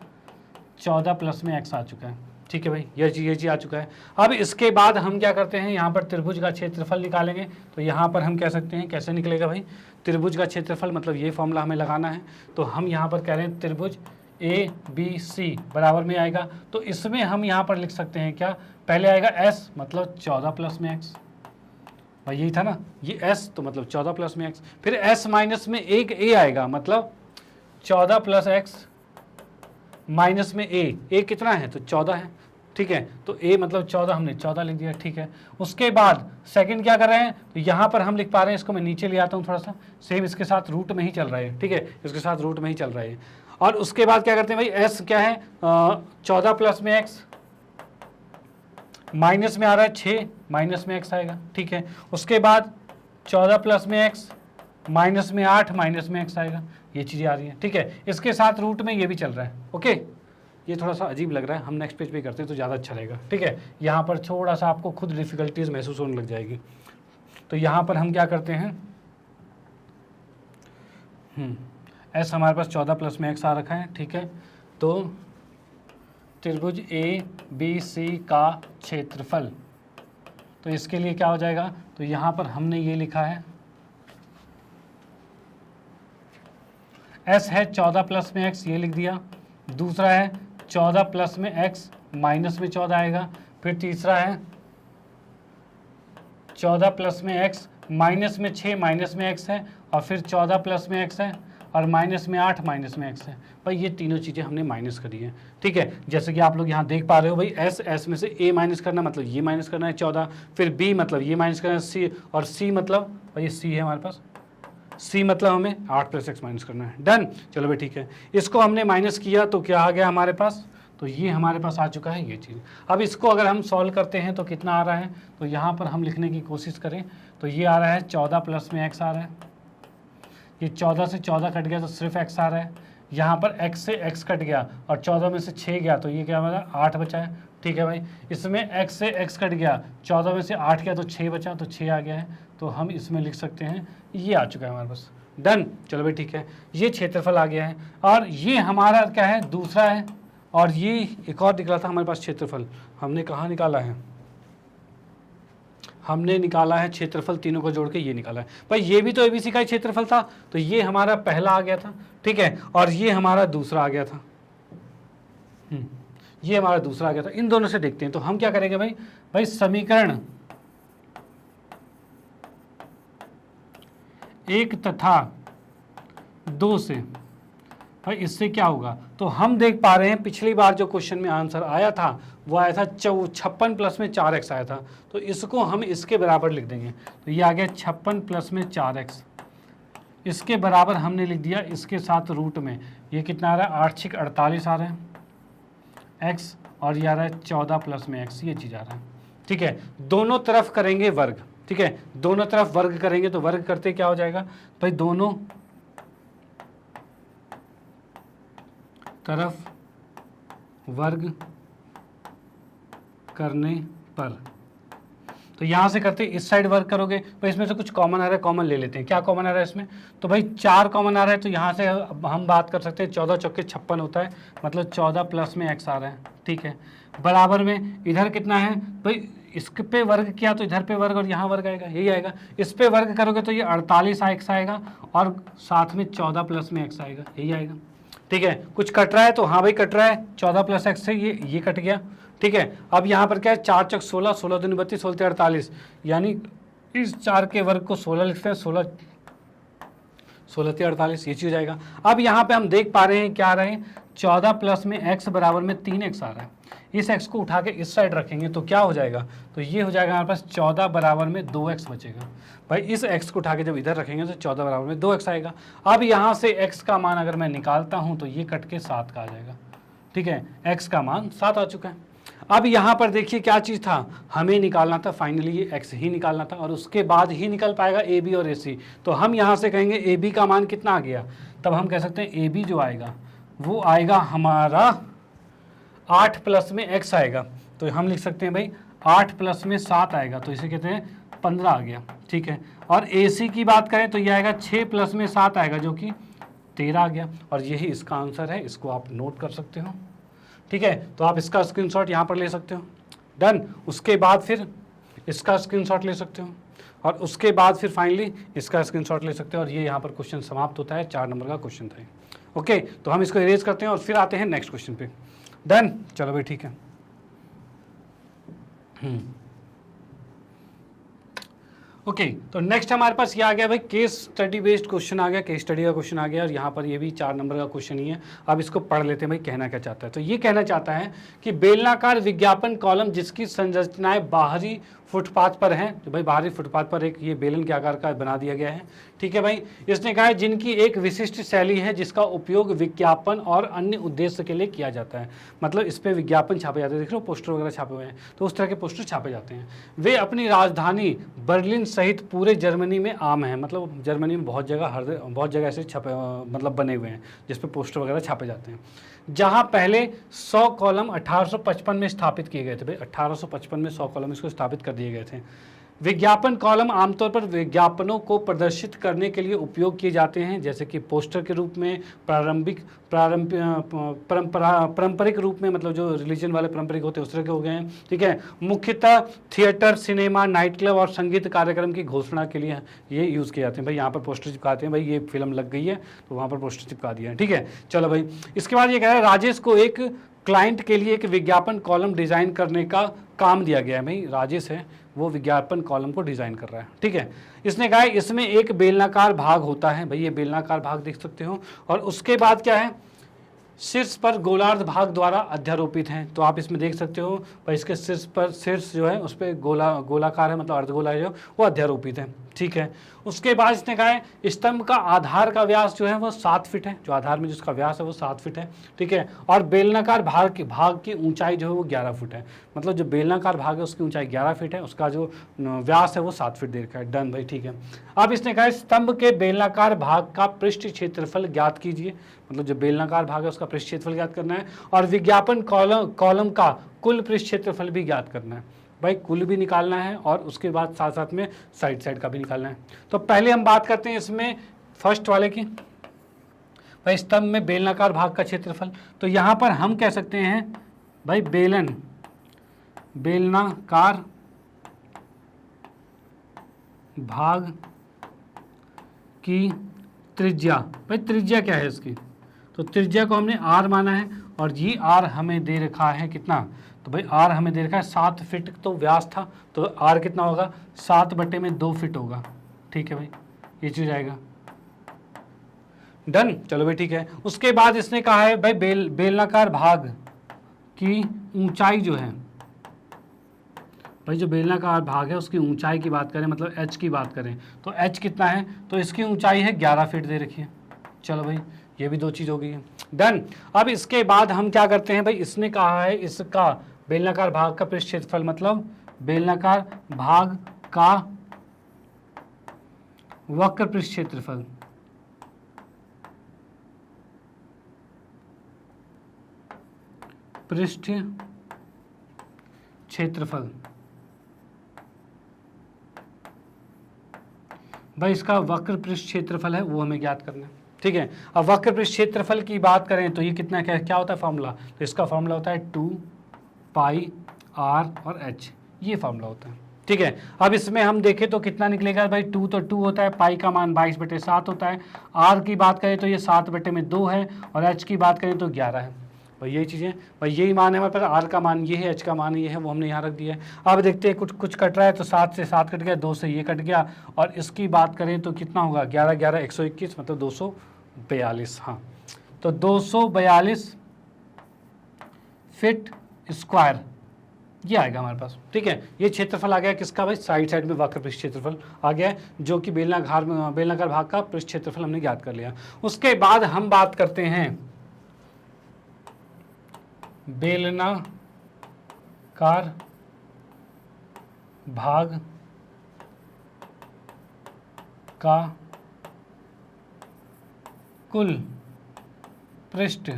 14 प्लस में x आ चुका है, ठीक है भाई, ये चीज़ आ चुका है। अब इसके बाद हम क्या करते हैं, यहाँ पर त्रिभुज का क्षेत्रफल निकालेंगे। तो यहाँ पर हम कह सकते हैं कैसे निकलेगा भाई, त्रिभुज का क्षेत्रफल मतलब ये फॉर्मूला हमें लगाना है। तो हम यहाँ पर कह रहे हैं त्रिभुज ABC बराबर में आएगा, तो इसमें हम यहाँ पर लिख सकते हैं क्या, पहले आएगा S मतलब 14 प्लस में x, भाई यही था ना, ये S तो मतलब 14 प्लस में x, फिर S माइनस में एक A आएगा, मतलब 14 प्लस x माइनस में A कितना है, तो 14 है, ठीक है। तो A मतलब 14, हमने 14 लिख दिया, ठीक है। उसके बाद सेकंड क्या कर रहे हैं, तो यहाँ पर हम लिख पा रहे हैं, इसको मैं नीचे ले आता हूँ थोड़ा सा, सेम इसके साथ रूट में ही चल रहा है, ठीक है, इसके साथ रूट में ही चल रहा है। और उसके बाद क्या करते हैं भाई, S क्या है 14 प्लस में x, माइनस में आ रहा है 6, माइनस में x आएगा, ठीक है। उसके बाद 14 प्लस में x माइनस में 8, माइनस में x आएगा, ये चीज़ें आ रही है, ठीक है। इसके साथ रूट में ये भी चल रहा है, ओके। ये थोड़ा सा अजीब लग रहा है, हम नेक्स्ट पेज पे करते हैं तो ज़्यादा अच्छा रहेगा, ठीक है। यहाँ पर थोड़ा सा आपको खुद डिफ़िकल्टीज महसूस होने लग जाएगी। तो यहाँ पर हम क्या करते हैं, S हमारे पास 14 प्लस में x आ रखा है, ठीक है। तो त्रिभुज ABC का क्षेत्रफल, तो इसके लिए क्या हो जाएगा, तो यहाँ पर हमने ये लिखा है S है 14 प्लस में x, ये लिख दिया। दूसरा है 14 प्लस में x माइनस में 14 आएगा। फिर तीसरा है 14 प्लस में x माइनस में 6, माइनस में x है, और फिर 14 प्लस में x है, और माइनस में 8 माइनस में x है। भाई ये तीनों चीज़ें हमने माइनस करी है, ठीक है। जैसे कि आप लोग यहाँ देख पा रहे हो भाई, s में से a माइनस करना मतलब ये माइनस करना है 14, फिर b मतलब ये माइनस करना है c, और c मतलब भाई ये c है हमारे पास, c मतलब हमें 8 + x माइनस करना है। डन, चलो भाई ठीक है। इसको हमने माइनस किया तो क्या आ गया हमारे पास, तो ये हमारे पास आ चुका है ये चीज़। अब इसको अगर हम सॉल्व करते हैं तो कितना आ रहा है, तो यहाँ पर हम लिखने की कोशिश करें तो ये आ रहा है 14 प्लस में x आ रहा है, ये 14 से 14 कट गया तो सिर्फ x आ रहा है, यहाँ पर x से x कट गया और 14 में से 6 गया तो ये क्या बचा, 8 बचा है, ठीक है भाई। इसमें x से x कट गया, 14 में से 8 गया तो 6 बचा, तो 6 आ गया है, तो हम इसमें लिख सकते हैं ये आ चुका है हमारे पास। डन, चलो भाई ठीक है, ये क्षेत्रफल आ गया है। और ये हमारा क्या है, दूसरा है, और ये एक और दिख रहा था हमारे पास क्षेत्रफल, हमने कहाँ निकाला है, हमने निकाला है क्षेत्रफल, तीनों को जोड़ के ये निकाला है। भाई ये भी तो ABC का ही क्षेत्रफल था, तो ये हमारा पहला आ गया था, ठीक है, और ये हमारा दूसरा आ गया था, ये हमारा दूसरा आ गया था। इन दोनों से देखते हैं, तो हम क्या करेंगे भाई, भाई समीकरण 1 तथा 2 से भाई इससे क्या होगा, तो हम देख पा रहे हैं पिछली बार जो क्वेश्चन में आंसर आया था वो आया था 56 प्लस में 4x आया था, तो इसको हम इसके बराबर लिख देंगे, तो ये आ गया 56 प्लस में 4x, इसके बराबर हमने लिख दिया इसके साथ रूट में, ये कितना आ रहा है 8 × 6 = 48 आ रहा है x, और ये आ रहा है 14 प्लस में x, ये चीज़ आ रहा है, ठीक है। दोनों तरफ करेंगे वर्ग, ठीक है, दोनों तरफ वर्ग करेंगे तो वर्ग करते क्या हो जाएगा भाई, दोनों तरफ वर्ग करने पर, तो यहाँ से करते इस साइड वर्ग करोगे, तो इसमें से कुछ कॉमन आ रहा है, कॉमन ले लेते हैं। क्या कॉमन आ रहा है इसमें, तो भाई 4 कॉमन आ रहा है, तो यहाँ से हम बात कर सकते हैं 14 चौके 56 होता है, मतलब 14 प्लस में x आ रहा है, ठीक है। बराबर में इधर कितना है भाई, इसके पे वर्ग किया तो इधर पे वर्ग और यहाँ वर्ग आएगा, यही आएगा। इस पे वर्ग करोगे तो ये 48 x आएगा और साथ में 14 प्लस में x आएगा, यही आएगा, ठीक है। कुछ कट रहा है तो हाँ भाई कट रहा है, 14 प्लस x से ये कट गया, ठीक है। अब यहाँ पर क्या है, 4 × 16, 16 दूनी 32, 16 × 48, यानी इस 4 के वर्ग को 16 लिखते हैं, 16 × 48, ये चीज़ हो जाएगा। अब यहाँ पे हम देख पा रहे हैं क्या आ रहे हैं, 14 प्लस में x बराबर में 3x आ रहा है, इस x को उठा के इस साइड रखेंगे तो क्या हो जाएगा, तो ये हो जाएगा हमारे पास 14 बराबर में 2x बचेगा। भाई इस x को उठा के जब इधर रखेंगे तो 14 बराबर में 2x आएगा। अब यहाँ से x का मान अगर मैं निकालता हूँ तो ये कट के 7 का आ जाएगा, ठीक है, x का मान 7 आ चुका है। अब यहाँ पर देखिए क्या चीज़ था, हमें निकालना था फाइनली ये x ही निकालना था, और उसके बाद ही निकल पाएगा AB और AC। तो हम यहाँ से कहेंगे AB का मान कितना आ गया, तब हम कह सकते हैं AB जो आएगा वो आएगा हमारा 8 प्लस में x आएगा, तो हम लिख सकते हैं भाई 8 प्लस में 7 आएगा, तो इसे कहते हैं 15 आ गया, ठीक है। और AC की बात करें तो ये आएगा 6 प्लस में 7 आएगा, जो कि 13 आ गया, और यही इसका आंसर है, इसको आप नोट कर सकते हो, ठीक है। तो आप इसका स्क्रीनशॉट यहाँ पर ले सकते हो। डन, उसके बाद फिर इसका स्क्रीनशॉट ले सकते हो, और उसके बाद फिर फाइनली इसका स्क्रीनशॉट ले सकते हो, और ये यहाँ पर क्वेश्चन समाप्त होता है। 4 नंबर का क्वेश्चन था। ओके, तो हम इसको इरेज करते हैं और फिर आते हैं नेक्स्ट क्वेश्चन पे। डन, चलो भाई ठीक है। ओके, तो नेक्स्ट हमारे पास ये आ गया भाई केस स्टडी बेस्ड क्वेश्चन आ गया, केस स्टडी का क्वेश्चन आ गया, और यहाँ पर ये भी 4 नंबर का क्वेश्चन ही है। अब इसको पढ़ लेते हैं भाई, कहना क्या चाहता है। तो ये कहना चाहता है कि बेलनाकार विज्ञापन कॉलम जिसकी संरचनाएं बाहरी फुटपाथ पर हैं, तो भाई बाहरी फुटपाथ पर एक ये बेलन के आकार का बना दिया गया है, ठीक है भाई। इसने कहा है जिनकी एक विशिष्ट शैली है जिसका उपयोग विज्ञापन और अन्य उद्देश्य के लिए किया जाता है, मतलब इस पर विज्ञापन छापे जाते हैं, देख रहे हो पोस्टर वगैरह छापे हुए हैं, तो उस तरह के पोस्टर छापे जाते हैं। वे अपनी राजधानी बर्लिन सहित पूरे जर्मनी में आम है, मतलब जर्मनी में बहुत जगह ऐसे छपे मतलब बने हुए हैं जिस पे पोस्टर वगैरह छापे जाते हैं। जहां पहले 100 कॉलम 1855 में स्थापित किए गए थे, भाई 1855 में 100 कॉलम इसको स्थापित कर दिए गए थे। विज्ञापन कॉलम आमतौर पर विज्ञापनों को प्रदर्शित करने के लिए उपयोग किए जाते हैं, जैसे कि पोस्टर के रूप में, पारंपरिक रूप में, मतलब जो रिलीजन वाले पारंपरिक होते हैं उस तरह के हो गए हैं, ठीक है। मुख्यतः थिएटर, सिनेमा, नाइट क्लब और संगीत कार्यक्रम की घोषणा के लिए ये यूज़ किए जाते हैं। भाई यहाँ पर पोस्टर चिपकाते हैं, भाई ये फिल्म लग गई है तो वहाँ पर पोस्टर चिपका दिया है, ठीक है। चलो भाई, इसके बाद ये कह रहा है राजेश को एक क्लाइंट के लिए एक विज्ञापन कॉलम डिज़ाइन करने का काम दिया गया है। भाई राजेश है, वो विज्ञापन कॉलम को डिज़ाइन कर रहा है, ठीक है। इसने कहा है इसमें एक बेलनाकार भाग होता है, भाई ये बेलनाकार भाग देख सकते हो, और उसके बाद क्या है, शीर्ष पर गोलार्ध भाग द्वारा अध्यारोपित हैं। तो आप इसमें देख सकते हो भाई इसके शीर्ष जो है उस पर गोलाकार है, मतलब अर्धगोला है जो वो अध्यारोपित है, ठीक है। उसके बाद इसने कहा है स्तंभ का आधार का व्यास जो है वो 7 फीट है, जो आधार में जिसका व्यास है वो 7 फीट है, ठीक है। और बेलनाकार भाग की ऊंचाई जो है वो 11 फीट है, मतलब जो बेलनाकार भाग है उसकी ऊंचाई 11 फीट है, उसका जो व्यास है वो 7 फीट देर का है। डन भाई, ठीक है। अब इसने कहा है स्तंभ के बेलनाकार भाग का पृष्ठ क्षेत्रफल ज्ञात कीजिए, मतलब जो बेलनाकार भाग है उसका पृष्ठ क्षेत्रफल ज्ञात करना है, और विज्ञापन कॉलम का कुल पृष्ठ क्षेत्रफल भी ज्ञात करना है। भाई कुल भी निकालना है और उसके बाद साथ साथ में साइड का भी निकालना है। तो पहले हम बात करते हैं इसमें फर्स्ट वाले की, भाई स्तंभ में बेलनाकार भाग का क्षेत्रफल। तो यहाँ पर हम कह सकते हैं भाई बेलनाकार भाग की त्रिज्या, भाई त्रिज्या क्या है इसकी, तो त्रिज्या को हमने r माना है, और ये r हमें दे रखा है कितना, तो भाई r हमें दे रखा है 7 फीट, तो व्यास था, तो r कितना होगा 7/2 फीट होगा, ठीक है भाई, ये चीज आएगा। डन, चलो भाई ठीक है। उसके बाद इसने कहा है भाई बेलनाकार भाग की ऊंचाई जो है, भाई जो बेलनाकार भाग है उसकी ऊंचाई की बात करें, मतलब h की बात करें, तो h कितना है, तो इसकी ऊंचाई है 11 फीट दे रखी है। चलो भाई ये भी 2 चीज़ हो गई है। डन। अब इसके बाद हम क्या करते हैं भाई, इसने कहा है इसका बेलनाकार भाग का पृष्ठ क्षेत्रफल, मतलब बेलनाकार भाग का वक्र पृष्ठ क्षेत्रफल, पृष्ठ क्षेत्रफल, भाई इसका वक्र पृष्ठ क्षेत्रफल है वो हमें ज्ञात करना है, ठीक है। अब वक्र पृष्ठ क्षेत्रफल की बात करें तो ये कितना क्या होता है फॉर्मूला, तो इसका फॉर्मूला होता है 2 पाई r और h, ये फॉर्मूला होता है, ठीक है। अब इसमें हम देखें तो कितना निकलेगा भाई, 2 तो 2 होता है, पाई का मान 22/7 होता है, r की बात करें तो ये 7/2 है, और h की बात करें तो 11 है। भाई यही चीज़ें, भाई यही मान है हमारे पास, r का मान ये है, h का मान ये है, वो हमने यहाँ रख दिया है। अब देखते हैं कुछ कट रहा है, तो 7 से 7 कट गया, 2 से ये कट गया, और इसकी बात करें तो कितना होगा 11 11 121, मतलब 242, हाँ, तो 242 फीट स्क्वायर ये आएगा हमारे पास, ठीक है। ये क्षेत्रफल आ गया किसका भाई, साइड में वक्र पृष्ठ क्षेत्रफल आ गया है, जो कि बेलनाकार भाग का पृष्ठ क्षेत्रफल हमने ज्ञात कर लिया। उसके बाद हम बात करते हैं बेलनाकार भाग का कुल पृष्ठ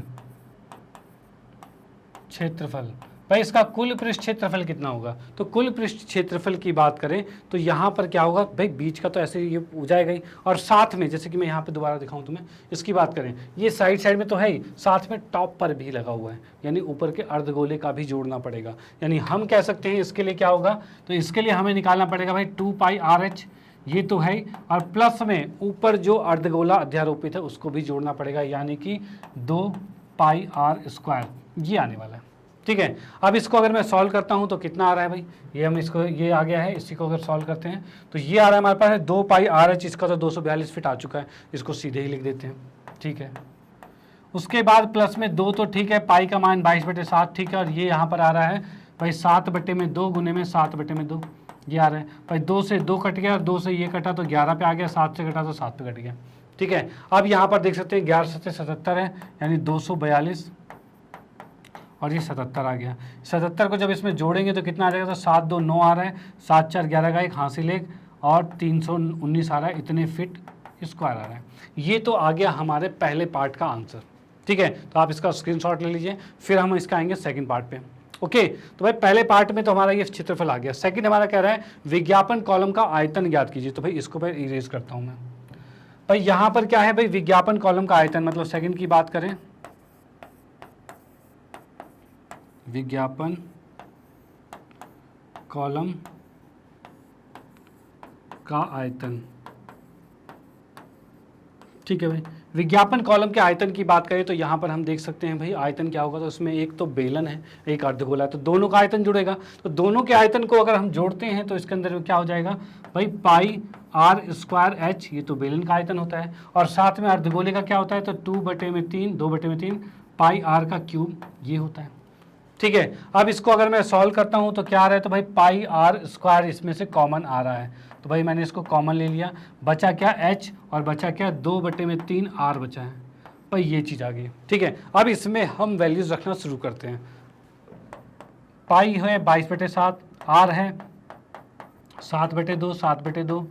क्षेत्रफल, भाई इसका कुल पृष्ठ क्षेत्रफल कितना होगा, तो कुल पृष्ठ क्षेत्रफल की बात करें तो यहाँ पर क्या होगा भाई, बीच का तो ऐसे ये हो जाएगा ही, और साथ में जैसे कि मैं यहाँ पे दोबारा दिखाऊं तुम्हें, इसकी बात करें ये साइड में तो है ही, साथ में टॉप पर भी लगा हुआ है, यानी ऊपर के अर्धगोले का भी जोड़ना पड़ेगा। यानी हम कह सकते हैं इसके लिए क्या होगा, तो इसके लिए हमें निकालना पड़ेगा भाई 2 पाई RH, ये तो है, और प्लस में ऊपर जो अर्धगोला अध्यारोपित है उसको भी जोड़ना पड़ेगा, यानी कि 2 पाई r², ये आने वाला है, ठीक है। अब इसको अगर मैं सॉल्व करता हूं तो कितना आ रहा है भाई, ये हम इसको, ये आ गया है, इसी को अगर सॉल्व करते हैं तो ये आ रहा है हमारे पास है 2 पाई RH, इसका तो 242 फीट आ चुका है, इसको सीधे ही लिख देते हैं, ठीक है। उसके बाद प्लस में 2 तो ठीक है, पाई का मान 22/7, ठीक है, और ये यहाँ पर आ रहा है भाई 7/2 गुने में 7/2, ये आ रहा है भाई, 2 से 2 कट गया, और 2 से ये कटा तो 11 पे आ गया, 7 से कटा तो 7 पे कट गया, ठीक है। अब यहाँ पर देख सकते हैं 11 से 77 है, यानी 242, और ये 77 आ गया। 77 को जब इसमें जोड़ेंगे तो कितना आ जाएगा, तो 7 2 9 आ रहा है, 7 4 11 का 1 हासिल 1, और 319 आ रहा है, इतने फीट स्क्वायर आ रहा है। ये तो आ गया हमारे पहले पार्ट का आंसर, ठीक है। तो आप इसका स्क्रीनशॉट ले लीजिए, फिर हम इसका आएंगे सेकंड पार्ट पे। ओके, तो भाई पहले पार्ट में तो हमारा ये क्षेत्रफल आ गया। सेकंड हमारा कह रहा है विज्ञापन कॉलम का आयतन ज्ञात कीजिए। तो भाई इसको मैं इरेज करता हूं मैं। भाई यहाँ पर क्या है भाई, विज्ञापन कॉलम का आयतन, मतलब सेकंड की बात करें, विज्ञापन कॉलम का आयतन, ठीक है भाई। विज्ञापन कॉलम के आयतन की बात करें तो यहाँ पर हम देख सकते हैं भाई आयतन क्या होगा, तो उसमें एक तो बेलन है, एक अर्धगोला है, तो दोनों का आयतन जुड़ेगा। तो दोनों के आयतन को अगर हम जोड़ते हैं तो इसके अंदर क्या हो जाएगा भाई, पाई आर स्क्वायर एच, ये तो बेलन का आयतन होता है, और साथ में अर्धगोले का क्या होता है, तो 2/3 पाई आर का क्यूब ये होता है। ठीक है, अब इसको अगर मैं सॉल्व करता हूँ तो क्या आ रहा है, तो भाई पाई आर स्क्वायर इसमें से कॉमन आ रहा है, तो भाई मैंने इसको कॉमन ले लिया, बचा क्या एच और बचा क्या 2/3 आर बचा है भाई, ये चीज़ आ गई। ठीक है, अब इसमें हम वैल्यूज रखना शुरू करते हैं। पाई है 22/7, आर है 7/2, 7/2,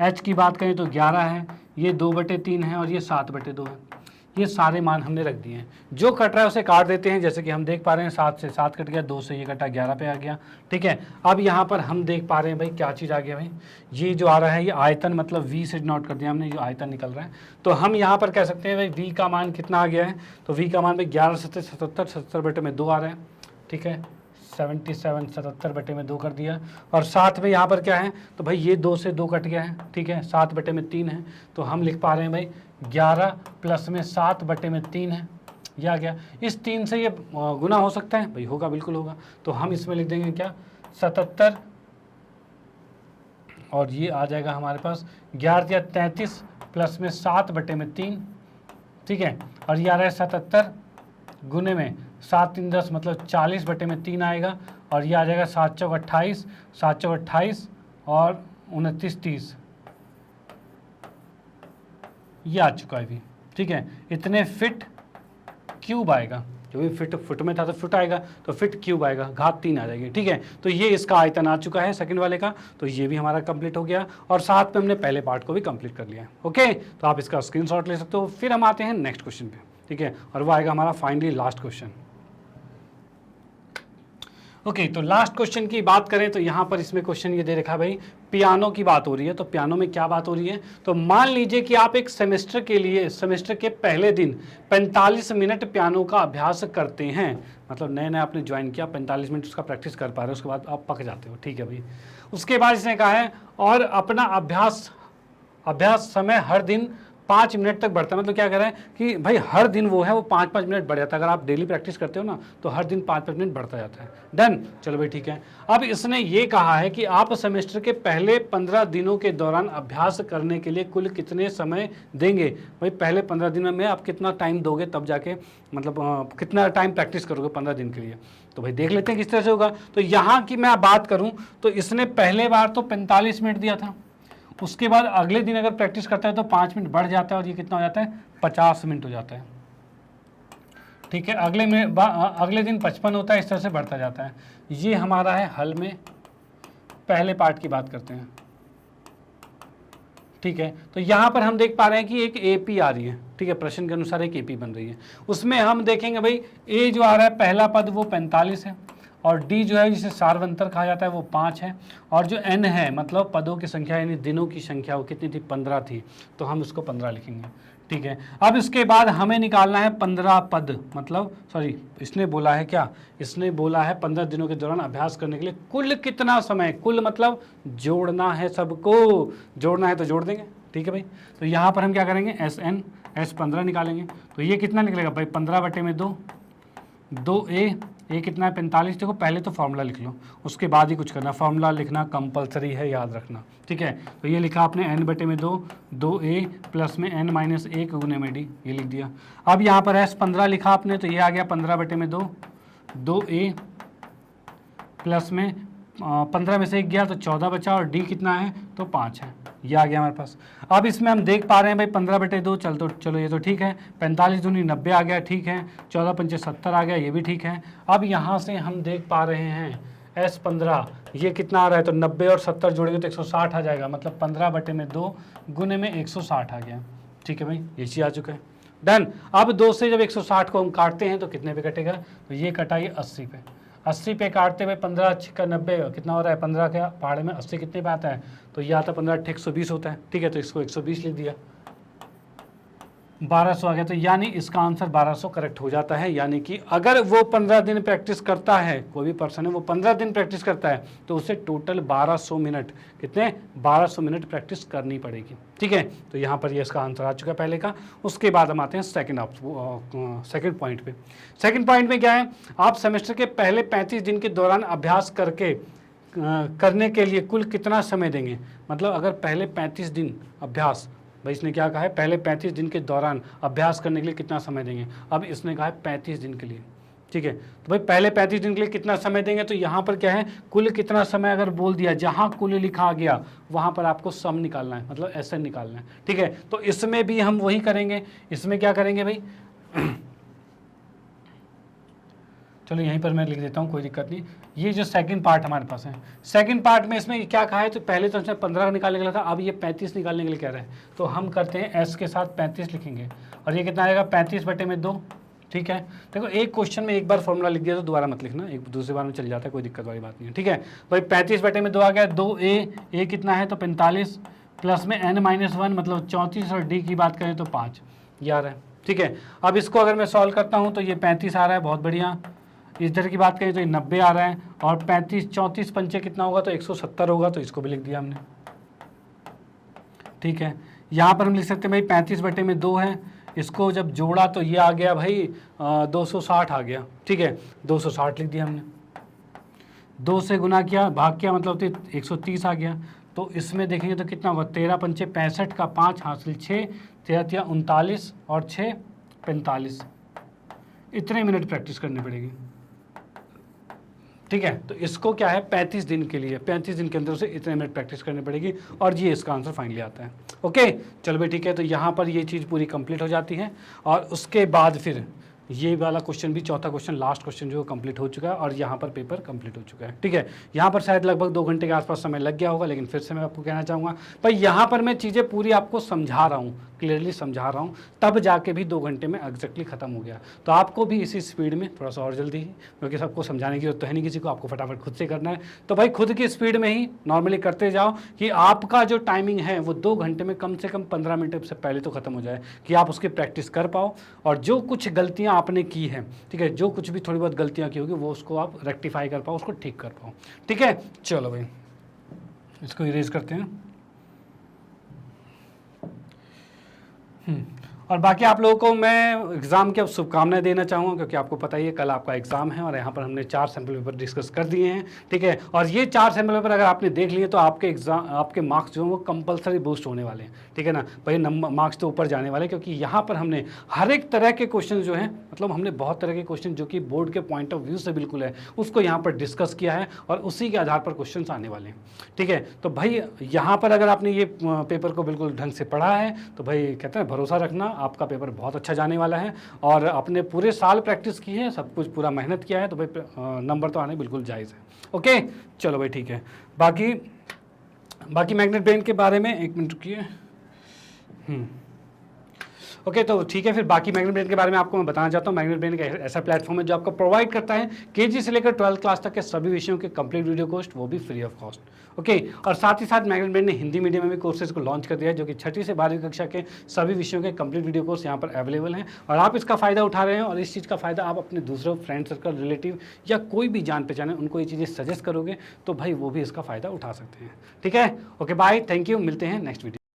एच की बात करें तो 11 है, ये 2/3 है और ये 7/2 है। ये सारे मान हमने रख दिए हैं, जो कट रहा है उसे काट देते हैं। जैसे कि हम देख पा रहे हैं 7 से 7 कट गया, 2 से ये कटा 11 पे आ गया। ठीक है, अब यहाँ पर हम देख पा रहे हैं भाई क्या चीज़ आ गया भाई, ये जो आ रहा है ये आयतन, मतलब v से नोट कर दिया हमने, जो आयतन निकल रहा है। तो हम यहाँ पर कह सकते हैं भाई v का मान कितना आ गया है, तो v का मान भाई 11 7 77 77/2 आ रहा है। ठीक है, 77 77/2 कर दिया, और साथ में यहाँ पर क्या है, तो भाई ये 2 से 2 कट गया है। ठीक है, 7/3 है, तो हम लिख पा रहे हैं भाई 11 प्लस में 7/3 है, ये आ गया। इस 3 से ये गुना हो सकता है भाई, होगा, बिल्कुल होगा। तो हम इसमें लिख देंगे क्या 77, और ये आ जाएगा हमारे पास 11 या 33 प्लस में 7/3। ठीक है, और ये आ रहा है 77 गुने में 7 3 10, मतलब 40/3 आएगा, और ये आ जाएगा 7 चौक 28, 7 चौक 28 और 29 30, ये आ चुका है भी। ठीक है, इतने फिट क्यूब आएगा, जो भी फिट फुट में था तो फुट आएगा, तो फिट क्यूब आएगा, घात 3 आ जाएगी। ठीक है, तो ये इसका आयतन आ चुका है सेकंड वाले का, तो ये भी हमारा कंप्लीट हो गया, और साथ में हमने पहले पार्ट को भी कंप्लीट कर लिया है। ओके, तो आप इसका स्क्रीनशॉट ले सकते हो। फिर हम आते हैं नेक्स्ट क्वेश्चन पे। ठीक है, और वो आएगा हमारा फाइनली लास्ट क्वेश्चन। ओके, तो लास्ट क्वेश्चन की बात करें तो यहाँ पर इसमें क्वेश्चन ये दे रखा है भाई, पियानो की बात हो रही है। तो पियानो में क्या बात हो रही है, तो मान लीजिए कि आप एक सेमेस्टर के लिए सेमेस्टर के पहले दिन 45 मिनट पियानो का अभ्यास करते हैं, मतलब नए नए आपने ज्वाइन किया, 45 मिनट उसका प्रैक्टिस कर पा रहे हो, उसके बाद आप पक जाते हो। ठीक है भाई, उसके बाद इसने कहा है और अपना अभ्यास समय हर दिन 5 मिनट तक बढ़ता है। मतलब क्या कह रहा है कि भाई हर दिन वो है वो 5-5 मिनट बढ़ जाता है। अगर आप डेली प्रैक्टिस करते हो ना तो हर दिन 5-5 मिनट बढ़ता जाता है। डन, चलो भाई ठीक है। अब इसने ये कहा है कि आप सेमेस्टर के पहले 15 दिनों के दौरान अभ्यास करने के लिए कुल कितने समय देंगे। भाई पहले 15 दिनों में आप कितना टाइम दोगे, तब जाके मतलब कितना टाइम प्रैक्टिस करोगे 15 दिन के लिए। तो भाई देख लेते हैं किस तरह से होगा। तो यहाँ की मैं बात करूँ तो इसने पहले बार तो 45 मिनट दिया था, उसके बाद अगले दिन अगर प्रैक्टिस करता है तो 5 मिनट बढ़ जाता है और ये कितना हो जाता है 50 मिनट हो जाता है। ठीक है, अगले दिन 55 होता है, इस तरह से बढ़ता जाता है। ये हमारा है हल में पहले पार्ट की बात करते हैं। ठीक है, तो यहाँ पर हम देख पा रहे हैं कि एक एपी आ रही है। ठीक है, प्रश्न के अनुसार एक एपी बन रही है। उसमें हम देखेंगे भाई ए जो आ रहा है पहला पद वो 45 है, और डी जो है जिसे सार्वंतर कहा जाता है वो 5 है, और जो एन है मतलब पदों की संख्या यानी दिनों की संख्या वो कितनी थी 15 थी, तो हम उसको 15 लिखेंगे। ठीक है, अब इसके बाद हमें निकालना है 15 पद, मतलब सॉरी इसने बोला है क्या, इसने बोला है 15 दिनों के दौरान अभ्यास करने के लिए कुल कितना समय, कुल मतलब जोड़ना है, सबको जोड़ना है तो जोड़ देंगे। ठीक है भाई, तो यहाँ पर हम क्या करेंगे एस 15 निकालेंगे। तो ये कितना निकलेगा भाई 15/2, 2a, ये कितना है 45। देखो पहले तो फॉर्मूला लिख लो, उसके बाद ही कुछ करना। फॉर्मूला लिखना कंपलसरी है, याद रखना। ठीक है, तो ये लिखा आपने n/2, 2a प्लस में n-1 गुने में d, ये लिख दिया। अब यहाँ पर s 15 लिखा आपने, तो ये आ गया 15/2, 2a प्लस में 15 में से 1 गया तो 14 बचा, और d कितना है तो 5 है, ये आ गया हमारे पास। अब इसमें हम देख पा रहे हैं भाई 15/2, चलो ये तो ठीक है। 45 दूनी 90 आ गया, ठीक है। 14 पंचे 70 आ गया, ये भी ठीक है। अब यहाँ से हम देख पा रहे हैं S 15 ये कितना आ रहा है, तो 90 और 70 जोड़ेंगे तो 160 आ जाएगा, मतलब 15/2 गुने में 160 आ गया। ठीक है भाई, ये चीज़ आ चुका है। डन। अब 2 से जब 160 को हम काटते हैं तो कितने पे कटेगा, तो ये कटाइए 80 पे। 80 पे काटते हुए 15 × 90 कितना हो रहा है, 15 के पहाड़े में 80 कितने पे आता है, तो ये आता है 15 × 120 होता है। ठीक है, तो इसको 120 लिख दिया। 1200 आ गया, तो यानी इसका आंसर 1200 करेक्ट हो जाता है। यानी कि अगर वो 15 दिन प्रैक्टिस करता है, कोई भी पर्सन है वो 15 दिन प्रैक्टिस करता है, तो उसे टोटल 1200 मिनट, कितने 1200 मिनट प्रैक्टिस करनी पड़ेगी। ठीक है, तो यहाँ पर ये इसका आंसर आ चुका है पहले का। उसके बाद हम आते हैं सेकंड पॉइंट पे। सेकंड पॉइंट में क्या है, आप सेमेस्टर के पहले 35 दिन के दौरान अभ्यास करने के लिए कुल कितना समय देंगे। मतलब अगर पहले 35 दिन अभ्यास, भाई इसने क्या कहा है, पहले 35 दिन के दौरान अभ्यास करने के लिए कितना समय देंगे। अब इसने कहा है 35 दिन के लिए। ठीक है, तो भाई पहले 35 दिन के लिए कितना समय देंगे, तो यहाँ पर क्या है, कुल कितना समय अगर बोल दिया, जहाँ कुल लिखा गया वहाँ पर आपको सम निकालना है, मतलब ऐसे निकालना है। ठीक है, तो इसमें भी हम वही करेंगे। इसमें क्या करेंगे भाई, चलो यहीं पर मैं लिख देता हूँ, कोई दिक्कत नहीं। ये जो सेकंड पार्ट हमारे पास है, सेकंड पार्ट में इसमें क्या कहा है, तो पहले तो हमने 15 निकालने के लिए था, अब ये 35 निकालने के लिए कह रहे हैं। तो हम करते हैं एस के साथ 35 लिखेंगे, और ये कितना आएगा 35/2। ठीक है, देखो एक क्वेश्चन में एक बार फॉर्मूला लिख दिया तो दोबारा मत लिखना, एक दूसरी बार में चल जाता है, कोई दिक्कत वाली बात नहीं है। ठीक है भाई, 35/2 आ गया, 2a कितना है, तो 45, प्लस में n-1 मतलब 34, और d की बात करें तो 5 ये आ रहा है। ठीक है, अब इसको अगर मैं सॉल्व करता हूँ तो ये 35 आ रहा है, बहुत बढ़िया। इधर की बात करें तो ये 90 आ रहा है, और 35 34 पंचे कितना होगा, तो 170 होगा, तो इसको भी लिख दिया हमने। ठीक है, यहाँ पर हम लिख सकते हैं भाई 35/2 है, इसको जब जोड़ा तो ये आ गया भाई 260 आ गया। ठीक है, 260 लिख दिया हमने, 2 से गुना किया, भाग किया, मतलब तो 130 आ गया। तो इसमें देखेंगे तो कितना होगा, 13 पंचे 65 का 5 हासिल 6, 13 39 और 6 45, इतने मिनट प्रैक्टिस करनी पड़ेगी। ठीक है, तो इसको क्या है 35 दिन के लिए, 35 दिन के अंदर उसे इतने मिनट प्रैक्टिस करनी पड़ेगी, और ये इसका आंसर फाइनली आता है। ओके, चलो भाई ठीक है, तो यहाँ पर ये चीज़ पूरी कंप्लीट हो जाती है, और उसके बाद फिर ये वाला क्वेश्चन भी, चौथा क्वेश्चन, लास्ट क्वेश्चन जो कंप्लीट हो चुका है, और यहाँ पर पेपर कंप्लीट हो चुका है। ठीक है, यहाँ पर शायद लगभग 2 घंटे के आसपास समय लग गया होगा, लेकिन फिर से मैं आपको कहना चाहूँगा भाई यहाँ पर मैं चीज़ें पूरी आपको समझा रहा हूँ, क्लियरली समझा रहा हूँ, तब जाके भी 2 घंटे में एग्जैक्टली खत्म हो गया। तो आपको भी इसी स्पीड में थोड़ा सा और जल्दी ही, क्योंकि सबको समझाने की जरूरत तो है नहीं किसी को, आपको फटाफट खुद से करना है, तो भाई खुद की स्पीड में ही नॉर्मली करते जाओ, कि आपका जो टाइमिंग है वो 2 घंटे में कम से कम 15 मिनट से पहले तो खत्म हो जाए, कि आप उसकी प्रैक्टिस कर पाओ, और जो कुछ गलतियाँ आपने की हैं, ठीक है, जो कुछ भी थोड़ी बहुत गलतियाँ की होगी वो उसको आप रेक्टिफाई कर पाओ, उसको ठीक कर पाओ। ठीक है, चलो भाई इसको इरेज करते हैं। और बाकी आप लोगों को मैं एग्ज़ाम की अब शुभकामनाएं देना चाहूँगा, क्योंकि आपको पता ही है कल आपका एग्ज़ाम है, और यहाँ पर हमने 4 सैम्पल पेपर डिस्कस कर दिए हैं। ठीक है, और ये 4 सैम्पल पेपर अगर आपने देख लिए तो आपके एग्जाम, आपके मार्क्स जो हैं वो कंपलसरी बूस्ट होने वाले हैं। ठीक है ना भाई, नंबर मार्क्स तो ऊपर जाने वाले, क्योंकि यहाँ पर हमने हर एक तरह के क्वेश्चन जो हैं, मतलब हमने बहुत तरह के क्वेश्चन जो कि बोर्ड के पॉइंट ऑफ व्यू से बिल्कुल है, उसको यहाँ पर डिस्कस किया है, और उसी के आधार पर क्वेश्चन आने वाले हैं। ठीक है, तो भाई यहाँ पर अगर आपने ये पेपर को बिल्कुल ढंग से पढ़ा है, तो भाई कहते हैं भरोसा रखना, आपका पेपर बहुत अच्छा जाने वाला है, और आपने पूरे साल प्रैक्टिस की है, सब कुछ पूरा मेहनत किया है, तो भाई नंबर तो आने बिल्कुल जायज़ है। ओके, चलो भाई ठीक है। बाकी मैग्नेट ब्रेन के बारे में 1 मिनट रुकिए। ओके, तो ठीक है, फिर बाकी मैग्नेट ब्रेन के बारे में आपको मैं बताना चाहता हूँ। मैग्नेट ब्रेन एक ऐसा प्लेटफॉर्म है जो आपको प्रोवाइड करता है केजी से लेकर 12th क्लास तक के सभी विषयों के कंप्लीट वीडियो कोर्स, वो भी फ्री ऑफ कॉस्ट। ओके, और साथ ही साथ मैग्नेट ब्रेन ने हिंदी मीडियम में भी कोर्सेज को लॉन्च कर दिया है, जो कि 6ठी से 12वीं कक्षा के सभी विषयों के कंप्लीट वीडियो कोर्स यहाँ पर अवेलेबल हैं, और आप इसका फ़ायदा उठा रहे हैं, और इस चीज़ का फ़ायदा आप अपने दूसरे फ्रेंड सर्कल, रिलेटिव या कोई भी जान पहचाने उनको ये चीज़ें सजेस्ट करोगे, तो भाई वो भी इसका फ़ायदा उठा सकते हैं। ठीक है, ओके बाय, थैंक यू, मिलते हैं नेक्स्ट वीडियो।